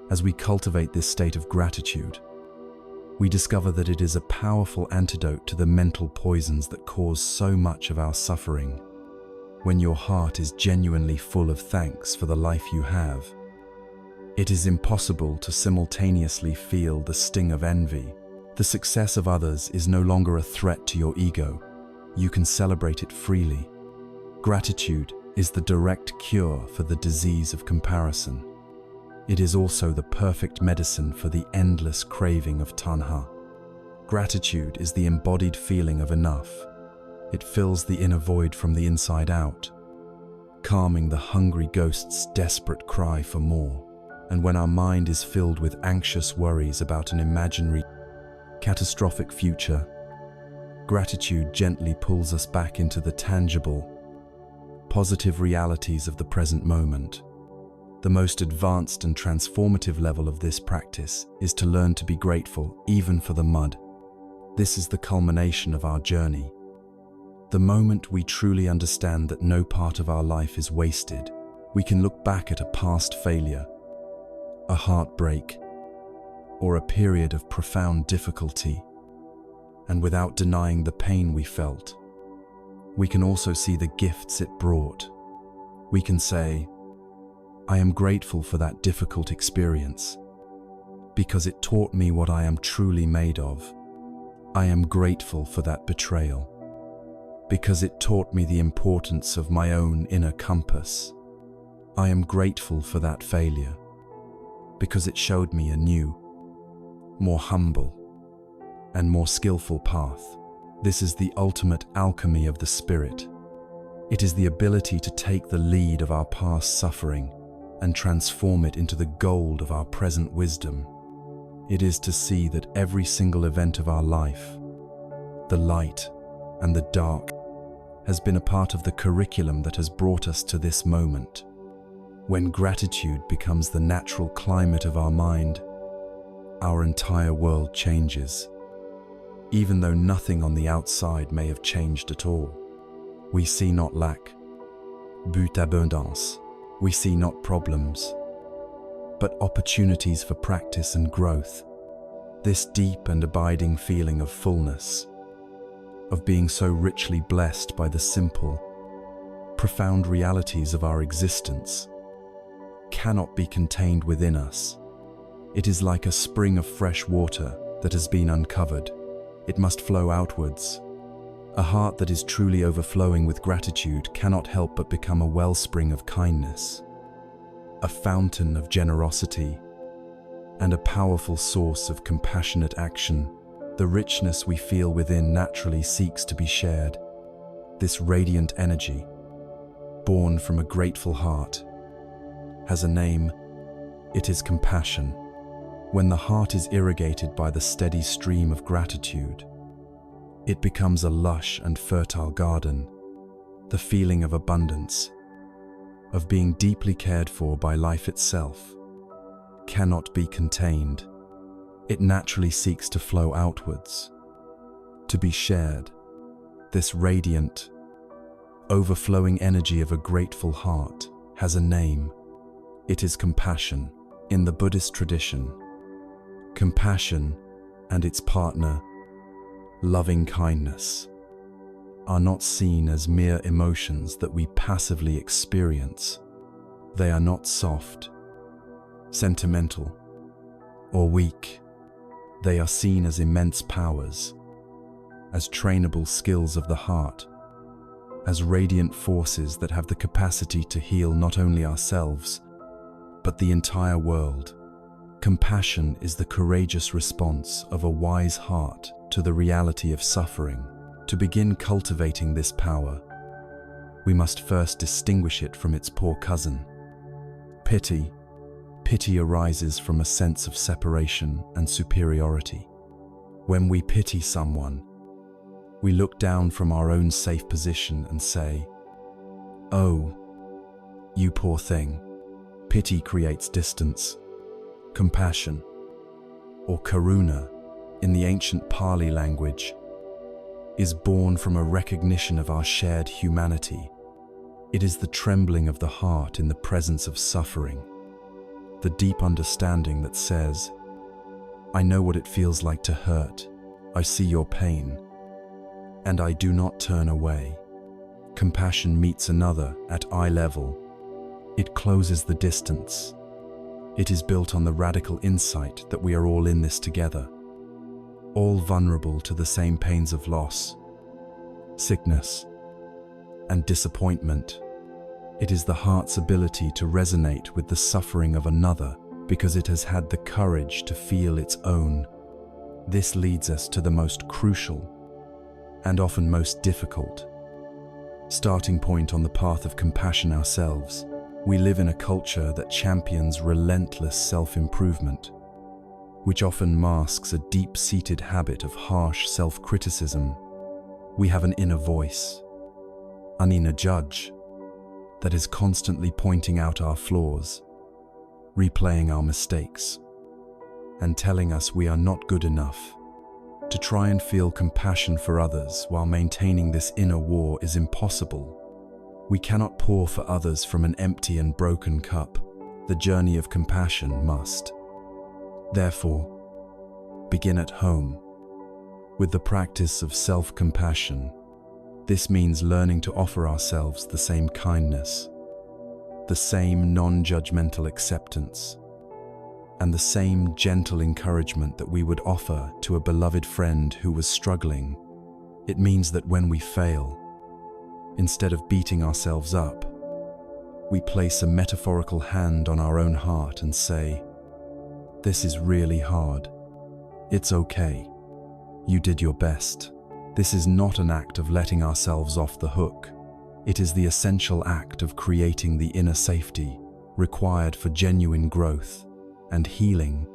As we cultivate this state of gratitude, we discover that it is a powerful antidote to the mental poisons that cause so much of our suffering. When your heart is genuinely full of thanks for the life you have, it is impossible to simultaneously feel the sting of envy. The success of others is no longer a threat to your ego. You can celebrate it freely. Gratitude is the direct cure for the disease of comparison. It is also the perfect medicine for the endless craving of tanha. Gratitude is the embodied feeling of enough. It fills the inner void from the inside out, calming the hungry ghost's desperate cry for more. And when our mind is filled with anxious worries about an imaginary, catastrophic future, gratitude gently pulls us back into the tangible, positive realities of the present moment. The most advanced and transformative level of this practice is to learn to be grateful even for the mud. This is the culmination of our journey. The moment we truly understand that no part of our life is wasted, we can look back at a past failure, a heartbreak, or a period of profound difficulty, and without denying the pain we felt, we can also see the gifts it brought. We can say, "I am grateful for that difficult experience, because it taught me what I am truly made of. I am grateful for that betrayal, because it taught me the importance of my own inner compass. I am grateful for that failure, because it showed me a new, more humble, and more skillful path." This is the ultimate alchemy of the spirit. It is the ability to take the lead of our past suffering and transform it into the gold of our present wisdom. It is to see that every single event of our life, the light and the dark, has been a part of the curriculum that has brought us to this moment. When gratitude becomes the natural climate of our mind, our entire world changes. Even though nothing on the outside may have changed at all, we see not lack, but abondance. We see not problems, but opportunities for practice and growth. This deep and abiding feeling of fullness, of being so richly blessed by the simple, profound realities of our existence, cannot be contained within us. It is like a spring of fresh water that has been uncovered. It must flow outwards, A heart that is truly overflowing with gratitude cannot help but become a wellspring of kindness, a fountain of generosity, and a powerful source of compassionate action. The richness we feel within naturally seeks to be shared. This radiant energy, born from a grateful heart, has a name. It is compassion. When the heart is irrigated by the steady stream of gratitude, it becomes a lush and fertile garden. The feeling of abundance, of being deeply cared for by life itself, cannot be contained. It naturally seeks to flow outwards, to be shared. This radiant, overflowing energy of a grateful heart has a name. It is compassion. In the Buddhist tradition, compassion and its partner, loving kindness, are not seen as mere emotions that we passively experience. They are not soft, sentimental, or weak. They are seen as immense powers, as trainable skills of the heart, as radiant forces that have the capacity to heal not only ourselves, but the entire world. Compassion is the courageous response of a wise heart to the reality of suffering. To begin cultivating this power, we must first distinguish it from its poor cousin, pity. Pity arises from a sense of separation and superiority. When we pity someone, we look down from our own safe position and say, "Oh, you poor thing." Pity creates distance. Compassion, or karuna in the ancient Pali language, is born from a recognition of our shared humanity. It is the trembling of the heart in the presence of suffering, the deep understanding that says, "I know what it feels like to hurt. I see your pain, and I do not turn away." Compassion meets another at eye level. It closes the distance. It is built on the radical insight that we are all in this together, all vulnerable to the same pains of loss, sickness, and disappointment. It is the heart's ability to resonate with the suffering of another because it has had the courage to feel its own. This leads us to the most crucial and often most difficult starting point on the path of compassion ourselves. We live in a culture that champions relentless self-improvement, which often masks a deep-seated habit of harsh self-criticism. We have an inner voice, an inner judge, that is constantly pointing out our flaws, replaying our mistakes, and telling us we are not good enough. To try and feel compassion for others while maintaining this inner war is impossible. We cannot pour for others from an empty and broken cup. The journey of compassion must, therefore, begin at home, with the practice of self-compassion. This means learning to offer ourselves the same kindness, the same non-judgmental acceptance, and the same gentle encouragement that we would offer to a beloved friend who was struggling. It means that when we fail, instead of beating ourselves up, we place a metaphorical hand on our own heart and say, "This is really hard. It's okay. You did your best." This is not an act of letting ourselves off the hook. It is the essential act of creating the inner safety required for genuine growth and healing.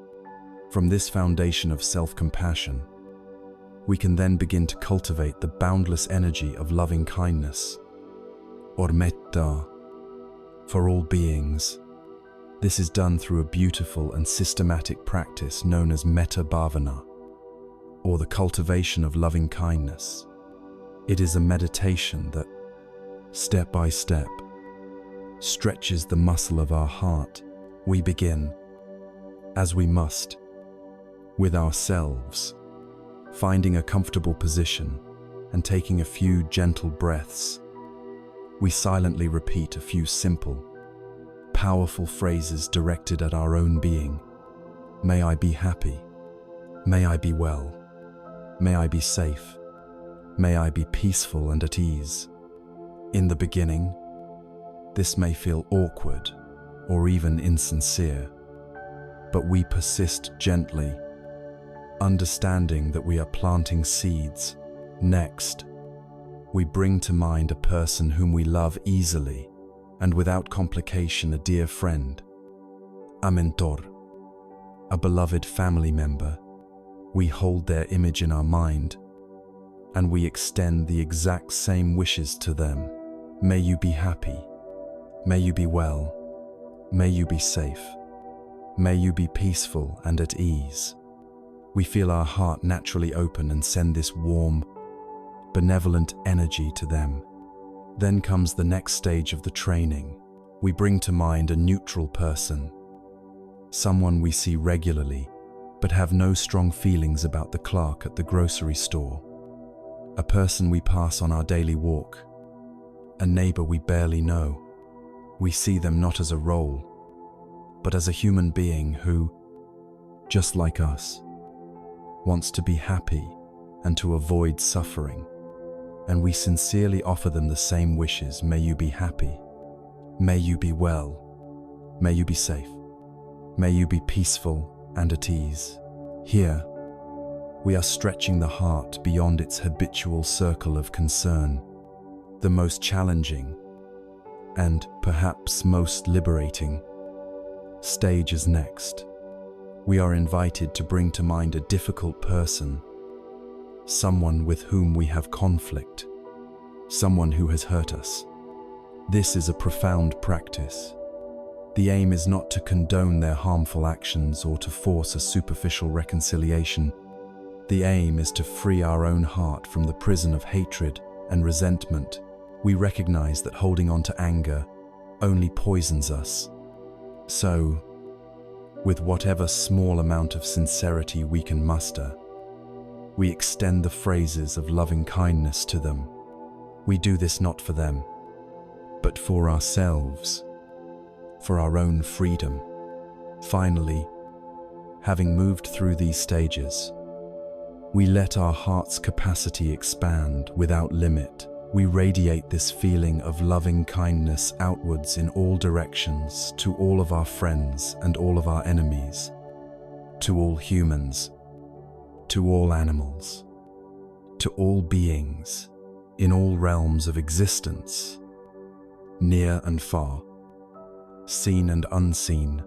From this foundation of self-compassion, we can then begin to cultivate the boundless energy of loving kindness, or metta, for all beings. This is done through a beautiful and systematic practice known as metta bhavana, or the cultivation of loving kindness. It is a meditation that, step by step, stretches the muscle of our heart. We begin, as we must, with ourselves, finding a comfortable position and taking a few gentle breaths. We silently repeat a few simple, powerful phrases directed at our own being. May I be happy. May I be well. May I be safe. May I be peaceful and at ease. In the beginning, this may feel awkward or even insincere, but we persist gently, understanding that we are planting seeds. Next, we bring to mind a person whom we love easily and without complication, a dear friend, a mentor, a beloved family member. We hold their image in our mind, and we extend the exact same wishes to them. May you be happy. May you be well. May you be safe. May you be peaceful and at ease. We feel our heart naturally open and send this warm, benevolent energy to them. Then comes the next stage of the training. We bring to mind a neutral person, someone we see regularly, but have no strong feelings about, the clerk at the grocery store, a person we pass on our daily walk, a neighbor we barely know. We see them not as a role, but as a human being who, just like us, wants to be happy and to avoid suffering. And we sincerely offer them the same wishes. May you be happy. May you be well. May you be safe. May you be peaceful and at ease. Here, we are stretching the heart beyond its habitual circle of concern. The most challenging and perhaps most liberating stage is next. We are invited to bring to mind a difficult person, someone with whom we have conflict, someone who has hurt us. This is a profound practice. The aim is not to condone their harmful actions or to force a superficial reconciliation. The aim is to free our own heart from the prison of hatred and resentment. We recognize that holding on to anger only poisons us. So, with whatever small amount of sincerity we can muster, we extend the phrases of loving kindness to them. We do this not for them, but for ourselves, for our own freedom. Finally, having moved through these stages, we let our heart's capacity expand without limit. We radiate this feeling of loving kindness outwards in all directions, to all of our friends and all of our enemies, to all humans, to all animals, to all beings, in all realms of existence, near and far, seen and unseen.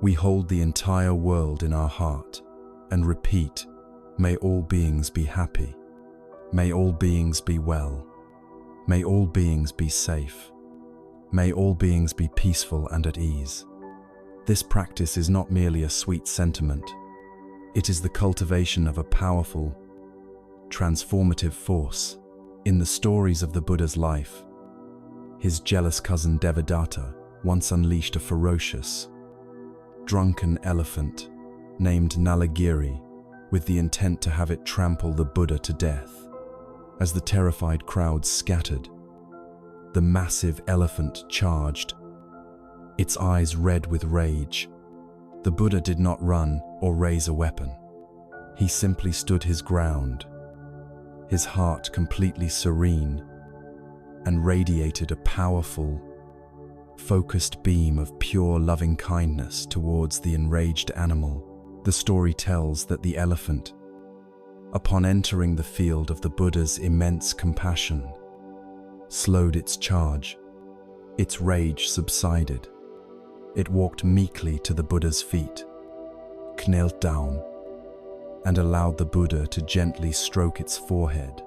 We hold the entire world in our heart and repeat, may all beings be happy. May all beings be well. May all beings be safe. May all beings be peaceful and at ease. This practice is not merely a sweet sentiment. It is the cultivation of a powerful, transformative force. In the stories of the Buddha's life, his jealous cousin Devadatta once unleashed a ferocious, drunken elephant named Nalagiri with the intent to have it trample the Buddha to death. As the terrified crowd scattered, the massive elephant charged, its eyes red with rage. The Buddha did not run or raise a weapon. He simply stood his ground, his heart completely serene, and radiated a powerful, focused beam of pure loving kindness towards the enraged animal. The story tells that the elephant, upon entering the field of the Buddha's immense compassion, slowed its charge. Its rage subsided. It walked meekly to the Buddha's feet, knelt down, and allowed the Buddha to gently stroke its forehead.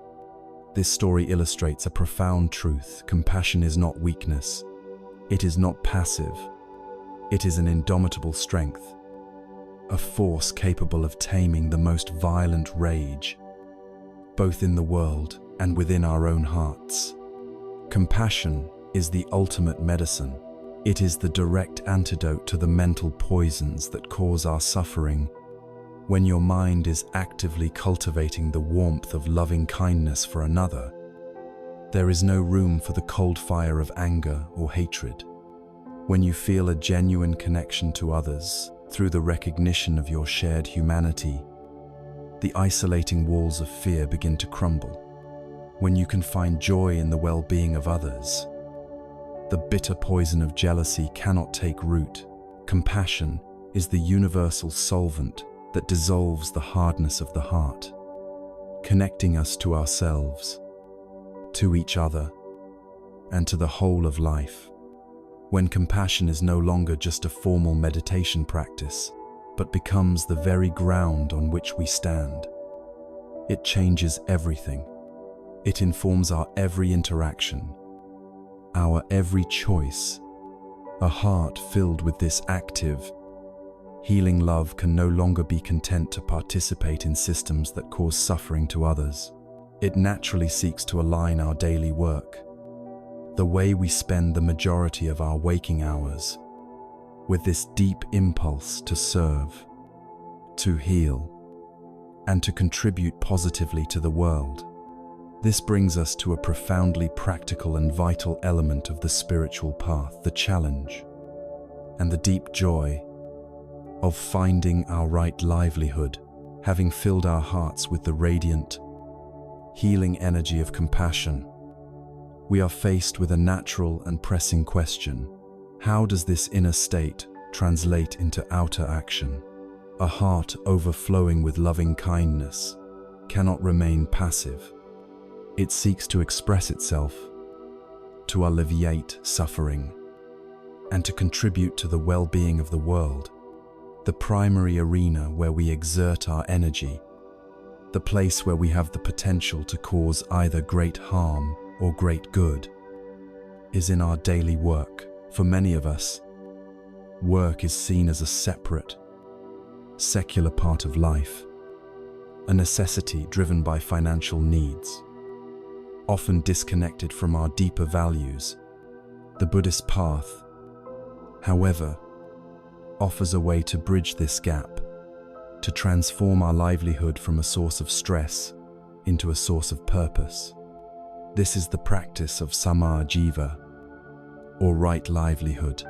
This story illustrates a profound truth. Compassion is not weakness. It is not passive. It is an indomitable strength, a force capable of taming the most violent rage, both in the world and within our own hearts. Compassion is the ultimate medicine. It is the direct antidote to the mental poisons that cause our suffering. When your mind is actively cultivating the warmth of loving kindness for another, there is no room for the cold fire of anger or hatred. When you feel a genuine connection to others through the recognition of your shared humanity, the isolating walls of fear begin to crumble. when you can find joy in the well-being of others. The bitter poison of jealousy cannot take root. Compassion is the universal solvent that dissolves the hardness of the heart, connecting us to ourselves, to each other, and to the whole of life. When compassion is no longer just a formal meditation practice, but becomes the very ground on which we stand, it changes everything. It informs our every interaction, our every choice. A heart filled with this active, healing love can no longer be content to participate in systems that cause suffering to others. It naturally seeks to align our daily work, the way we spend the majority of our waking hours, with this deep impulse to serve, to heal, and to contribute positively to the world. This brings us to a profoundly practical and vital element of the spiritual path, the challenge and the deep joy of finding our right livelihood. Having filled our hearts with the radiant, healing energy of compassion, we are faced with a natural and pressing question. How does this inner state translate into outer action? A heart overflowing with loving kindness cannot remain passive. It seeks to express itself, to alleviate suffering, and to contribute to the well-being of the world. The primary arena where we exert our energy, the place where we have the potential to cause either great harm or great good, is in our daily work. For many of us, work is seen as a separate, secular part of life, a necessity driven by financial needs, often disconnected from our deeper values. The Buddhist path, however, offers a way to bridge this gap, to transform our livelihood from a source of stress into a source of purpose. This is the practice of Samma Jiva, or right livelihood,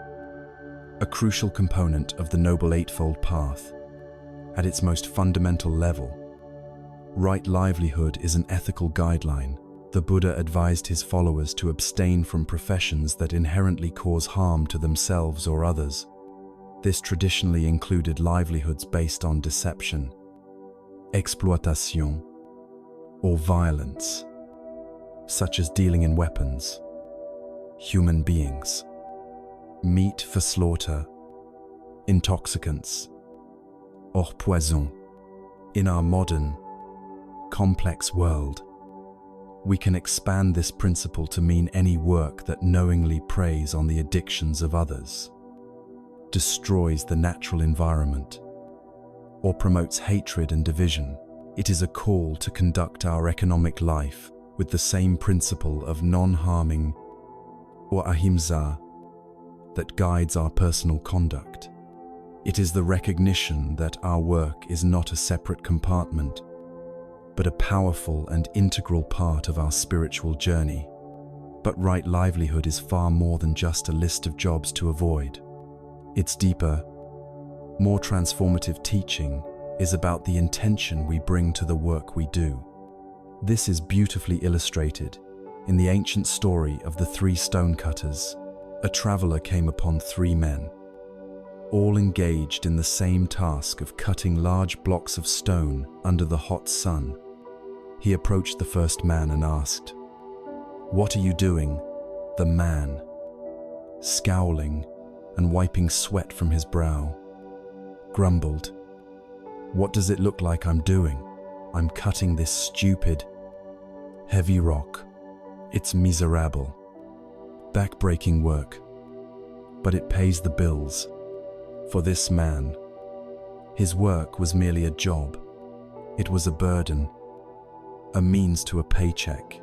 a crucial component of the Noble Eightfold Path. At its most fundamental level, right livelihood is an ethical guideline. The Buddha advised his followers to abstain from professions that inherently cause harm to themselves or others. This traditionally included livelihoods based on deception, exploitation, or violence, such as dealing in weapons, human beings, meat for slaughter, intoxicants, or poison. In our modern, complex world, we can expand this principle to mean any work that knowingly preys on the addictions of others, destroys the natural environment, or promotes hatred and division. It is a call to conduct our economic life with the same principle of non-harming, or ahimsa, that guides our personal conduct. It is the recognition that our work is not a separate compartment, but a powerful and integral part of our spiritual journey. But right livelihood is far more than just a list of jobs to avoid. Its deeper, more transformative teaching is about the intention we bring to the work we do. This is beautifully illustrated in the ancient story of the 3 stonecutters. A traveler came upon 3 men, all engaged in the same task of cutting large blocks of stone under the hot sun. He approached the first man and asked, "What are you doing?" The man, scowling and wiping sweat from his brow, grumbled, "What does it look like I'm doing? I'm cutting this stupid, heavy rock. It's miserable, back-breaking work, but it pays the bills." For this man, his work was merely a job. It was a burden, a means to a paycheck,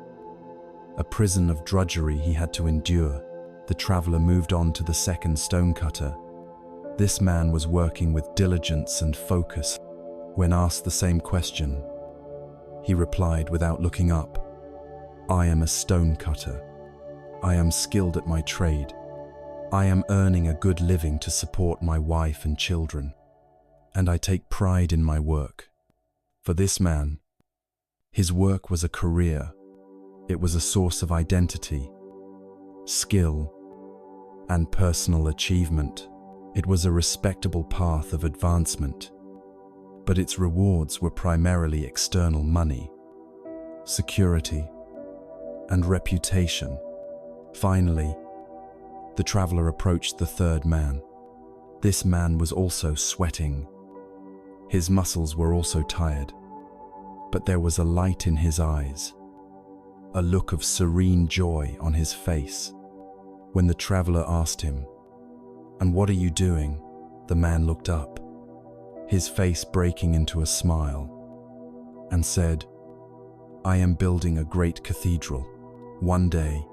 a prison of drudgery he had to endure. The traveler moved on to the second stonecutter. This man was working with diligence and focus. When asked the same question, he replied without looking up, "I am a stonecutter. I am skilled at my trade. I am earning a good living to support my wife and children, and I take pride in my work." For this man, his work was a career, It was a source of identity, skill, and personal achievement. It was a respectable path of advancement, but its rewards were primarily external: money, security, and reputation. Finally, the traveler approached the third man. This man was also sweating. His muscles were also tired, but there was a light in his eyes, a look of serene joy on his face. When the traveler asked him, "And what are you doing?" the man looked up, his face breaking into a smile, and said, "I am building a great cathedral. One day,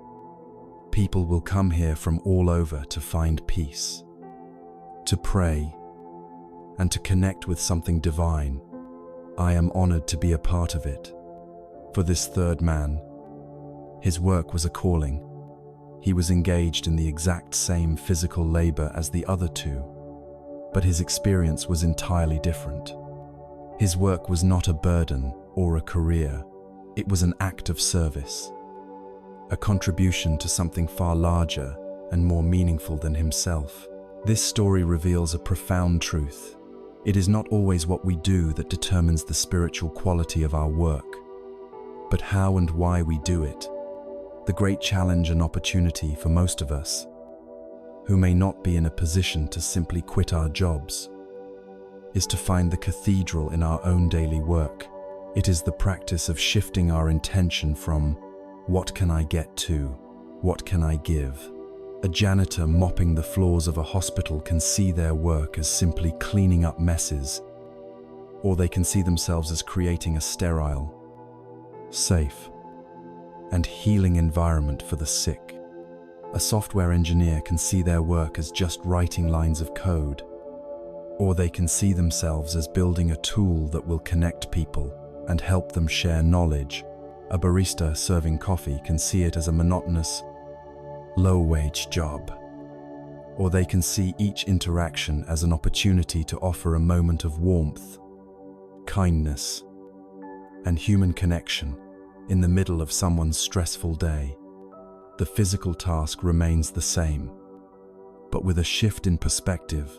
people will come here from all over to find peace, to pray, and to connect with something divine. I am honored to be a part of it." For this third man, his work was a calling. He was engaged in the exact same physical labor as the other two, but his experience was entirely different. His work was not a burden or a career. It was an act of service, a contribution to something far larger and more meaningful than himself. This story reveals a profound truth. It is not always what we do that determines the spiritual quality of our work, but how and why we do it. The great challenge and opportunity for most of us, who may not be in a position to simply quit our jobs, is to find the cathedral in our own daily work. It is the practice of shifting our intention from "what can I get" to "what can I give?" A janitor mopping the floors of a hospital can see their work as simply cleaning up messes, or they can see themselves as creating a sterile, safe, and healing environment for the sick. A software engineer can see their work as just writing lines of code, or they can see themselves as building a tool that will connect people and help them share knowledge. A barista serving coffee can see it as a monotonous, low-wage job, or they can see each interaction as an opportunity to offer a moment of warmth, kindness, and human connection in the middle of someone's stressful day. The physical task remains the same, but with a shift in perspective,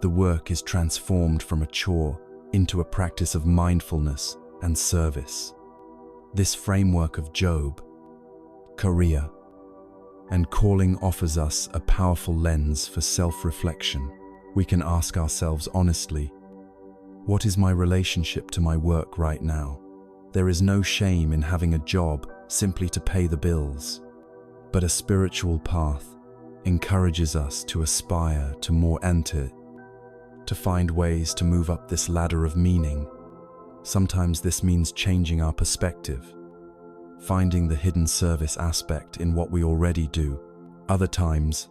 the work is transformed from a chore into a practice of mindfulness and service. This framework of job, career, and calling offers us a powerful lens for self-reflection. We can ask ourselves honestly, what is my relationship to my work right now? There is no shame in having a job simply to pay the bills, but a spiritual path encourages us to aspire to more to find ways to move up this ladder of meaning. Sometimes this means changing our perspective, finding the hidden service aspect in what we already do. Other times,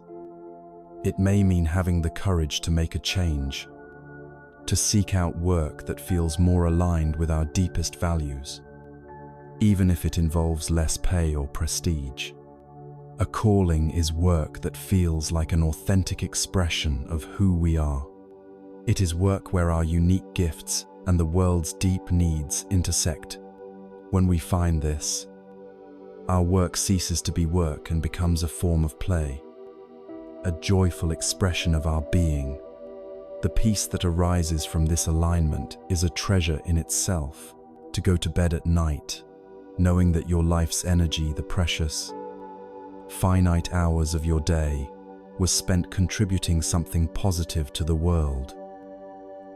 it may mean having the courage to make a change, to seek out work that feels more aligned with our deepest values, even if it involves less pay or prestige. A calling is work that feels like an authentic expression of who we are. It is work where our unique gifts and the world's deep needs intersect. When we find this, our work ceases to be work and becomes a form of play, a joyful expression of our being. The peace that arises from this alignment is a treasure in itself. To go to bed at night, knowing that your life's energy, the precious, finite hours of your day, was spent contributing something positive to the world,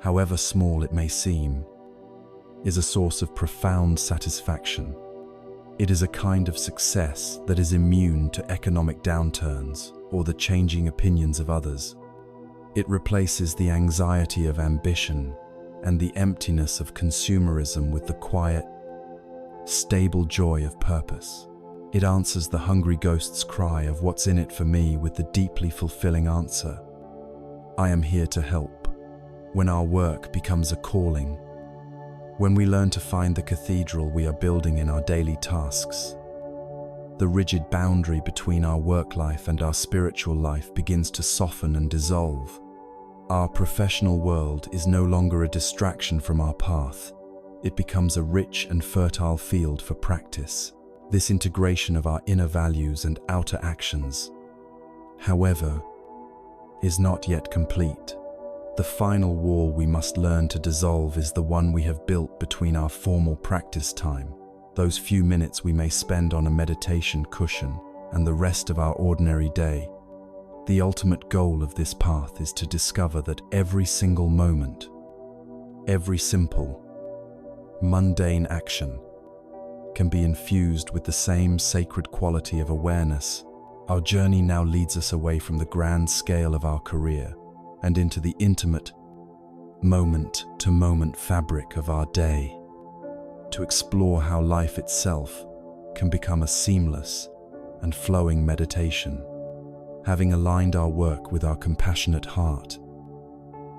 however small it may seem, is a source of profound satisfaction. It is a kind of success that is immune to economic downturns or the changing opinions of others. It replaces the anxiety of ambition and the emptiness of consumerism with the quiet, stable joy of purpose. It answers the hungry ghost's cry of what's in it for me with the deeply fulfilling answer, I am here to help. When our work becomes a calling, when we learn to find the cathedral we are building in our daily tasks, the rigid boundary between our work life and our spiritual life begins to soften and dissolve. Our professional world is no longer a distraction from our path. It becomes a rich and fertile field for practice. this integration of our inner values and outer actions, however, is not yet complete. The final wall we must learn to dissolve is the one we have built between our formal practice time, those few minutes we may spend on a meditation cushion, and the rest of our ordinary day. The ultimate goal of this path is to discover that every single moment, every simple, mundane action can be infused with the same sacred quality of awareness. Our journey now leads us away from the grand scale of our career and into the intimate, moment-to-moment fabric of our day, to explore how life itself can become a seamless and flowing meditation. Having aligned our work with our compassionate heart,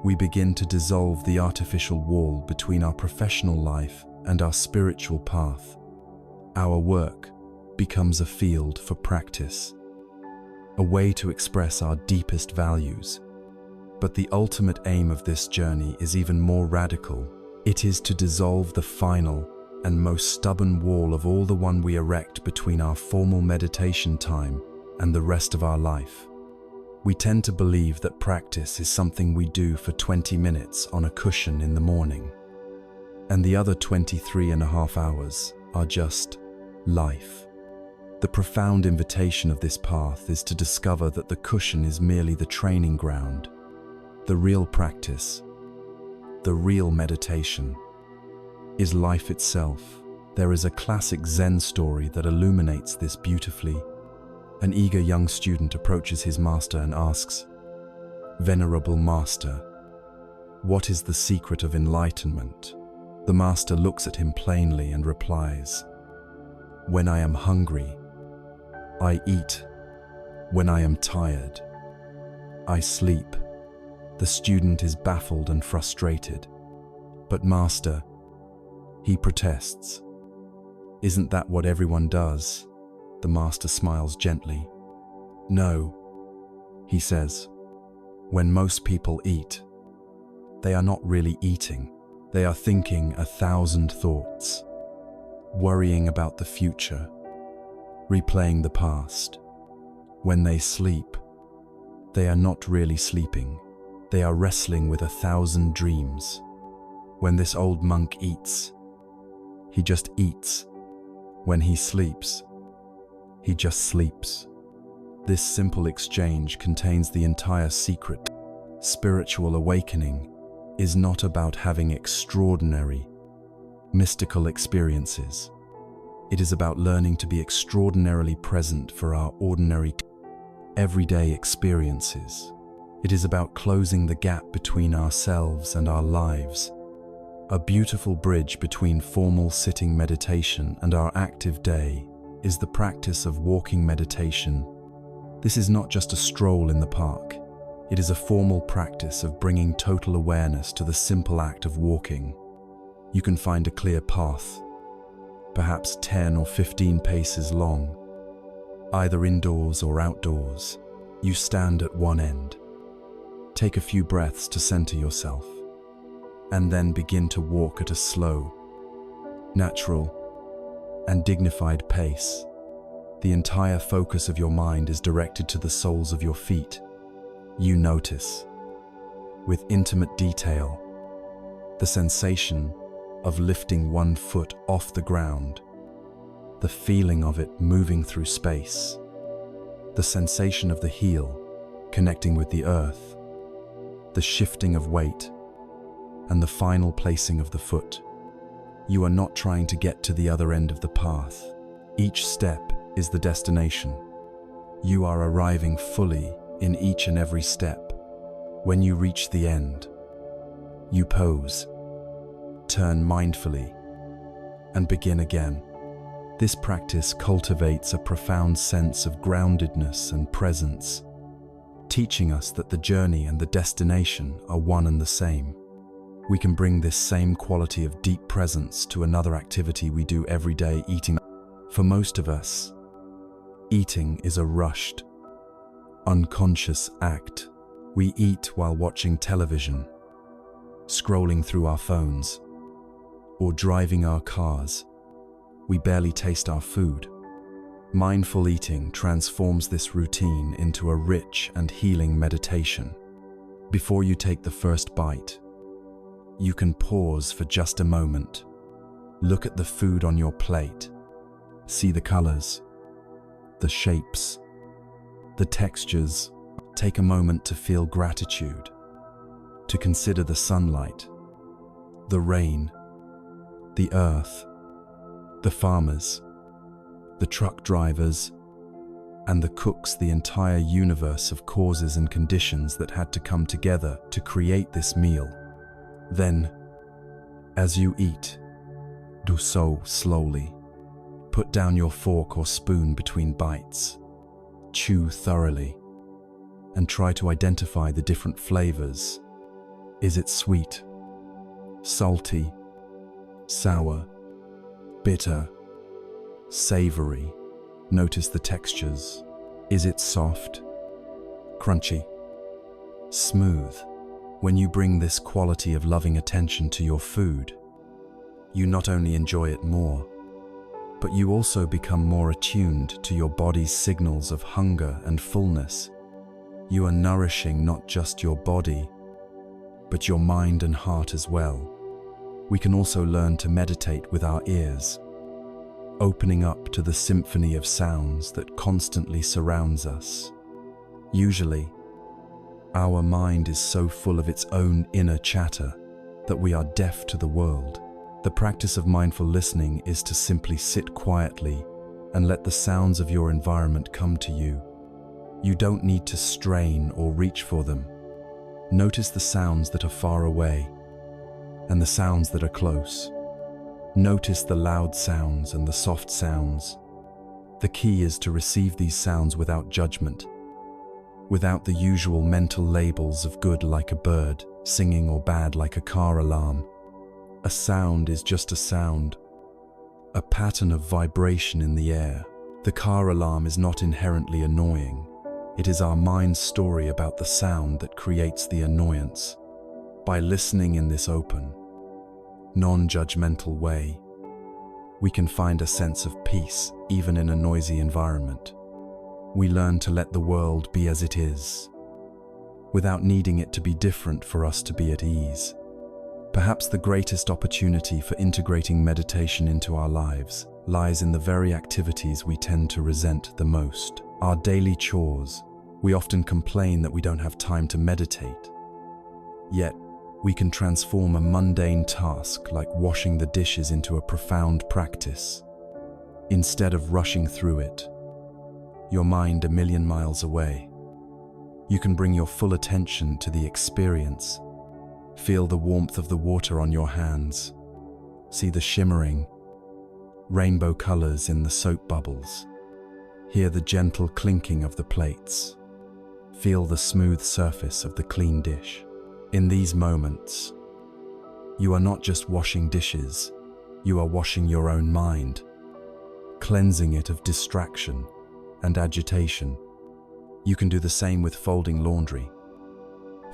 we begin to dissolve the artificial wall between our professional life and our spiritual path. Our work becomes a field for practice, a way to express our deepest values. But the ultimate aim of this journey is even more radical. It is to dissolve the final and most stubborn wall of all, the one we erect between our formal meditation time and the rest of our life. We tend to believe that practice is something we do for 20 minutes on a cushion in the morning, and the other 23.5 hours are just life. The profound invitation of this path is to discover that the cushion is merely the training ground. The real practice, the real meditation, is life itself. There is a classic Zen story that illuminates this beautifully. An eager young student approaches his master and asks, "Venerable master, what is the secret of enlightenment?" The master looks at him plainly and replies, "When I am hungry, I eat. When I am tired, I sleep." The student is baffled and frustrated. "But master," he protests, "isn't that what everyone does?" The master smiles gently. "No," he says, "when most people eat, they are not really eating. They are thinking 1,000 thoughts, worrying about the future, replaying the past. When they sleep, they are not really sleeping. They are wrestling with 1,000 dreams. When this old monk eats, he just eats. When he sleeps, he just sleeps." This simple exchange contains the entire secret. Spiritual awakening is not about having extraordinary, mystical experiences. It is about learning to be extraordinarily present for our ordinary, everyday experiences. It is about closing the gap between ourselves and our lives, a beautiful bridge between formal sitting meditation and our active day. Is the practice of walking meditation. This is not just a stroll in the park. It is a formal practice of bringing total awareness to the simple act of walking. You can find a clear path, perhaps 10 or 15 paces long, either indoors or outdoors. You stand at one end. Take a few breaths to center yourself, and then begin to walk at a slow, natural, and dignified pace. The entire focus of your mind is directed to the soles of your feet. You notice, with intimate detail, the sensation of lifting one foot off the ground, the feeling of it moving through space, the sensation of the heel connecting with the earth, the shifting of weight, and the final placing of the foot. You are not trying to get to the other end of the path. Each step is the destination. You are arriving fully in each and every step. When you reach the end, you pose, turn mindfully, and begin again. This practice cultivates a profound sense of groundedness and presence, teaching us that the journey and the destination are one and the same. We can bring this same quality of deep presence to another activity we do every day, eating. For most of us, eating is a rushed, unconscious act. We eat while watching television, scrolling through our phones, or driving our cars. We barely taste our food. Mindful eating transforms this routine into a rich and healing meditation. Before you take the first bite, you can pause for just a moment. Look at the food on your plate. See the colors, the shapes, the textures. Take a moment to feel gratitude, to consider the sunlight, the rain, the earth, the farmers, the truck drivers, and the cooks, the entire universe of causes and conditions that had to come together to create this meal. Then, as you eat, do so slowly. Put down your fork or spoon between bites. Chew thoroughly, and try to identify the different flavors. Is it sweet, salty, sour, bitter, savory? Notice the textures. Is it soft, crunchy, smooth? When you bring this quality of loving attention to your food, you not only enjoy it more, but you also become more attuned to your body's signals of hunger and fullness. You are nourishing not just your body, but your mind and heart as well. We can also learn to meditate with our ears, opening up to the symphony of sounds that constantly surrounds us. Usually, our mind is so full of its own inner chatter that we are deaf to the world. The practice of mindful listening is to simply sit quietly and let the sounds of your environment come to you. You don't need to strain or reach for them. Notice the sounds that are far away and the sounds that are close. Notice the loud sounds and the soft sounds. The key is to receive these sounds without judgment, without the usual mental labels of good like a bird singing or bad like a car alarm. A sound is just a sound, a pattern of vibration in the air. The car alarm is not inherently annoying. It is our mind's story about the sound that creates the annoyance. By listening in this open, non-judgmental way, we can find a sense of peace even in a noisy environment. We learn to let the world be as it is, without needing it to be different for us to be at ease. Perhaps the greatest opportunity for integrating meditation into our lives lies in the very activities we tend to resent the most. Our daily chores. We often complain that we don't have time to meditate. Yet, we can transform a mundane task like washing the dishes into a profound practice. Instead of rushing through it, your mind a million miles away, you can bring your full attention to the experience. Feel the warmth of the water on your hands. See the shimmering, rainbow colors in the soap bubbles. Hear the gentle clinking of the plates. Feel the smooth surface of the clean dish. In these moments, you are not just washing dishes, you are washing your own mind, cleansing it of distraction and agitation. You can do the same with folding laundry.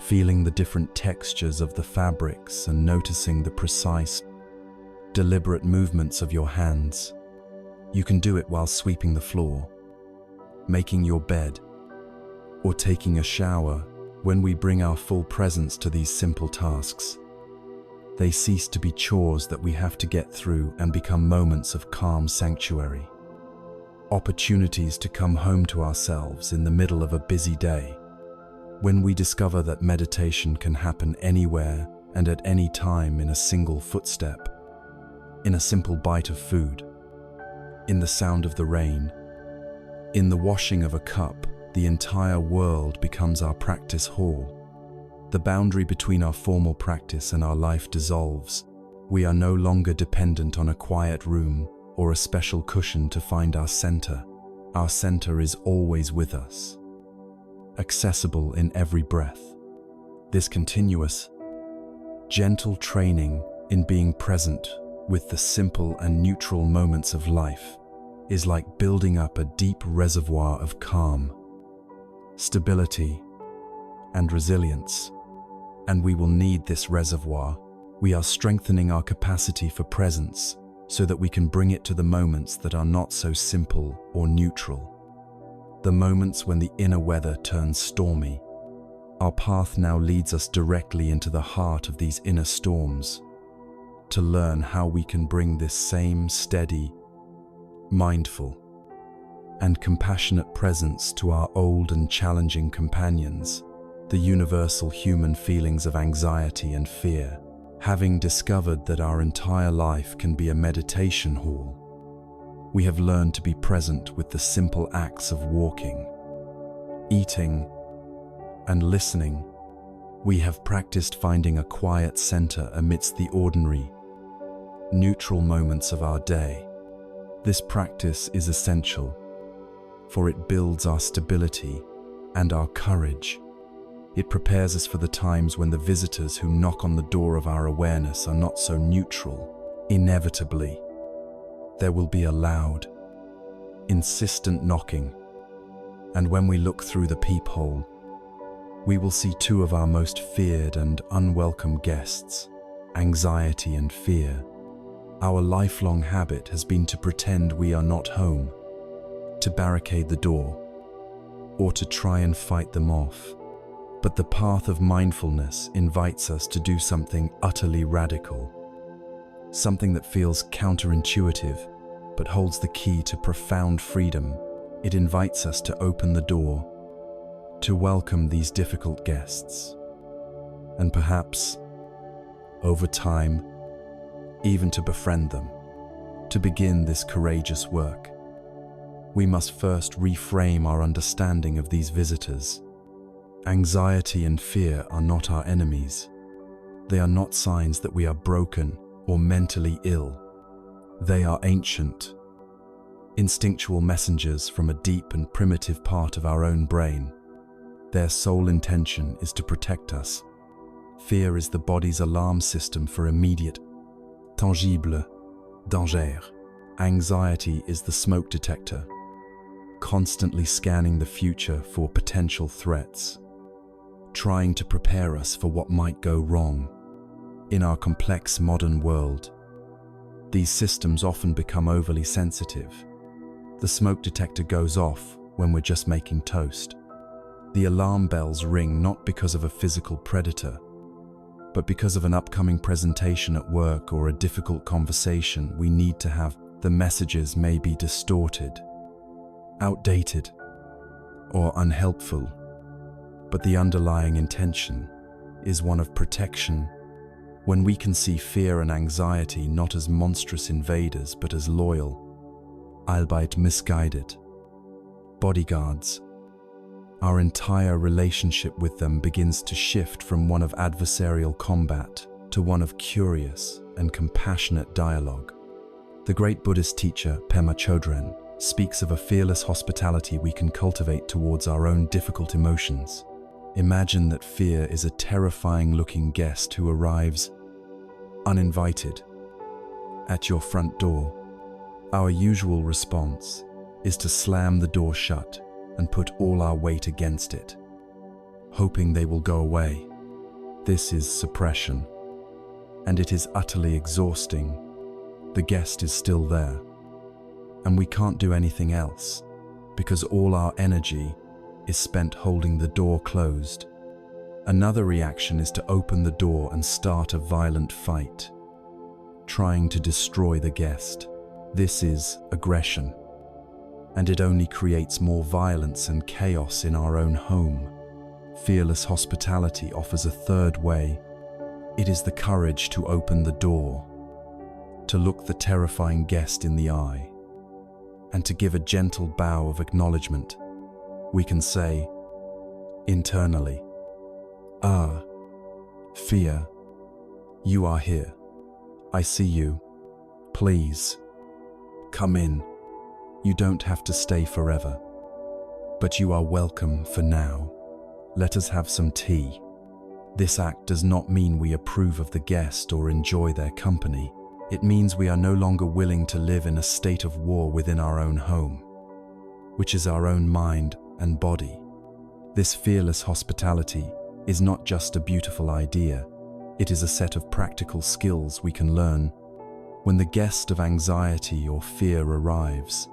Feeling the different textures of the fabrics and noticing the precise, deliberate movements of your hands. You can do it while sweeping the floor, making your bed, or taking a shower. When we bring our full presence to these simple tasks, they cease to be chores that we have to get through and become moments of calm sanctuary. Opportunities to come home to ourselves in the middle of a busy day. When we discover that meditation can happen anywhere and at any time in a single footstep, in a simple bite of food, in the sound of the rain, in the washing of a cup, the entire world becomes our practice hall. The boundary between our formal practice and our life dissolves. We are no longer dependent on a quiet room or a special cushion to find our center. Our center is always with us, accessible in every breath. This continuous, gentle training in being present with the simple and neutral moments of life is like building up a deep reservoir of calm, stability, and resilience. And we will need this reservoir. We are strengthening our capacity for presence, so that we can bring it to the moments that are not so simple or neutral. The moments when the inner weather turns stormy. Our path now leads us directly into the heart of these inner storms, to learn how we can bring this same steady, mindful, and compassionate presence to our old and challenging companions, the universal human feelings of anxiety and fear. Having discovered that our entire life can be a meditation hall, we have learned to be present with the simple acts of walking, eating, and listening. We have practiced finding a quiet center amidst the ordinary, neutral moments of our day. This practice is essential, for it builds our stability and our courage. It prepares us for the times when the visitors who knock on the door of our awareness are not so neutral. Inevitably, there will be a loud, insistent knocking, and when we look through the peephole, we will see two of our most feared and unwelcome guests, anxiety and fear. Our lifelong habit has been to pretend we are not home, to barricade the door, or to try and fight them off. But the path of mindfulness invites us to do something utterly radical, something that feels counterintuitive, but holds the key to profound freedom. It invites us to open the door, to welcome these difficult guests, and perhaps, over time, even to befriend them. To begin this courageous work, we must first reframe our understanding of these visitors. Anxiety and fear are not our enemies. They are not signs that we are broken or mentally ill. They are ancient, instinctual messengers from a deep and primitive part of our own brain. Their sole intention is to protect us. Fear is the body's alarm system for immediate, tangible danger. Anxiety is the smoke detector, constantly scanning the future for potential threats, trying to prepare us for what might go wrong. In our complex modern world, these systems often become overly sensitive. The smoke detector goes off when we're just making toast. The alarm bells ring not because of a physical predator, but because of an upcoming presentation at work or a difficult conversation we need to have. The messages may be distorted, outdated, or unhelpful, but the underlying intention is one of protection. When we can see fear and anxiety not as monstrous invaders but as loyal, albeit misguided, bodyguards, our entire relationship with them begins to shift from one of adversarial combat to one of curious and compassionate dialogue. The great Buddhist teacher Pema Chodron speaks of a fearless hospitality we can cultivate towards our own difficult emotions. Imagine that fear is a terrifying-looking guest who arrives uninvited at your front door. Our usual response is to slam the door shut and put all our weight against it, hoping they will go away. This is suppression, and it is utterly exhausting. The guest is still there, and we can't do anything else because all our energy is spent holding the door closed. Another reaction is to open the door and start a violent fight, trying to destroy the guest. This is aggression, and it only creates more violence and chaos in our own home. Fearless hospitality offers a third way. It is the courage to open the door, to look the terrifying guest in the eye, and to give a gentle bow of acknowledgement. We can say, internally, "Ah, fear, you are here. I see you. Please, come in. You don't have to stay forever, but you are welcome for now. Let us have some tea." This act does not mean we approve of the guest or enjoy their company. It means we are no longer willing to live in a state of war within our own home, which is our own mind and body. This fearless hospitality is not just a beautiful idea. It is a set of practical skills we can learn When the guest of anxiety or fear arrives,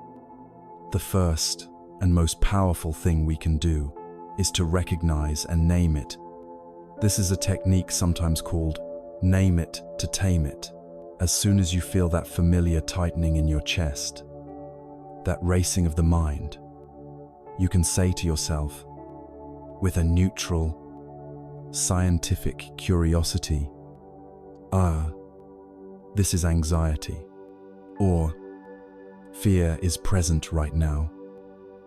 the first and most powerful thing we can do is to recognize and name it. This is a technique sometimes called name it to tame it. As soon as you feel that familiar tightening in your chest, that racing of the mind, you can say to yourself, with a neutral, scientific curiosity, this is anxiety, or fear is present right now.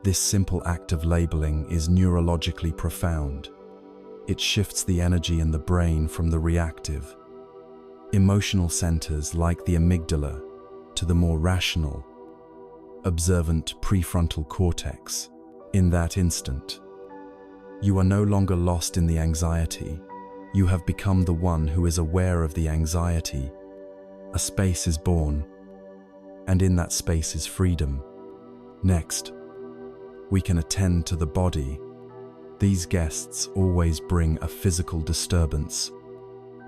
This simple act of labeling is neurologically profound. It shifts the energy in the brain from the reactive, emotional centers like the amygdala to the more rational, observant prefrontal cortex. In that instant, you are no longer lost in the anxiety. You have become the one who is aware of the anxiety. A space is born, and in that space is freedom. Next, we can attend to the body. These guests always bring a physical disturbance.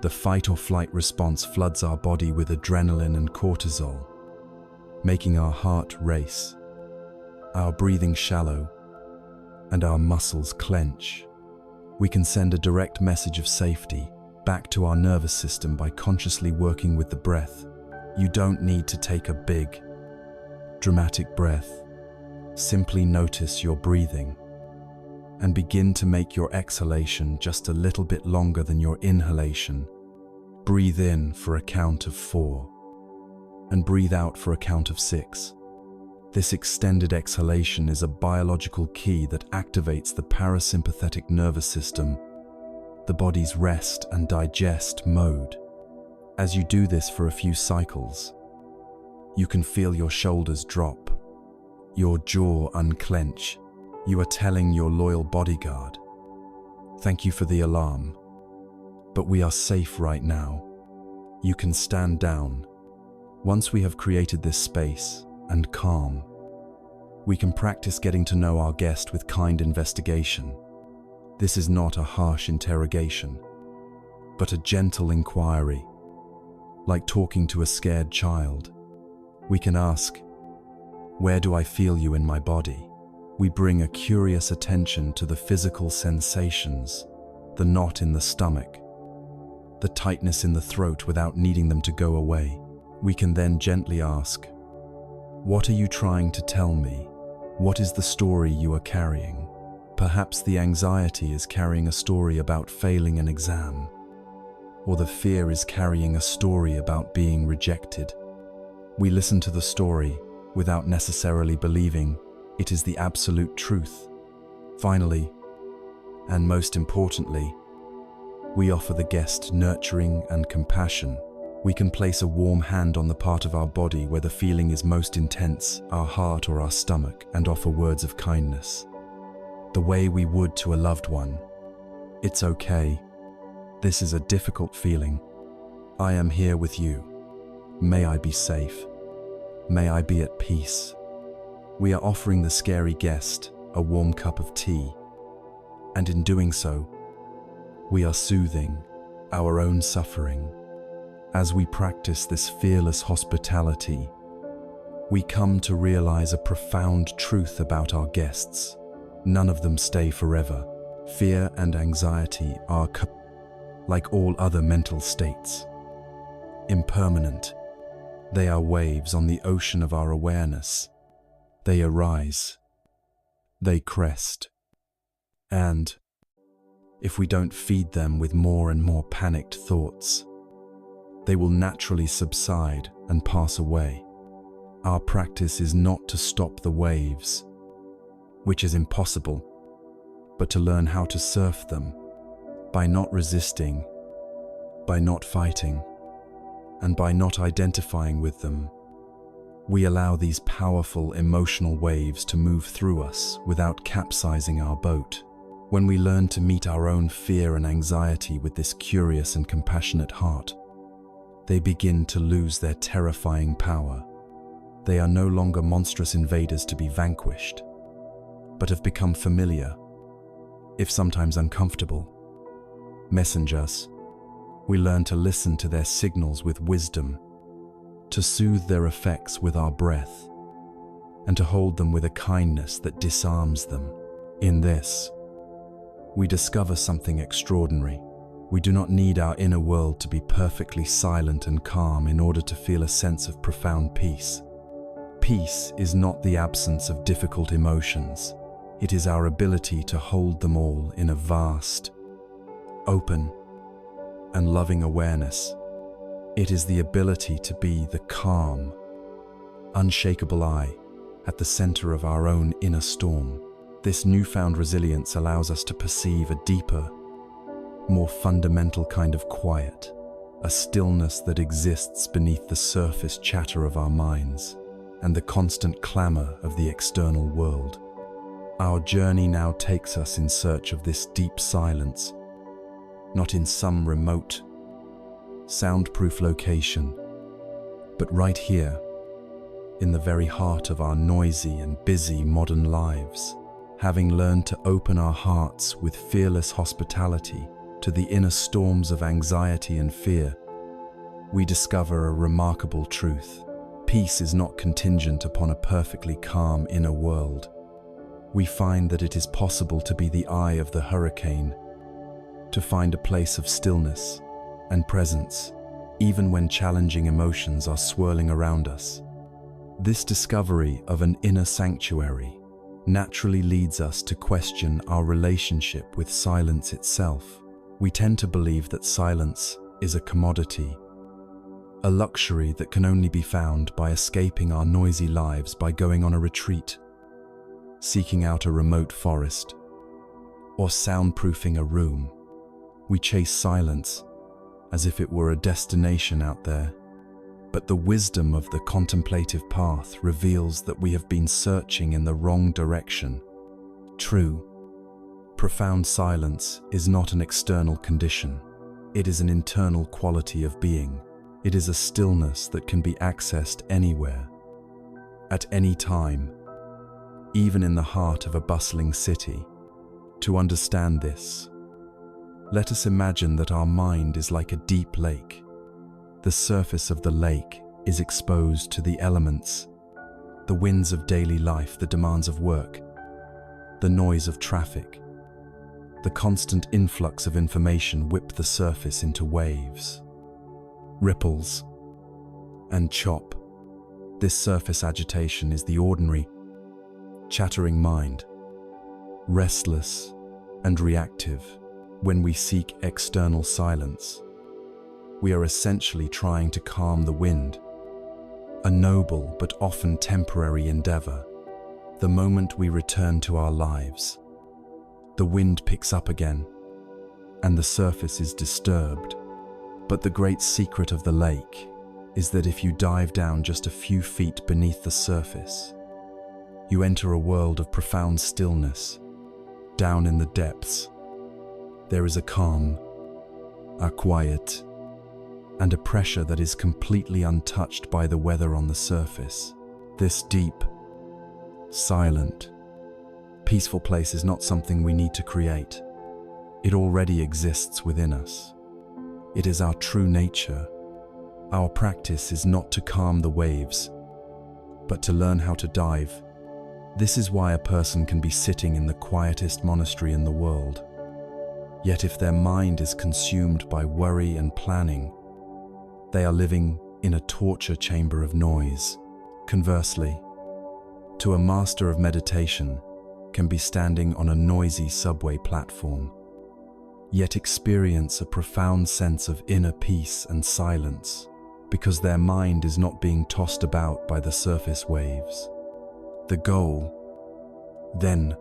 The fight or flight response floods our body with adrenaline and cortisol, making our heart race, our breathing shallow, and our muscles clench. We can send a direct message of safety back to our nervous system by consciously working with the breath. You don't need to take a big, dramatic breath. Simply notice your breathing and begin to make your exhalation just a little bit longer than your inhalation. Breathe in for a count of 4 and breathe out for a count of 6. This extended exhalation is a biological key that activates the parasympathetic nervous system, the body's rest and digest mode. As you do this for a few cycles, you can feel your shoulders drop, your jaw unclench. You are telling your loyal bodyguard, "Thank you for the alarm, but we are safe right now." You can stand down. Once we have created this space and calm, we can practice getting to know our guest with kind investigation. This is not a harsh interrogation, but a gentle inquiry, like talking to a scared child. We can ask, "Where do I feel you in my body?" We bring a curious attention to the physical sensations, the knot in the stomach, the tightness in the throat without needing them to go away. We can then gently ask, "What are you trying to tell me? What is the story you are carrying?" Perhaps the anxiety is carrying a story about failing an exam, or the fear is carrying a story about being rejected. We listen to the story without necessarily believing it is the absolute truth. Finally, and most importantly, we offer the guest nurturing and compassion. We can place a warm hand on the part of our body where the feeling is most intense, our heart or our stomach, and offer words of kindness, the way we would to a loved one. "It's okay. This is a difficult feeling. I am here with you. May I be safe. May I be at peace." We are offering the scary guest a warm cup of tea, and in doing so, we are soothing our own suffering. As we practice this fearless hospitality, we come to realize a profound truth about our guests. None of them stay forever. Fear and anxiety are, like all other mental states, impermanent. They are waves on the ocean of our awareness. They arise, they crest, and if we don't feed them with more and more panicked thoughts, they will naturally subside and pass away. Our practice is not to stop the waves, which is impossible, but to learn how to surf them by not resisting, by not fighting, and by not identifying with them. We allow these powerful emotional waves to move through us without capsizing our boat. When we learn to meet our own fear and anxiety with this curious and compassionate heart, they begin to lose their terrifying power. They are no longer monstrous invaders to be vanquished, but have become familiar, if sometimes uncomfortable, messengers. We learn to listen to their signals with wisdom, to soothe their effects with our breath, and to hold them with a kindness that disarms them. In this, we discover something extraordinary. We do not need our inner world to be perfectly silent and calm in order to feel a sense of profound peace. Peace is not the absence of difficult emotions. It is our ability to hold them all in a vast, open, and loving awareness. It is the ability to be the calm, unshakable eye at the center of our own inner storm. This newfound resilience allows us to perceive a deeper, more fundamental kind of quiet, a stillness that exists beneath the surface chatter of our minds and the constant clamor of the external world. Our journey now takes us in search of this deep silence, not in some remote, soundproof location, but right here, in the very heart of our noisy and busy modern lives. Having learned to open our hearts with fearless hospitality to the inner storms of anxiety and fear, we discover a remarkable truth. Peace is not contingent upon a perfectly calm inner world. We find that it is possible to be the eye of the hurricane, to find a place of stillness and presence, even when challenging emotions are swirling around us. This discovery of an inner sanctuary naturally leads us to question our relationship with silence itself. We tend to believe that silence is a commodity, a luxury that can only be found by escaping our noisy lives, by going on a retreat, seeking out a remote forest, or soundproofing a room. We chase silence as if it were a destination out there. But the wisdom of the contemplative path reveals that we have been searching in the wrong direction. True, profound silence is not an external condition. It is an internal quality of being. It is a stillness that can be accessed anywhere, at any time, even in the heart of a bustling city. To understand this, let us imagine that our mind is like a deep lake. The surface of the lake is exposed to the elements, the winds of daily life, the demands of work, the noise of traffic. The constant influx of information whip the surface into waves, ripples, and chop. This surface agitation is the ordinary, chattering mind, restless and reactive. When we seek external silence, we are essentially trying to calm the wind, a noble but often temporary endeavor. The moment we return to our lives, the wind picks up again, and the surface is disturbed. But the great secret of the lake is that if you dive down just a few feet beneath the surface, you enter a world of profound stillness. Down in the depths, there is a calm, a quiet, and a pressure that is completely untouched by the weather on the surface. This deep, silent, peaceful place is not something we need to create. It already exists within us. It is our true nature. Our practice is not to calm the waves, but to learn how to dive. This is why a person can be sitting in the quietest monastery in the world. Yet if their mind is consumed by worry and planning, they are living in a torture chamber of noise. Conversely, to a master of meditation can be standing on a noisy subway platform, yet experience a profound sense of inner peace and silence, because their mind is not being tossed about by the surface waves. The goal, then,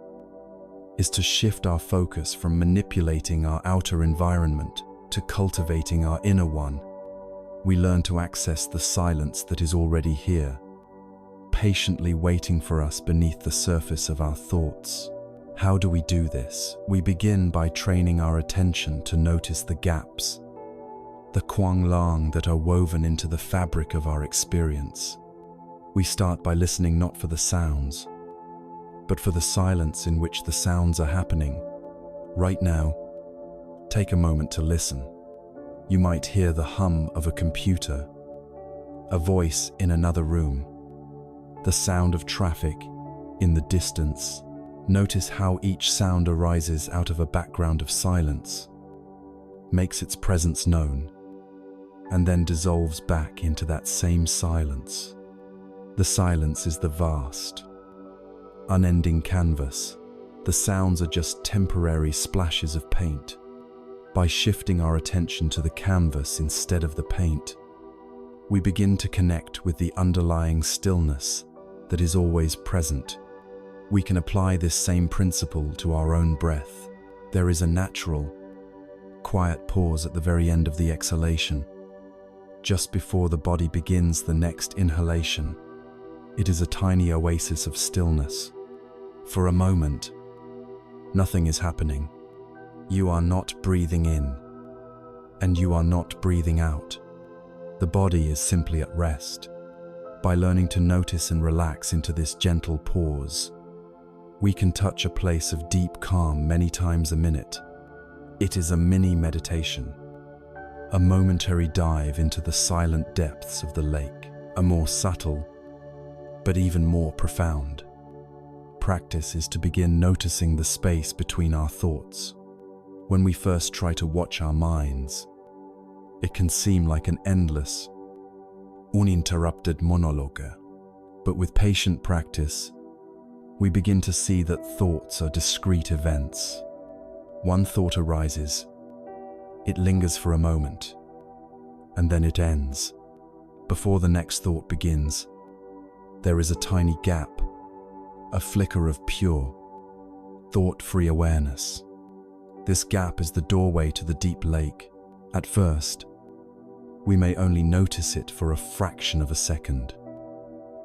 is to shift our focus from manipulating our outer environment to cultivating our inner one. We learn to access the silence that is already here, patiently waiting for us beneath the surface of our thoughts. How do we do this? We begin by training our attention to notice the gaps, the quang lang that are woven into the fabric of our experience. We start by listening not for the sounds, but for the silence in which the sounds are happening. Right now, take a moment to listen. You might hear the hum of a computer, a voice in another room, the sound of traffic in the distance. Notice how each sound arises out of a background of silence, makes its presence known, and then dissolves back into that same silence. The silence is the vast, unending canvas. The sounds are just temporary splashes of paint. By shifting our attention to the canvas instead of the paint, we begin to connect with the underlying stillness that is always present. We can apply this same principle to our own breath. There is a natural, quiet pause at the very end of the exhalation, just before the body begins the next inhalation. It is a tiny oasis of stillness. For a moment, nothing is happening. You are not breathing in, and you are not breathing out. The body is simply at rest. By learning to notice and relax into this gentle pause, we can touch a place of deep calm many times a minute. It is a mini meditation, a momentary dive into the silent depths of the lake, a more subtle, but even more profound practice is to begin noticing the space between our thoughts. When we first try to watch our minds, it can seem like an endless, uninterrupted monologue. But with patient practice, we begin to see that thoughts are discrete events. One thought arises, it lingers for a moment, and then it ends. Before the next thought begins, there is a tiny gap, a flicker of pure, thought-free awareness. This gap is the doorway to the deep lake. At first, we may only notice it for a fraction of a second,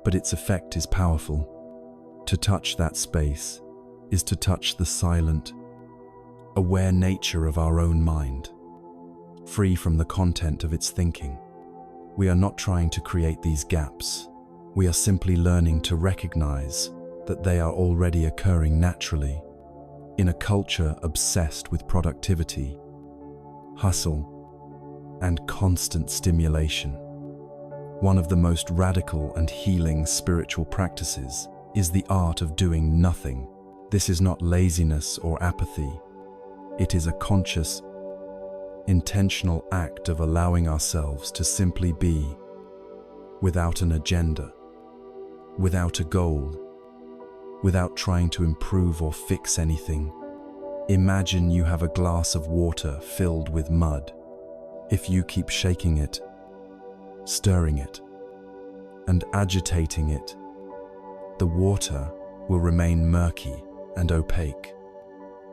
but its effect is powerful. To touch that space is to touch the silent, aware nature of our own mind, free from the content of its thinking. We are not trying to create these gaps. We are simply learning to recognize that they are already occurring naturally. In a culture obsessed with productivity, hustle, and constant stimulation, one of the most radical and healing spiritual practices is the art of doing nothing. This is not laziness or apathy. It is a conscious, intentional act of allowing ourselves to simply be, without an agenda, without a goal, without trying to improve or fix anything. Imagine you have a glass of water filled with mud. If you keep shaking it, stirring it, and agitating it, the water will remain murky and opaque.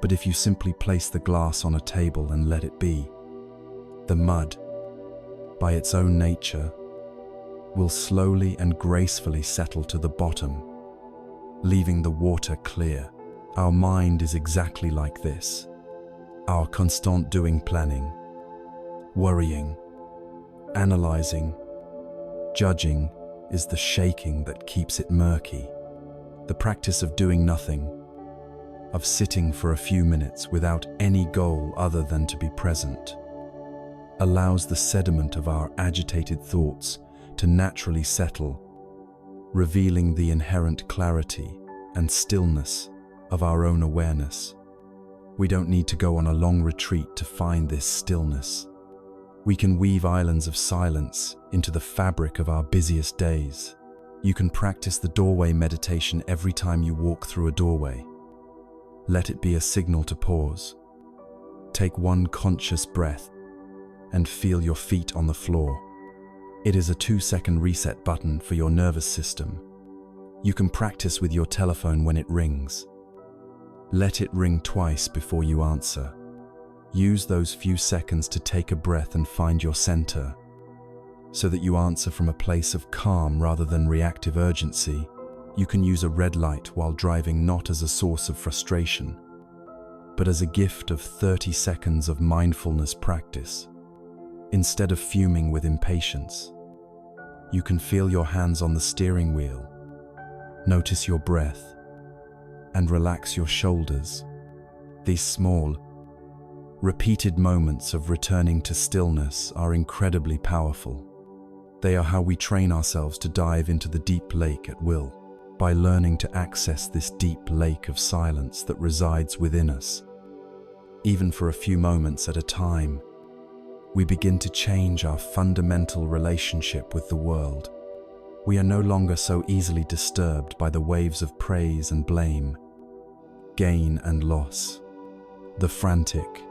But if you simply place the glass on a table and let it be, the mud, by its own nature, will slowly and gracefully settle to the bottom, leaving the water clear. Our mind is exactly like this. Our constant doing, planning, worrying, analyzing, judging is the shaking that keeps it murky. The practice of doing nothing, of sitting for a few minutes without any goal other than to be present, allows the sediment of our agitated thoughts to naturally settle, revealing the inherent clarity and stillness of our own awareness. We don't need to go on a long retreat to find this stillness. We can weave islands of silence into the fabric of our busiest days. You can practice the doorway meditation every time you walk through a doorway. Let it be a signal to pause. Take one conscious breath and feel your feet on the floor. It is a 2-second reset button for your nervous system. You can practice with your telephone when it rings. Let it ring twice before you answer. Use those few seconds to take a breath and find your center, so that you answer from a place of calm rather than reactive urgency. You can use a red light while driving not as a source of frustration, but as a gift of 30 seconds of mindfulness practice. Instead of fuming with impatience, you can feel your hands on the steering wheel, notice your breath, and relax your shoulders. These small, repeated moments of returning to stillness are incredibly powerful. They are how we train ourselves to dive into the deep lake at will, by learning to access this deep lake of silence that resides within us. Even for a few moments at a time, we begin to change our fundamental relationship with the world. We are no longer so easily disturbed by the waves of praise and blame, gain and loss. The frantic,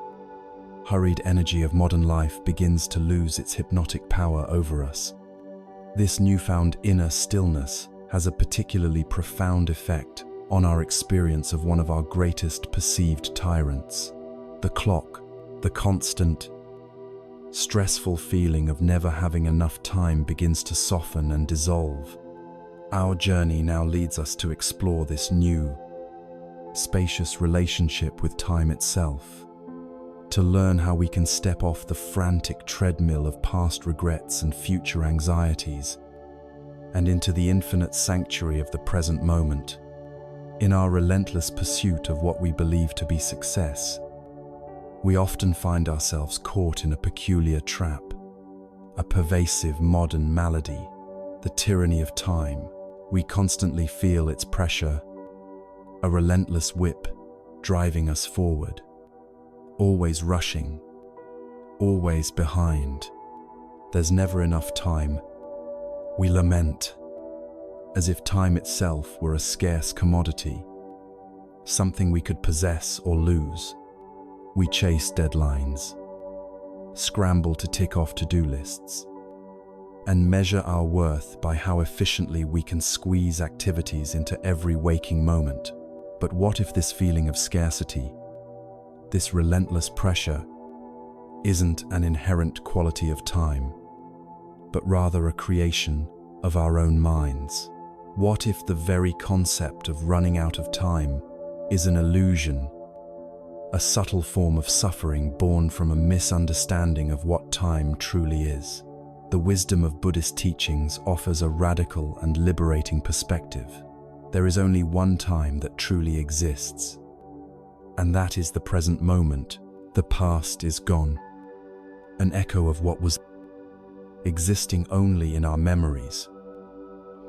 hurried energy of modern life begins to lose its hypnotic power over us. This newfound inner stillness has a particularly profound effect on our experience of one of our greatest perceived tyrants, the clock. The constant, stressful feeling of never having enough time begins to soften and dissolve. Our journey now leads us to explore this new, spacious relationship with time itself, to learn how we can step off the frantic treadmill of past regrets and future anxieties, and into the infinite sanctuary of the present moment. In our relentless pursuit of what we believe to be success, we often find ourselves caught in a peculiar trap, a pervasive modern malady, the tyranny of time. We constantly feel its pressure, a relentless whip driving us forward, always rushing, always behind. There's never enough time. We lament, as if time itself were a scarce commodity, something we could possess or lose. We chase deadlines, scramble to tick off to-do lists, and measure our worth by how efficiently we can squeeze activities into every waking moment. But what if this feeling of scarcity, this relentless pressure, isn't an inherent quality of time, but rather a creation of our own minds? What if the very concept of running out of time is an illusion, a subtle form of suffering born from a misunderstanding of what time truly is? The wisdom of Buddhist teachings offers a radical and liberating perspective. There is only one time that truly exists, and that is the present moment. The past is gone, an echo of what was, existing only in our memories,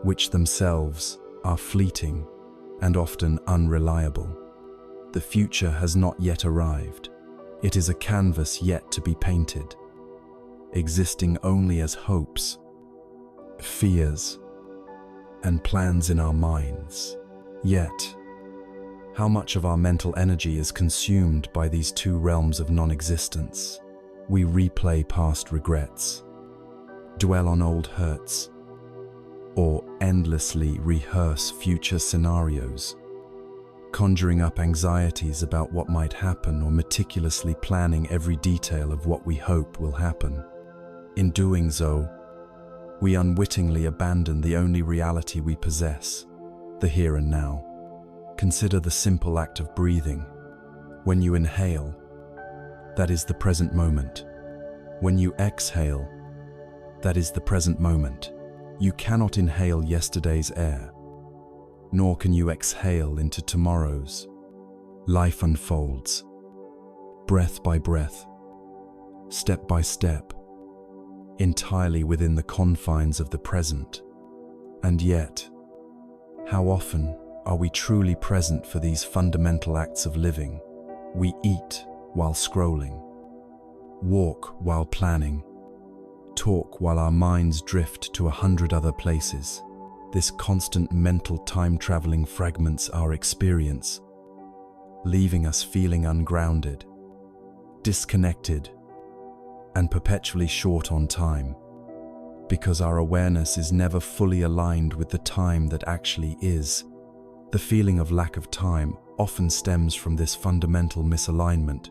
which themselves are fleeting and often unreliable. The future has not yet arrived. It is a canvas yet to be painted, existing only as hopes, fears, and plans in our minds. Yet, how much of our mental energy is consumed by these two realms of non-existence? We replay past regrets, dwell on old hurts, or endlessly rehearse future scenarios, conjuring up anxieties about what might happen or meticulously planning every detail of what we hope will happen. In doing so, we unwittingly abandon the only reality we possess, the here and now. Consider the simple act of breathing. When you inhale, that is the present moment. When you exhale, that is the present moment. You cannot inhale yesterday's air, nor can you exhale into tomorrow's. Life unfolds, breath by breath, step by step, entirely within the confines of the present. And yet, how often are we truly present for these fundamental acts of living? We eat while scrolling, walk while planning, talk while our minds drift to 100 other places. This constant mental time-traveling fragments our experience, leaving us feeling ungrounded, disconnected, and perpetually short on time, because our awareness is never fully aligned with the time that actually is. The feeling of lack of time often stems from this fundamental misalignment.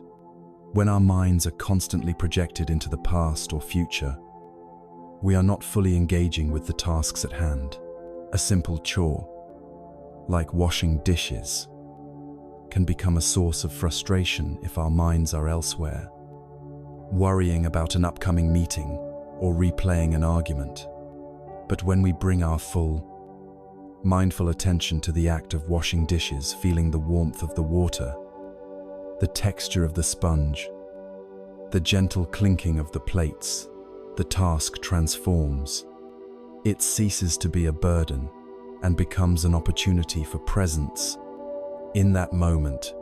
When our minds are constantly projected into the past or future, we are not fully engaging with the tasks at hand. A simple chore, like washing dishes, can become a source of frustration if our minds are elsewhere, worrying about an upcoming meeting or replaying an argument. But when we bring our full, mindful attention to the act of washing dishes, feeling the warmth of the water, the texture of the sponge, the gentle clinking of the plates, the task transforms. It ceases to be a burden and becomes an opportunity for presence. In that moment,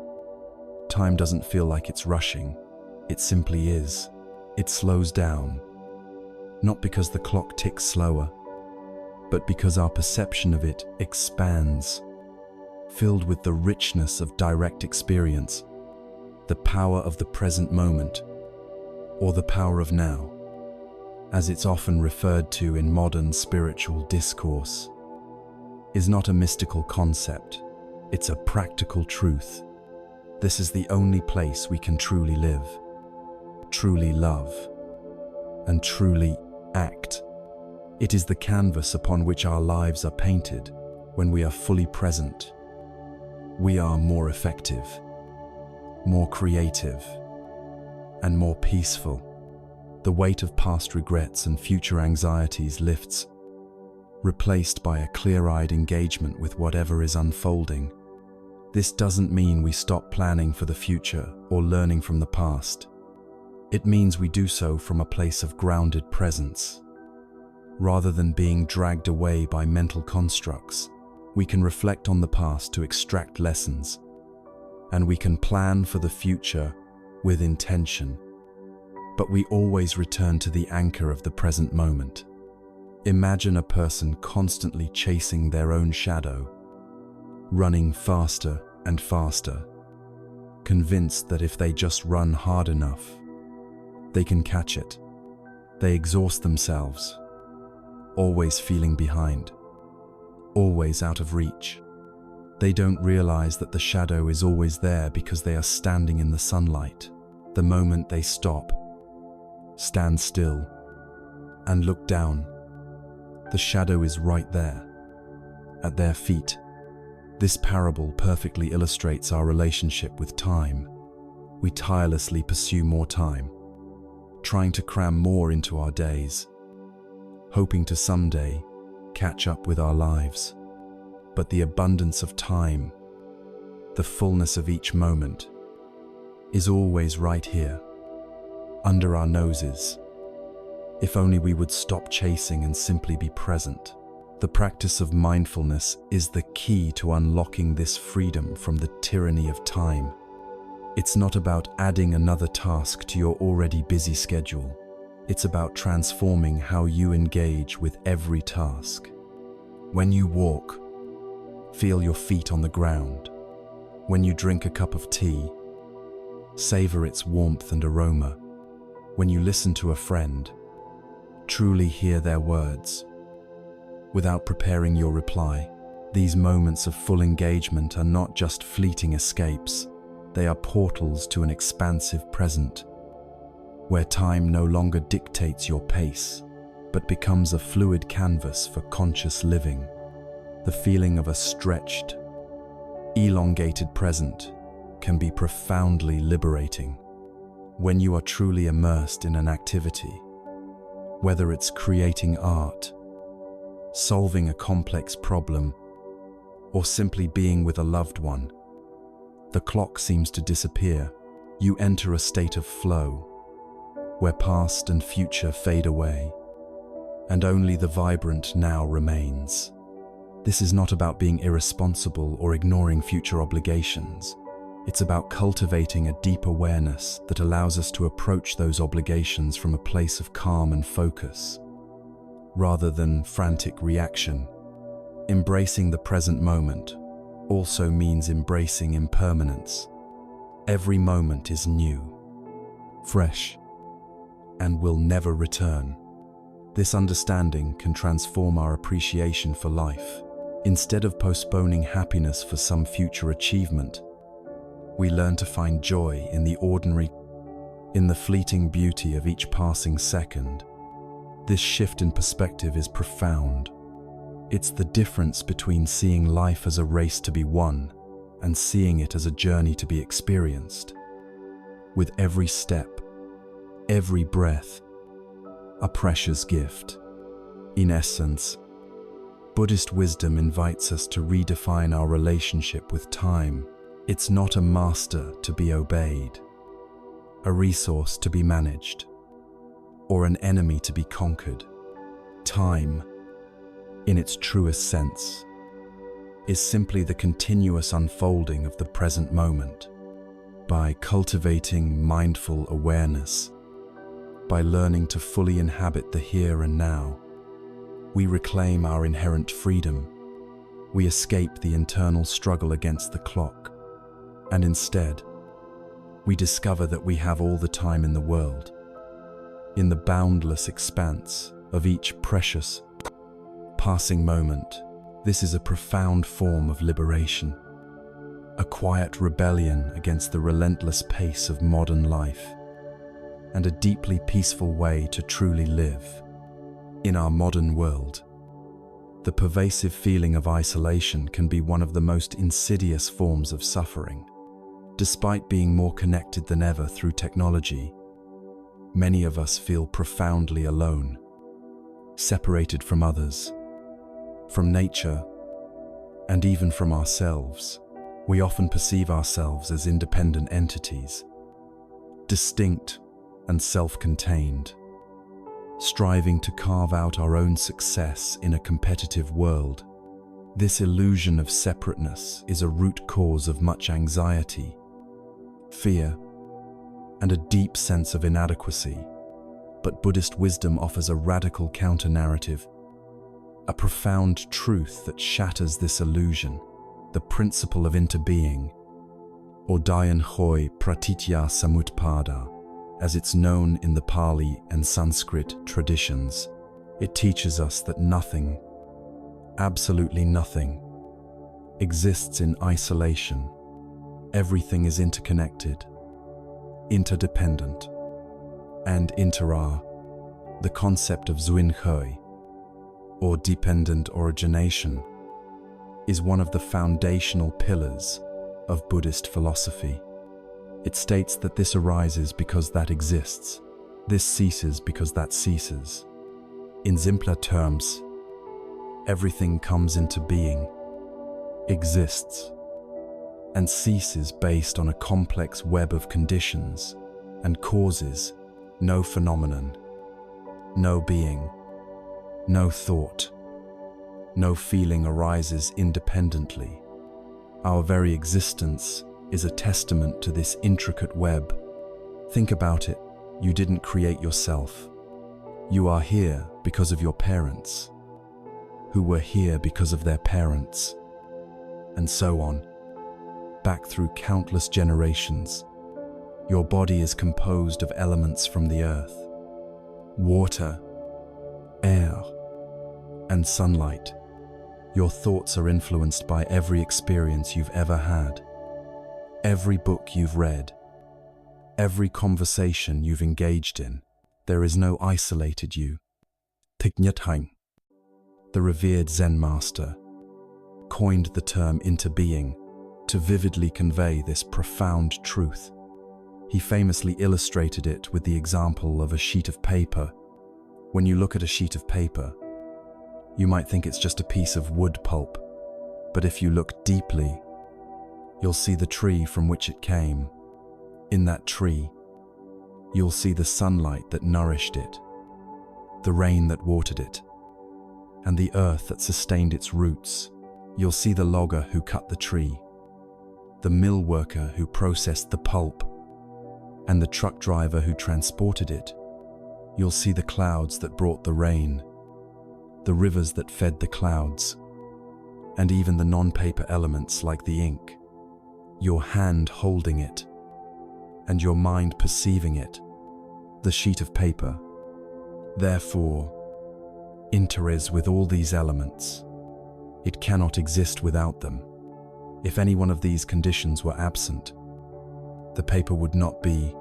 time doesn't feel like it's rushing. It simply is. It slows down, not because the clock ticks slower, but because our perception of it expands, filled with the richness of direct experience, the power of the present moment, or the power of now, as it's often referred to in modern spiritual discourse, is not a mystical concept. It's a practical truth. This is the only place we can truly live, truly love, and truly act. It is the canvas upon which our lives are painted. When we are fully present, we are more effective, more creative, and more peaceful. The weight of past regrets and future anxieties lifts, replaced by a clear-eyed engagement with whatever is unfolding. This doesn't mean we stop planning for the future or learning from the past. It means we do so from a place of grounded presence. Rather than being dragged away by mental constructs, we can reflect on the past to extract lessons, and we can plan for the future with intention. But we always return to the anchor of the present moment. Imagine a person constantly chasing their own shadow, running faster and faster, convinced that if they just run hard enough, they can catch it. They exhaust themselves, always feeling behind, always out of reach. They don't realize that the shadow is always there because they are standing in the sunlight. The moment they stop, stand still, and look down, the shadow is right there, at their feet. This parable perfectly illustrates our relationship with time. We tirelessly pursue more time, trying to cram more into our days, hoping to someday catch up with our lives. But the abundance of time, the fullness of each moment, is always right here, under our noses. If only we would stop chasing and simply be present. The practice of mindfulness is the key to unlocking this freedom from the tyranny of time. It's not about adding another task to your already busy schedule. It's about transforming how you engage with every task. When you walk, feel your feet on the ground. When you drink a cup of tea, savor its warmth and aroma. When you listen to a friend, truly hear their words. Without preparing your reply, these moments of full engagement are not just fleeting escapes. They are portals to an expansive present, where time no longer dictates your pace, but becomes a fluid canvas for conscious living. The feeling of a stretched, elongated present can be profoundly liberating. When you are truly immersed in an activity, whether it's creating art, solving a complex problem, or simply being with a loved one, the clock seems to disappear. You enter a state of flow, where past and future fade away, and only the vibrant now remains. This is not about being irresponsible or ignoring future obligations. It's about cultivating a deep awareness that allows us to approach those obligations from a place of calm and focus, rather than frantic reaction. Embracing the present moment also means embracing impermanence. Every moment is new, fresh, and will never return. This understanding can transform our appreciation for life. Instead of postponing happiness for some future achievement, we learn to find joy in the ordinary, in the fleeting beauty of each passing second. This shift in perspective is profound. It's the difference between seeing life as a race to be won and seeing it as a journey to be experienced. With every step, every breath, a precious gift. In essence, Buddhist wisdom invites us to redefine our relationship with time. It's not a master to be obeyed, a resource to be managed, or an enemy to be conquered. Time, in its truest sense, is simply the continuous unfolding of the present moment. By cultivating mindful awareness, by learning to fully inhabit the here and now, we reclaim our inherent freedom. We escape the internal struggle against the clock, and instead, we discover that we have all the time in the world. In the boundless expanse of each precious, passing moment, this is a profound form of liberation, a quiet rebellion against the relentless pace of modern life, and a deeply peaceful way to truly live. In our modern world, the pervasive feeling of isolation can be one of the most insidious forms of suffering. Despite being more connected than ever through technology, many of us feel profoundly alone, separated from others, from nature, and even from ourselves. We often perceive ourselves as independent entities, distinct and self-contained, striving to carve out our own success in a competitive world. This illusion of separateness is a root cause of much anxiety, fear, and a deep sense of inadequacy. But Buddhist wisdom offers a radical counter-narrative, a profound truth that shatters this illusion, the principle of interbeing, or Dayan Hoi Pratitya Samutpada, as it's known in the Pali and Sanskrit traditions. It teaches us that nothing, absolutely nothing, exists in isolation. Everything is interconnected, interdependent, and inter-are. The concept of Zuinhui, or dependent origination, is one of the foundational pillars of Buddhist philosophy. It states that this arises because that exists, this ceases because that ceases. In simpler terms, everything comes into being, exists, and ceases based on a complex web of conditions and causes. No phenomenon, no being, no thought, no feeling arises independently. Our very existence is a testament to this intricate web. Think about it. You didn't create yourself. You are here because of your parents, who were here because of their parents, and so on, back through countless generations. Your body is composed of elements from the earth, water, air, and sunlight. Your thoughts are influenced by every experience you've ever had, every book you've read, every conversation you've engaged in. There is no isolated you. Thich Nhat Hanh, the revered Zen master, coined the term interbeing to vividly convey this profound truth. He famously illustrated it with the example of a sheet of paper. When you look at a sheet of paper, you might think it's just a piece of wood pulp, but if you look deeply, you'll see the tree from which it came. In that tree, you'll see the sunlight that nourished it, the rain that watered it, and the earth that sustained its roots. You'll see the logger who cut the tree, the mill worker who processed the pulp, and the truck driver who transported it. You'll see the clouds that brought the rain, the rivers that fed the clouds, and even the non-paper elements like the ink, your hand holding it, and your mind perceiving it, the sheet of paper. Therefore, interes with all these elements. It cannot exist without them. If any one of these conditions were absent, the paper would not be.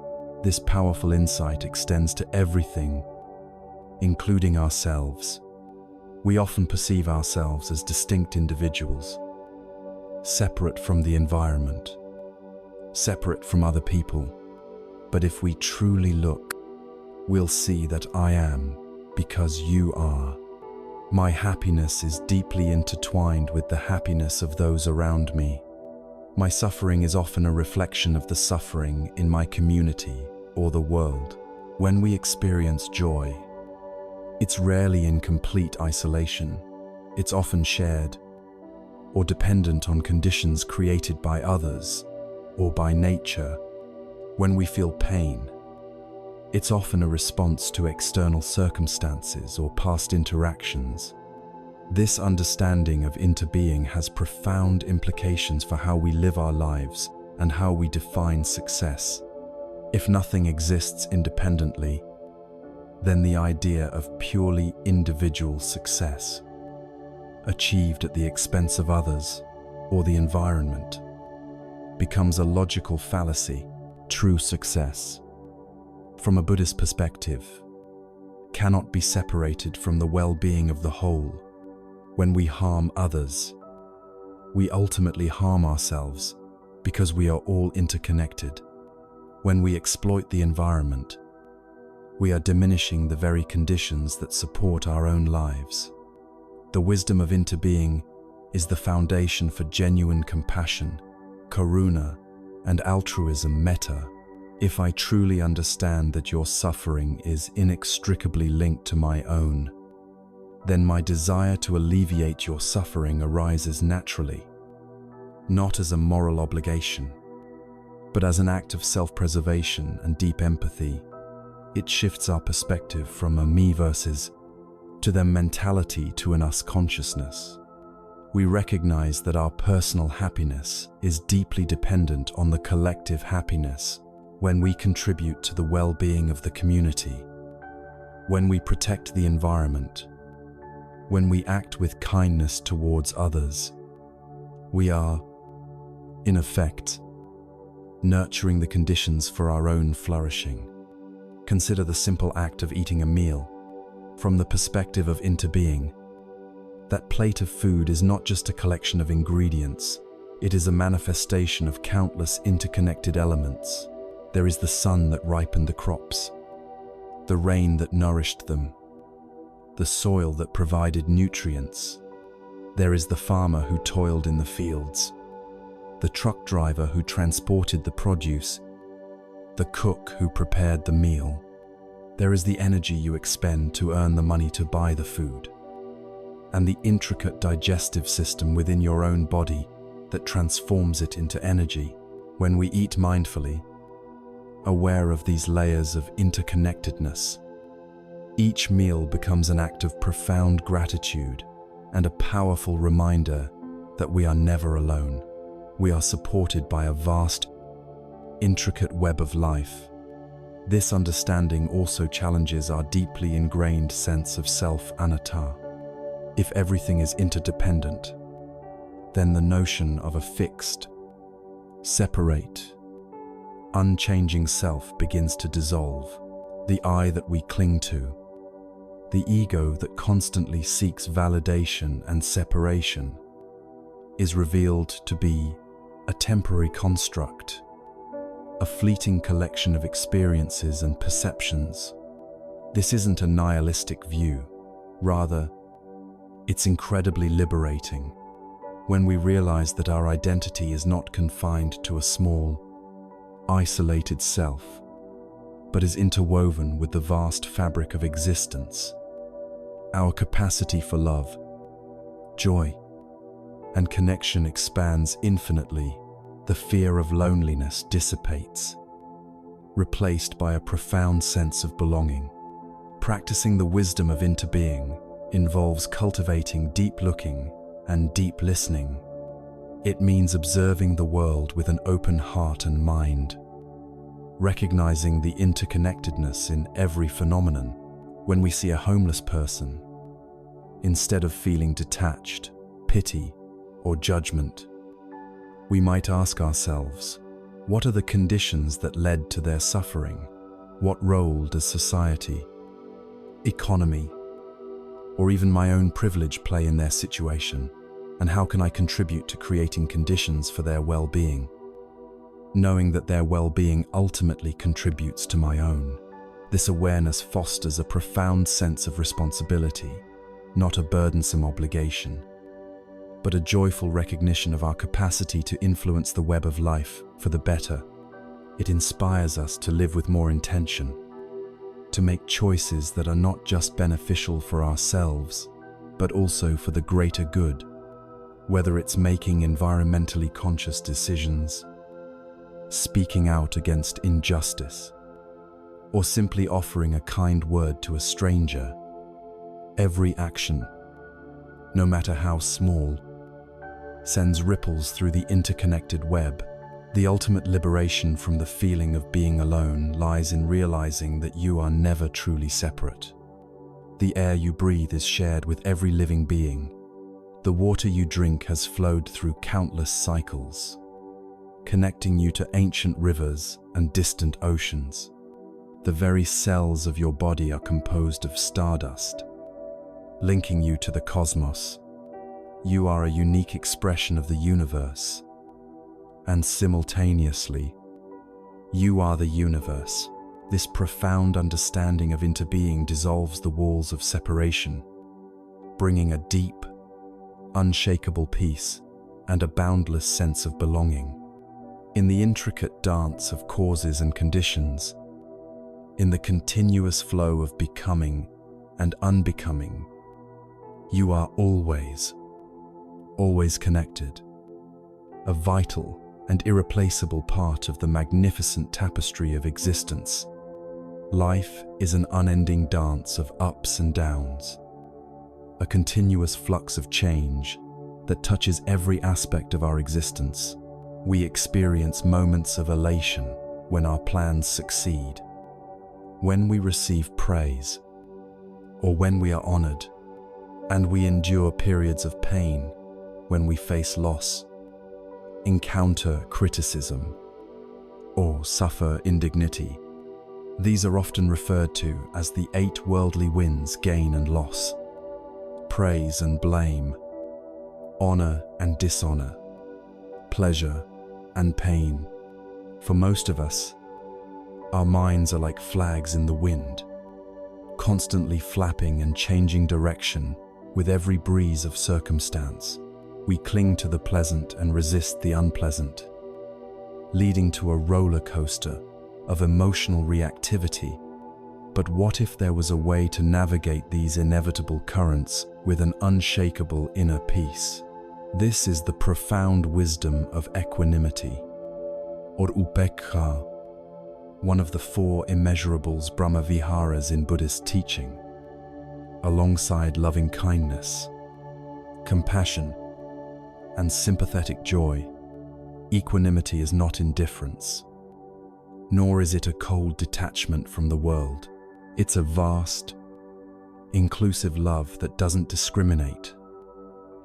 This powerful insight extends to everything, including ourselves. We often perceive ourselves as distinct individuals, separate from the environment, separate from other people. But if we truly look, we'll see that I am because you are. My happiness is deeply intertwined with the happiness of those around me. My suffering is often a reflection of the suffering in my community or the world. When we experience joy, it's rarely in complete isolation. It's often shared or dependent on conditions created by others or by nature. When we feel pain, it's often a response to external circumstances or past interactions. This understanding of interbeing has profound implications for how we live our lives and how we define success. If nothing exists independently, then the idea of purely individual success, achieved at the expense of others or the environment, becomes a logical fallacy. True success, from a Buddhist perspective, cannot be separated from the well-being of the whole. When we harm others, we ultimately harm ourselves because we are all interconnected. When we exploit the environment, we are diminishing the very conditions that support our own lives. The wisdom of interbeing is the foundation for genuine compassion, karuna, and altruism, metta. If I truly understand that your suffering is inextricably linked to my own, then my desire to alleviate your suffering arises naturally, not as a moral obligation, but as an act of self-preservation and deep empathy. It shifts our perspective from a me versus to them mentality to an us consciousness. We recognize that our personal happiness is deeply dependent on the collective happiness when we contribute to the well-being of the community, when we protect the environment, when we act with kindness towards others. We are, in effect, nurturing the conditions for our own flourishing. Consider the simple act of eating a meal. From the perspective of interbeing, that plate of food is not just a collection of ingredients, it is a manifestation of countless interconnected elements. There is the sun that ripened the crops, the rain that nourished them, the soil that provided nutrients. There is the farmer who toiled in the fields, the truck driver who transported the produce, the cook who prepared the meal. There is the energy you expend to earn the money to buy the food, and the intricate digestive system within your own body that transforms it into energy. When we eat mindfully, aware of these layers of interconnectedness, each meal becomes an act of profound gratitude and a powerful reminder that we are never alone. We are supported by a vast, intricate web of life. This understanding also challenges our deeply ingrained sense of self-anatta. If everything is interdependent, then the notion of a fixed, separate, unchanging self begins to dissolve. The I that we cling to, the ego that constantly seeks validation and separation, is revealed to be a temporary construct, a fleeting collection of experiences and perceptions. This isn't a nihilistic view. Rather, it's incredibly liberating when we realize that our identity is not confined to a small, isolated self, but is interwoven with the vast fabric of existence. Our capacity for love, joy, and connection expands infinitely. The fear of loneliness dissipates, replaced by a profound sense of belonging. Practicing the wisdom of interbeing involves cultivating deep looking and deep listening. It means observing the world with an open heart and mind, recognizing the interconnectedness in every phenomenon. When we see a homeless person, instead of feeling detached, pity, or judgment, we might ask ourselves, what are the conditions that led to their suffering? What role does society, economy, or even my own privilege play in their situation? And how can I contribute to creating conditions for their well-being? Knowing that their well-being ultimately contributes to my own. This awareness fosters a profound sense of responsibility, not a burdensome obligation, but a joyful recognition of our capacity to influence the web of life for the better. It inspires us to live with more intention, to make choices that are not just beneficial for ourselves, but also for the greater good, whether it's making environmentally conscious decisions, speaking out against injustice, or simply offering a kind word to a stranger. Every action, no matter how small, sends ripples through the interconnected web. The ultimate liberation from the feeling of being alone lies in realizing that you are never truly separate. The air you breathe is shared with every living being. The water you drink has flowed through countless cycles, connecting you to ancient rivers and distant oceans. The very cells of your body are composed of stardust, linking you to the cosmos. You are a unique expression of the universe, and simultaneously, you are the universe. This profound understanding of interbeing dissolves the walls of separation, bringing a deep, unshakable peace and a boundless sense of belonging. In the intricate dance of causes and conditions, in the continuous flow of becoming and unbecoming, you are always connected, a vital and irreplaceable part of the magnificent tapestry of existence. Life is an unending dance of ups and downs, a continuous flux of change that touches every aspect of our existence. We experience moments of elation when our plans succeed, when we receive praise, or when we are honored, and we endure periods of pain when we face loss, encounter criticism, or suffer indignity. These are often referred to as the 8 worldly winds: gain and loss, praise and blame, honor and dishonor, pleasure and pain. For most of us, our minds are like flags in the wind, constantly flapping and changing direction with every breeze of circumstance. We cling to the pleasant and resist the unpleasant, leading to a roller coaster of emotional reactivity. But what if there was a way to navigate these inevitable currents with an unshakable inner peace? This is the profound wisdom of equanimity, or upekkha, one of the 4 immeasurables Brahmaviharas in Buddhist teaching. Alongside loving kindness, compassion, and sympathetic joy, equanimity is not indifference, nor is it a cold detachment from the world. It's a vast, inclusive love that doesn't discriminate,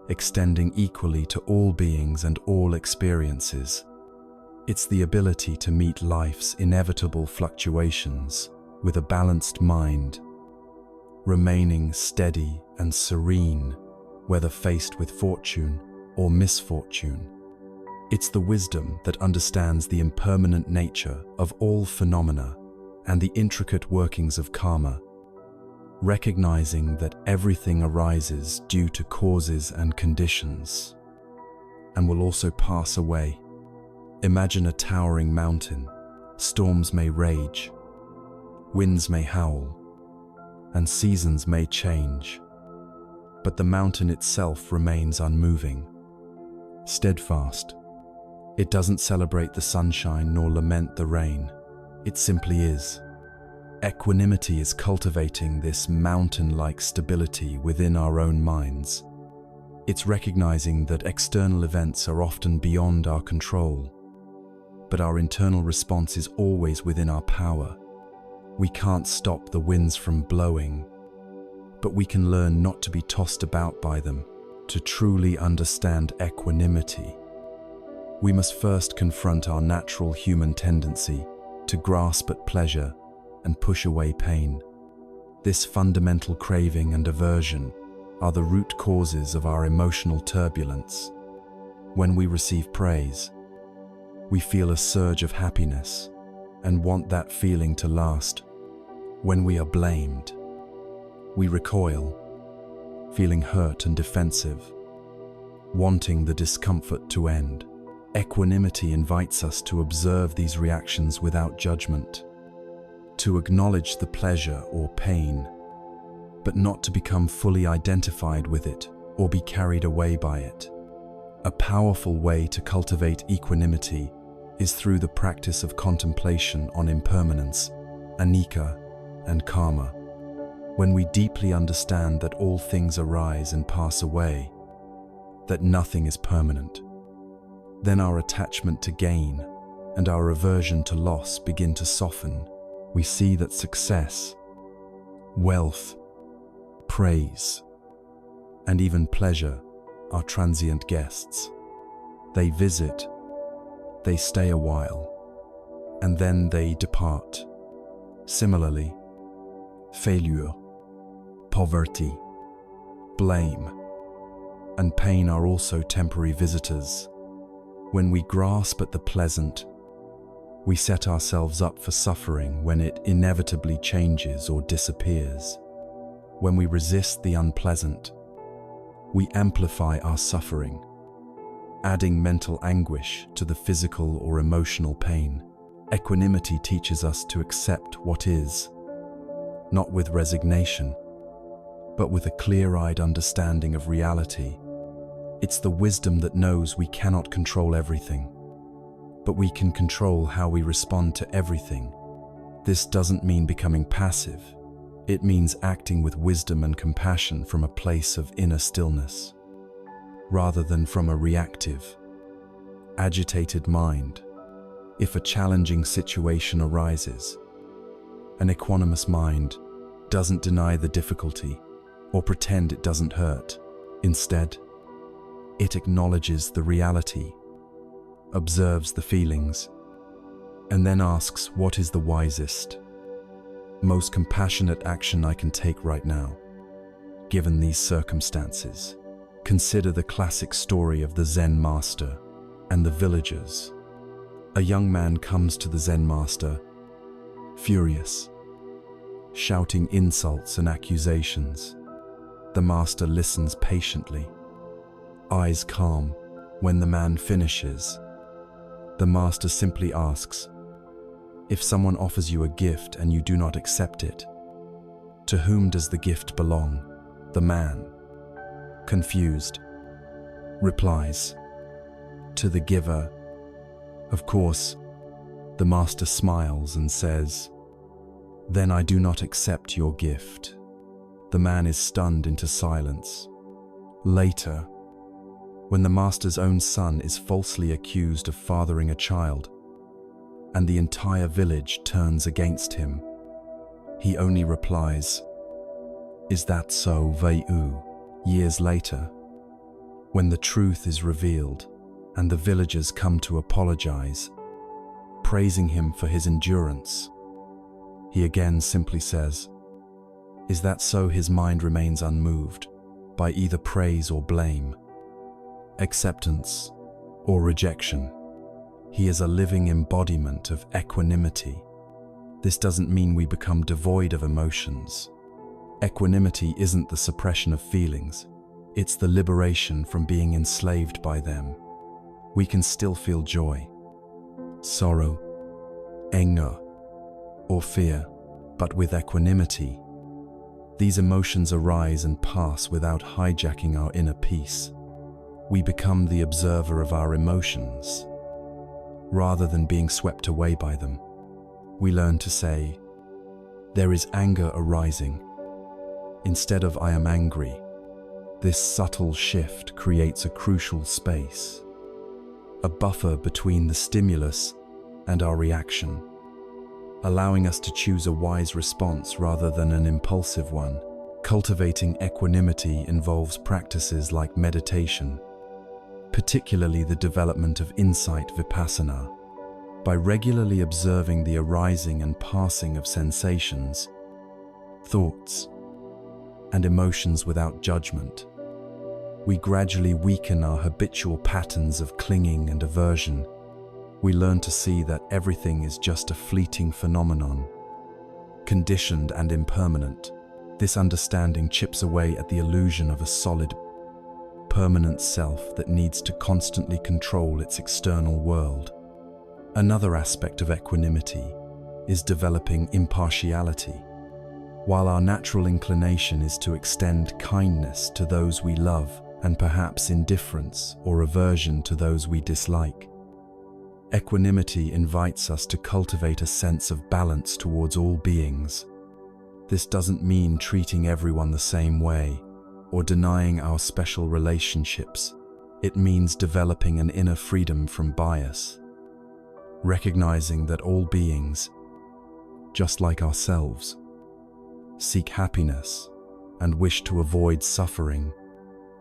extending equally to all beings and all experiences. It's the ability to meet life's inevitable fluctuations with a balanced mind, remaining steady and serene, whether faced with fortune or misfortune. It's the wisdom that understands the impermanent nature of all phenomena and the intricate workings of karma, recognizing that everything arises due to causes and conditions, and will also pass away. Imagine a towering mountain. Storms may rage, winds may howl, and seasons may change, but the mountain itself remains unmoving, steadfast. It doesn't celebrate the sunshine nor lament the rain. It simply is. Equanimity is cultivating this mountain-like stability within our own minds. It's recognizing that external events are often beyond our control, but our internal response is always within our power. We can't stop the winds from blowing, but we can learn not to be tossed about by them. To truly understand equanimity, we must first confront our natural human tendency to grasp at pleasure and push away pain. This fundamental craving and aversion are the root causes of our emotional turbulence. When we receive praise, we feel a surge of happiness and want that feeling to last. When we are blamed, we recoil, feeling hurt and defensive, wanting the discomfort to end. Equanimity invites us to observe these reactions without judgment, to acknowledge the pleasure or pain but not to become fully identified with it or be carried away by it. A powerful way to cultivate equanimity is through the practice of contemplation on impermanence, anicca, and karma. When we deeply understand that all things arise and pass away, that nothing is permanent, then our attachment to gain and our aversion to loss begin to soften. We see that success, wealth, praise, and even pleasure are transient guests. They visit, they stay a while, and then they depart. Similarly, failure, poverty, blame, and pain are also temporary visitors. When we grasp at the pleasant, we set ourselves up for suffering when it inevitably changes or disappears. When we resist the unpleasant, we amplify our suffering, adding mental anguish to the physical or emotional pain. Equanimity teaches us to accept what is, not with resignation, but with a clear-eyed understanding of reality. It's the wisdom that knows we cannot control everything, but we can control how we respond to everything. This doesn't mean becoming passive. It means acting with wisdom and compassion from a place of inner stillness, rather than from a reactive, agitated mind. If a challenging situation arises, an equanimous mind doesn't deny the difficulty or pretend it doesn't hurt. Instead, it acknowledges the reality, observes the feelings, and then asks, what is the wisest, most compassionate action I can take right now, given these circumstances? Consider the classic story of the Zen master and the villagers. A young man comes to the Zen master, furious, shouting insults and accusations. The master listens patiently, eyes calm. When the man finishes, the master simply asks, if someone offers you a gift and you do not accept it, to whom does the gift belong? The man, confused, replies, to the giver. Of course, the master smiles and says, then I do not accept your gift. The man is stunned into silence. Later, when the master's own son is falsely accused of fathering a child, and the entire village turns against him, he only replies, is that so, Vei-u? Years later, when the truth is revealed and the villagers come to apologize, praising him for his endurance, he again simply says, is that so? His mind remains unmoved by either praise or blame, acceptance or rejection. He is a living embodiment of equanimity. This doesn't mean we become devoid of emotions. Equanimity isn't the suppression of feelings, it's the liberation from being enslaved by them. We can still feel joy, sorrow, anger, or fear, but with equanimity, these emotions arise and pass without hijacking our inner peace. We become the observer of our emotions, rather than being swept away by them. We learn to say, there is anger arising, instead of I am angry. This subtle shift creates a crucial space, a buffer between the stimulus and our reaction, allowing us to choose a wise response rather than an impulsive one. Cultivating equanimity involves practices like meditation, particularly the development of insight vipassana. By regularly observing the arising and passing of sensations, thoughts, and emotions without judgment, we gradually weaken our habitual patterns of clinging and aversion. We learn to see that everything is just a fleeting phenomenon, conditioned and impermanent. This understanding chips away at the illusion of a solid, permanent self that needs to constantly control its external world. Another aspect of equanimity is developing impartiality. While our natural inclination is to extend kindness to those we love and perhaps indifference or aversion to those we dislike, equanimity invites us to cultivate a sense of balance towards all beings. This doesn't mean treating everyone the same way or denying our special relationships. It means developing an inner freedom from bias, recognizing that all beings, just like ourselves, seek happiness and wish to avoid suffering.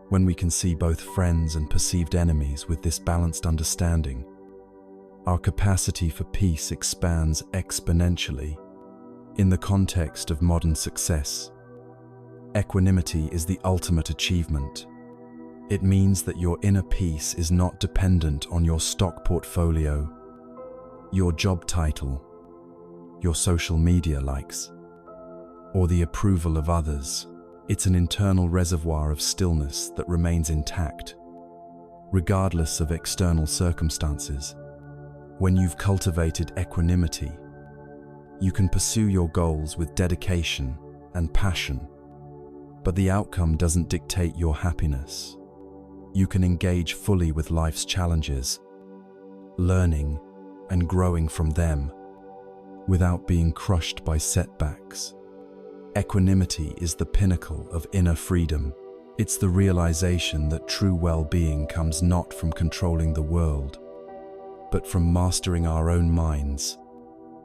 When we can see both friends and perceived enemies with this balanced understanding, our capacity for peace expands exponentially. In the context of modern success, equanimity is the ultimate achievement. It means that your inner peace is not dependent on your stock portfolio, your job title, your social media likes, or the approval of others. It's an internal reservoir of stillness that remains intact, regardless of external circumstances. When you've cultivated equanimity, you can pursue your goals with dedication and passion, but the outcome doesn't dictate your happiness. You can engage fully with life's challenges, learning and growing from them without being crushed by setbacks. Equanimity is the pinnacle of inner freedom. It's the realization that true well-being comes not from controlling the world, but from mastering our own minds.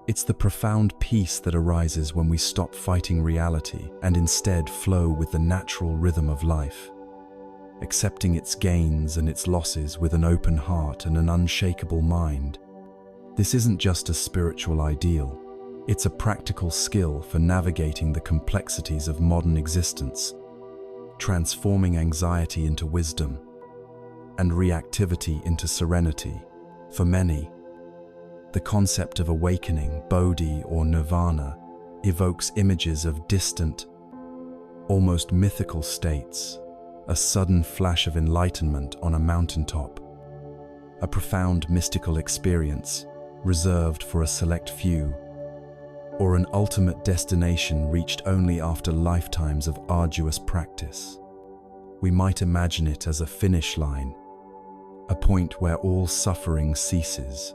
It's the profound peace that arises when we stop fighting reality and instead flow with the natural rhythm of life, accepting its gains and its losses with an open heart and an unshakable mind. This isn't just a spiritual ideal. It's a practical skill for navigating the complexities of modern existence, transforming anxiety into wisdom and reactivity into serenity. For many, the concept of awakening, bodhi or nirvana, evokes images of distant, almost mythical states, a sudden flash of enlightenment on a mountaintop, a profound mystical experience reserved for a select few, or an ultimate destination reached only after lifetimes of arduous practice. We might imagine it as a finish line, a point where all suffering ceases,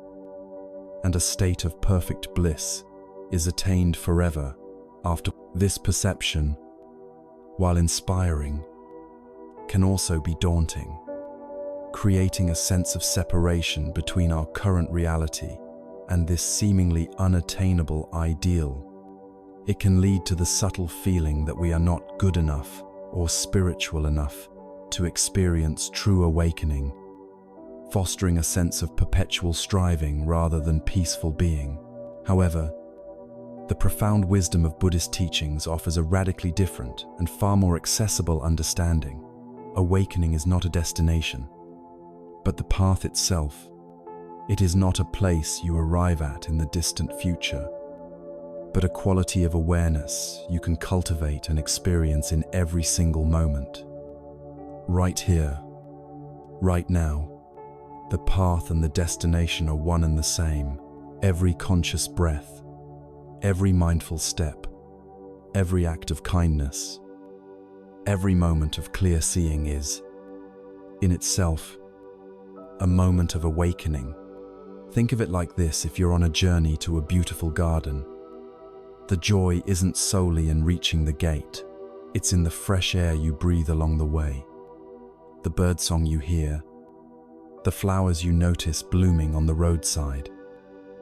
and a state of perfect bliss is attained forever after. This perception, while inspiring, can also be daunting, creating a sense of separation between our current reality and this seemingly unattainable ideal. It can lead to the subtle feeling that we are not good enough or spiritual enough to experience true awakening, fostering a sense of perpetual striving rather than peaceful being. However, the profound wisdom of Buddhist teachings offers a radically different and far more accessible understanding. Awakening is not a destination, but the path itself. It is not a place you arrive at in the distant future, but a quality of awareness you can cultivate and experience in every single moment. Right here, right now, the path and the destination are one and the same. Every conscious breath, every mindful step, every act of kindness, every moment of clear seeing is, in itself, a moment of awakening. Think of it like this: if you're on a journey to a beautiful garden, the joy isn't solely in reaching the gate, it's in the fresh air you breathe along the way, the birdsong you hear, the flowers you notice blooming on the roadside.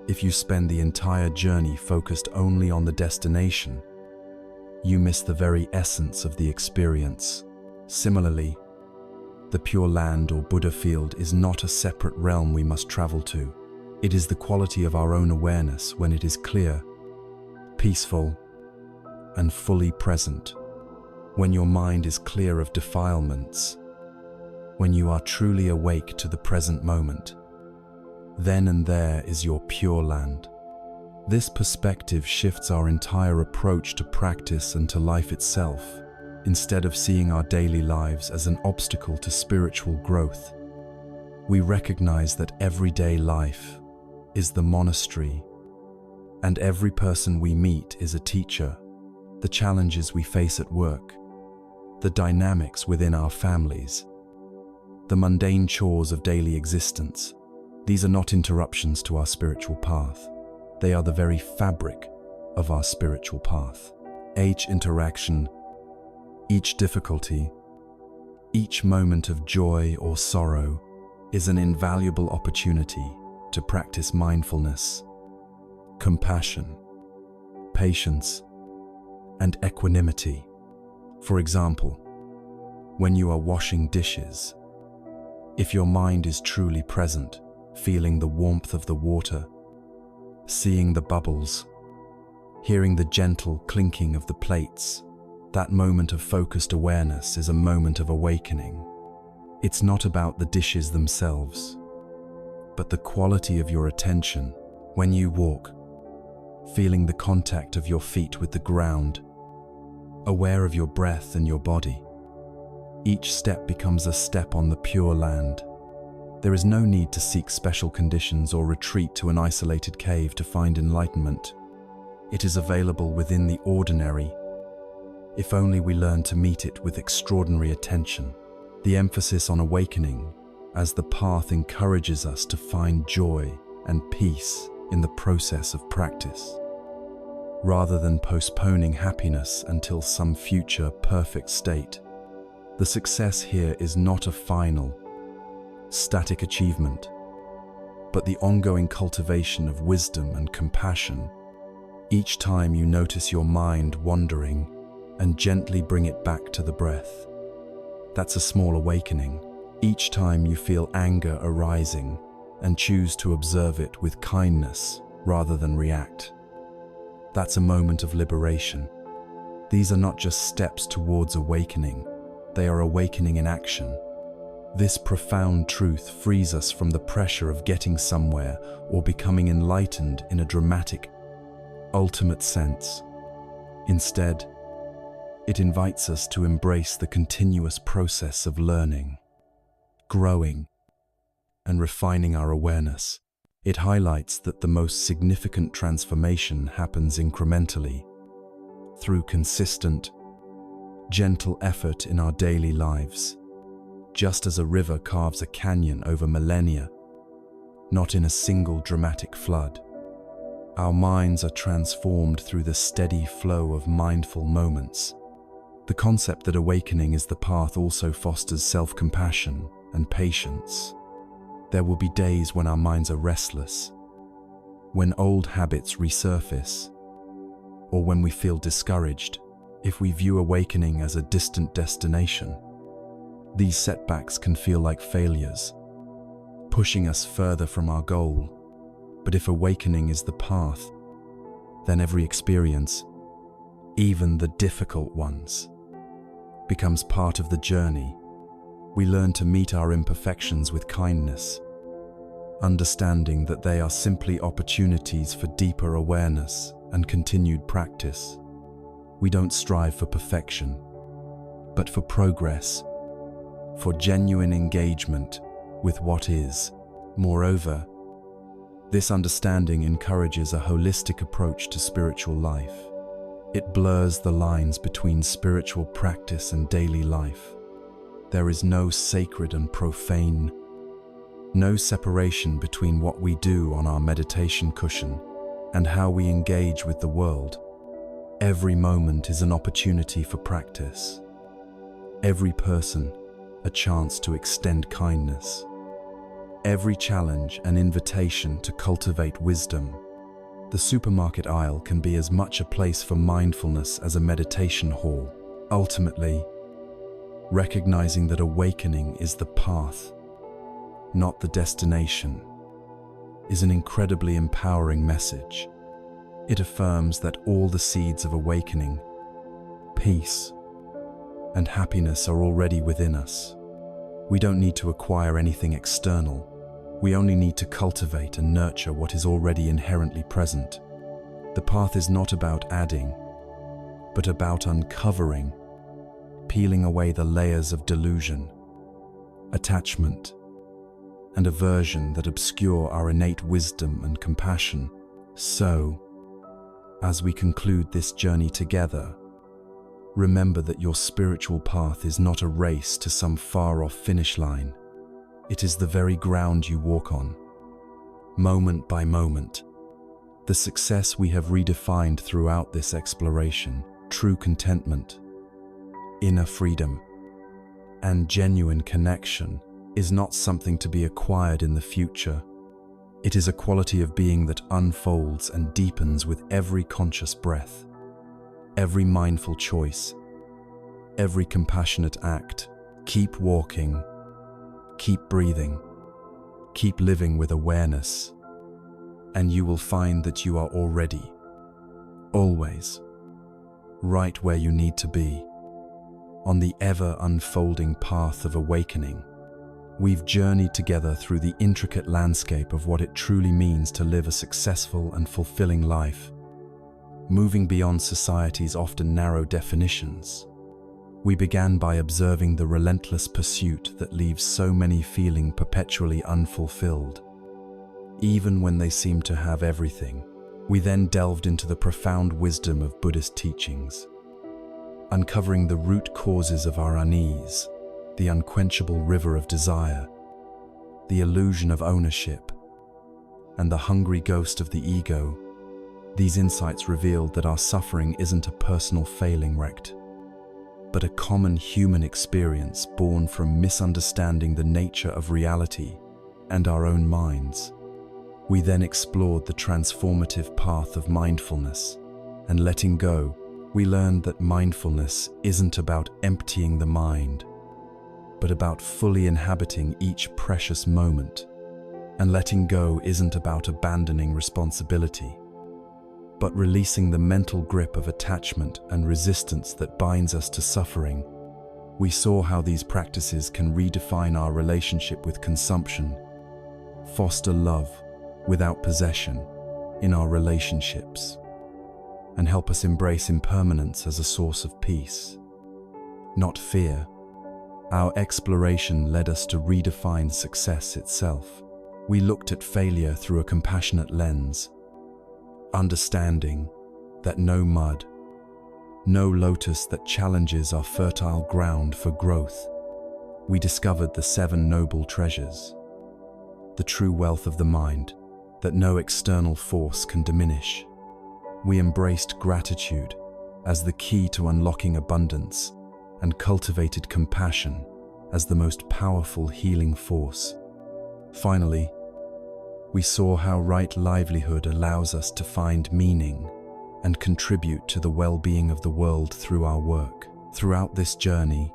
If you spend the entire journey focused only on the destination, you miss the very essence of the experience. Similarly, the Pure Land or Buddha field is not a separate realm we must travel to. It is the quality of our own awareness when it is clear, peaceful, and fully present. When your mind is clear of defilements, when you are truly awake to the present moment, then and there is your Pure Land. This perspective shifts our entire approach to practice and to life itself. Instead of seeing our daily lives as an obstacle to spiritual growth, we recognize that everyday life is the monastery, and every person we meet is a teacher. the challenges we face at work, the dynamics within our families, the mundane chores of daily existence. These are not interruptions to our spiritual path. They are the very fabric of our spiritual path. Each interaction, each difficulty, each moment of joy or sorrow is an invaluable opportunity to practice mindfulness, compassion, patience, and equanimity. For example, when you are washing dishes, if your mind is truly present, feeling the warmth of the water, seeing the bubbles, hearing the gentle clinking of the plates, that moment of focused awareness is a moment of awakening. It's not about the dishes themselves, but the quality of your attention when you walk, feeling the contact of your feet with the ground, aware of your breath and your body. Each step becomes a step on the pure land. There is no need to seek special conditions or retreat to an isolated cave to find enlightenment. It is available within the ordinary, if only we learn to meet it with extraordinary attention. The emphasis on awakening as the path encourages us to find joy and peace in the process of practice, rather than postponing happiness until some future perfect state. The success here is not a final, static achievement, but the ongoing cultivation of wisdom and compassion. Each time you notice your mind wandering and gently bring it back to the breath, that's a small awakening. Each time you feel anger arising and choose to observe it with kindness rather than react, that's a moment of liberation. These are not just steps towards awakening, they are awakening in action. This profound truth frees us from the pressure of getting somewhere or becoming enlightened in a dramatic, ultimate sense. Instead, it invites us to embrace the continuous process of learning, growing, and refining our awareness. It highlights that the most significant transformation happens incrementally, through consistent, gentle effort in our daily lives, just as a river carves a canyon over millennia, not in a single dramatic flood. Our minds are transformed through the steady flow of mindful moments. The concept that awakening is the path also fosters self-compassion and patience. There will be days when our minds are restless, when old habits resurface, or when we feel discouraged. If we view awakening as a distant destination, these setbacks can feel like failures, pushing us further from our goal. But if awakening is the path, then every experience, even the difficult ones, becomes part of the journey. We learn to meet our imperfections with kindness, understanding that they are simply opportunities for deeper awareness and continued practice. We don't strive for perfection, but for progress, for genuine engagement with what is. Moreover, this understanding encourages a holistic approach to spiritual life. It blurs the lines between spiritual practice and daily life. There is no sacred and profane, no separation between what we do on our meditation cushion and how we engage with the world. Every moment is an opportunity for practice. Every person, a chance to extend kindness. Every challenge, an invitation to cultivate wisdom. The supermarket aisle can be as much a place for mindfulness as a meditation hall. Ultimately, recognizing that awakening is the path, not the destination, is an incredibly empowering message. It affirms that all the seeds of awakening, peace, and happiness are already within us. We don't need to acquire anything external. We only need to cultivate and nurture what is already inherently present. The path is not about adding, but about uncovering, peeling away the layers of delusion, attachment, and aversion that obscure our innate wisdom and compassion. So, as we conclude this journey together, Remember that your spiritual path is not a race to some far-off finish line. It is the very ground you walk on, moment by moment. The success we have redefined throughout this exploration, true contentment, inner freedom, and genuine connection, is not something to be acquired in the future. It is a quality of being that unfolds and deepens with every conscious breath, every mindful choice, every compassionate act. Keep walking, keep breathing, keep living with awareness, and you will find that you are already, always, right where you need to be, on the ever-unfolding path of awakening. We've journeyed together through the intricate landscape of what it truly means to live a successful and fulfilling life, moving beyond society's often narrow definitions. We began by observing the relentless pursuit that leaves so many feeling perpetually unfulfilled, even when they seem to have everything. We then delved into the profound wisdom of Buddhist teachings, uncovering the root causes of our unease, the unquenchable river of desire, the illusion of ownership, and the hungry ghost of the ego. These insights revealed that our suffering isn't a personal failing wrecked, but a common human experience born from misunderstanding the nature of reality and our own minds. We then explored the transformative path of mindfulness, and letting go, we learned that mindfulness isn't about emptying the mind, but about fully inhabiting each precious moment. And letting go isn't about abandoning responsibility, but releasing the mental grip of attachment and resistance that binds us to suffering. We saw how these practices can redefine our relationship with consumption, foster love without possession in our relationships, and help us embrace impermanence as a source of peace, not fear. Our exploration led us to redefine success itself. We looked at failure through a compassionate lens, understanding that no mud, no lotus that challenges our fertile ground for growth. We discovered the 7 noble treasures, the true wealth of the mind that no external force can diminish. We embraced gratitude as the key to unlocking abundance, and cultivated compassion as the most powerful healing force. Finally, we saw how right livelihood allows us to find meaning and contribute to the well-being of the world through our work. Throughout this journey,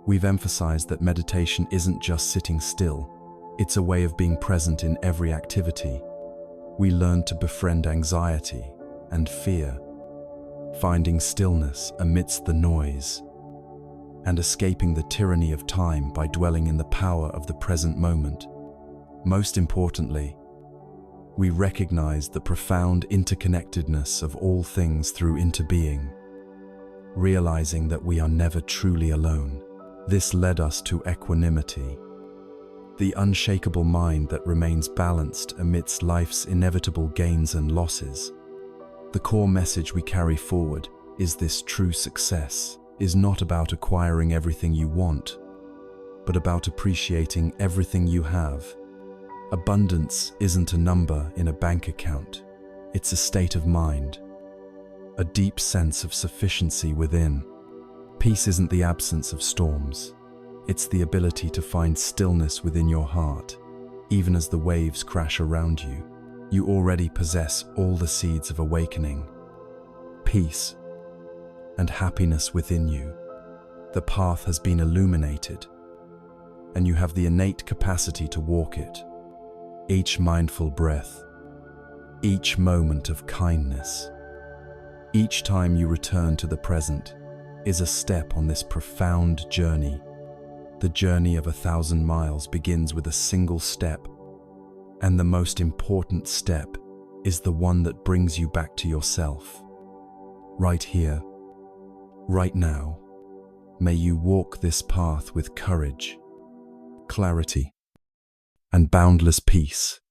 we've emphasized that meditation isn't just sitting still, it's a way of being present in every activity. We learned to befriend anxiety and fear, finding stillness amidst the noise, and escaping the tyranny of time by dwelling in the power of the present moment. Most importantly, we recognized the profound interconnectedness of all things through interbeing, realizing that we are never truly alone. This led us to equanimity, the unshakable mind that remains balanced amidst life's inevitable gains and losses. The core message we carry forward is this: true success is not about acquiring everything you want, but about appreciating everything you have. Abundance isn't a number in a bank account, it's a state of mind, a deep sense of sufficiency within. Peace isn't the absence of storms, it's the ability to find stillness within your heart. Even as the waves crash around you, you already possess all the seeds of awakening, peace, and happiness within you. The path has been illuminated, and you have the innate capacity to walk it. Each mindful breath, each moment of kindness, each time you return to the present is a step on this profound journey. The journey of 1,000 miles begins with a single step, and the most important step is the one that brings you back to yourself. Right here, right now, may you walk this path with courage, clarity, and boundless peace.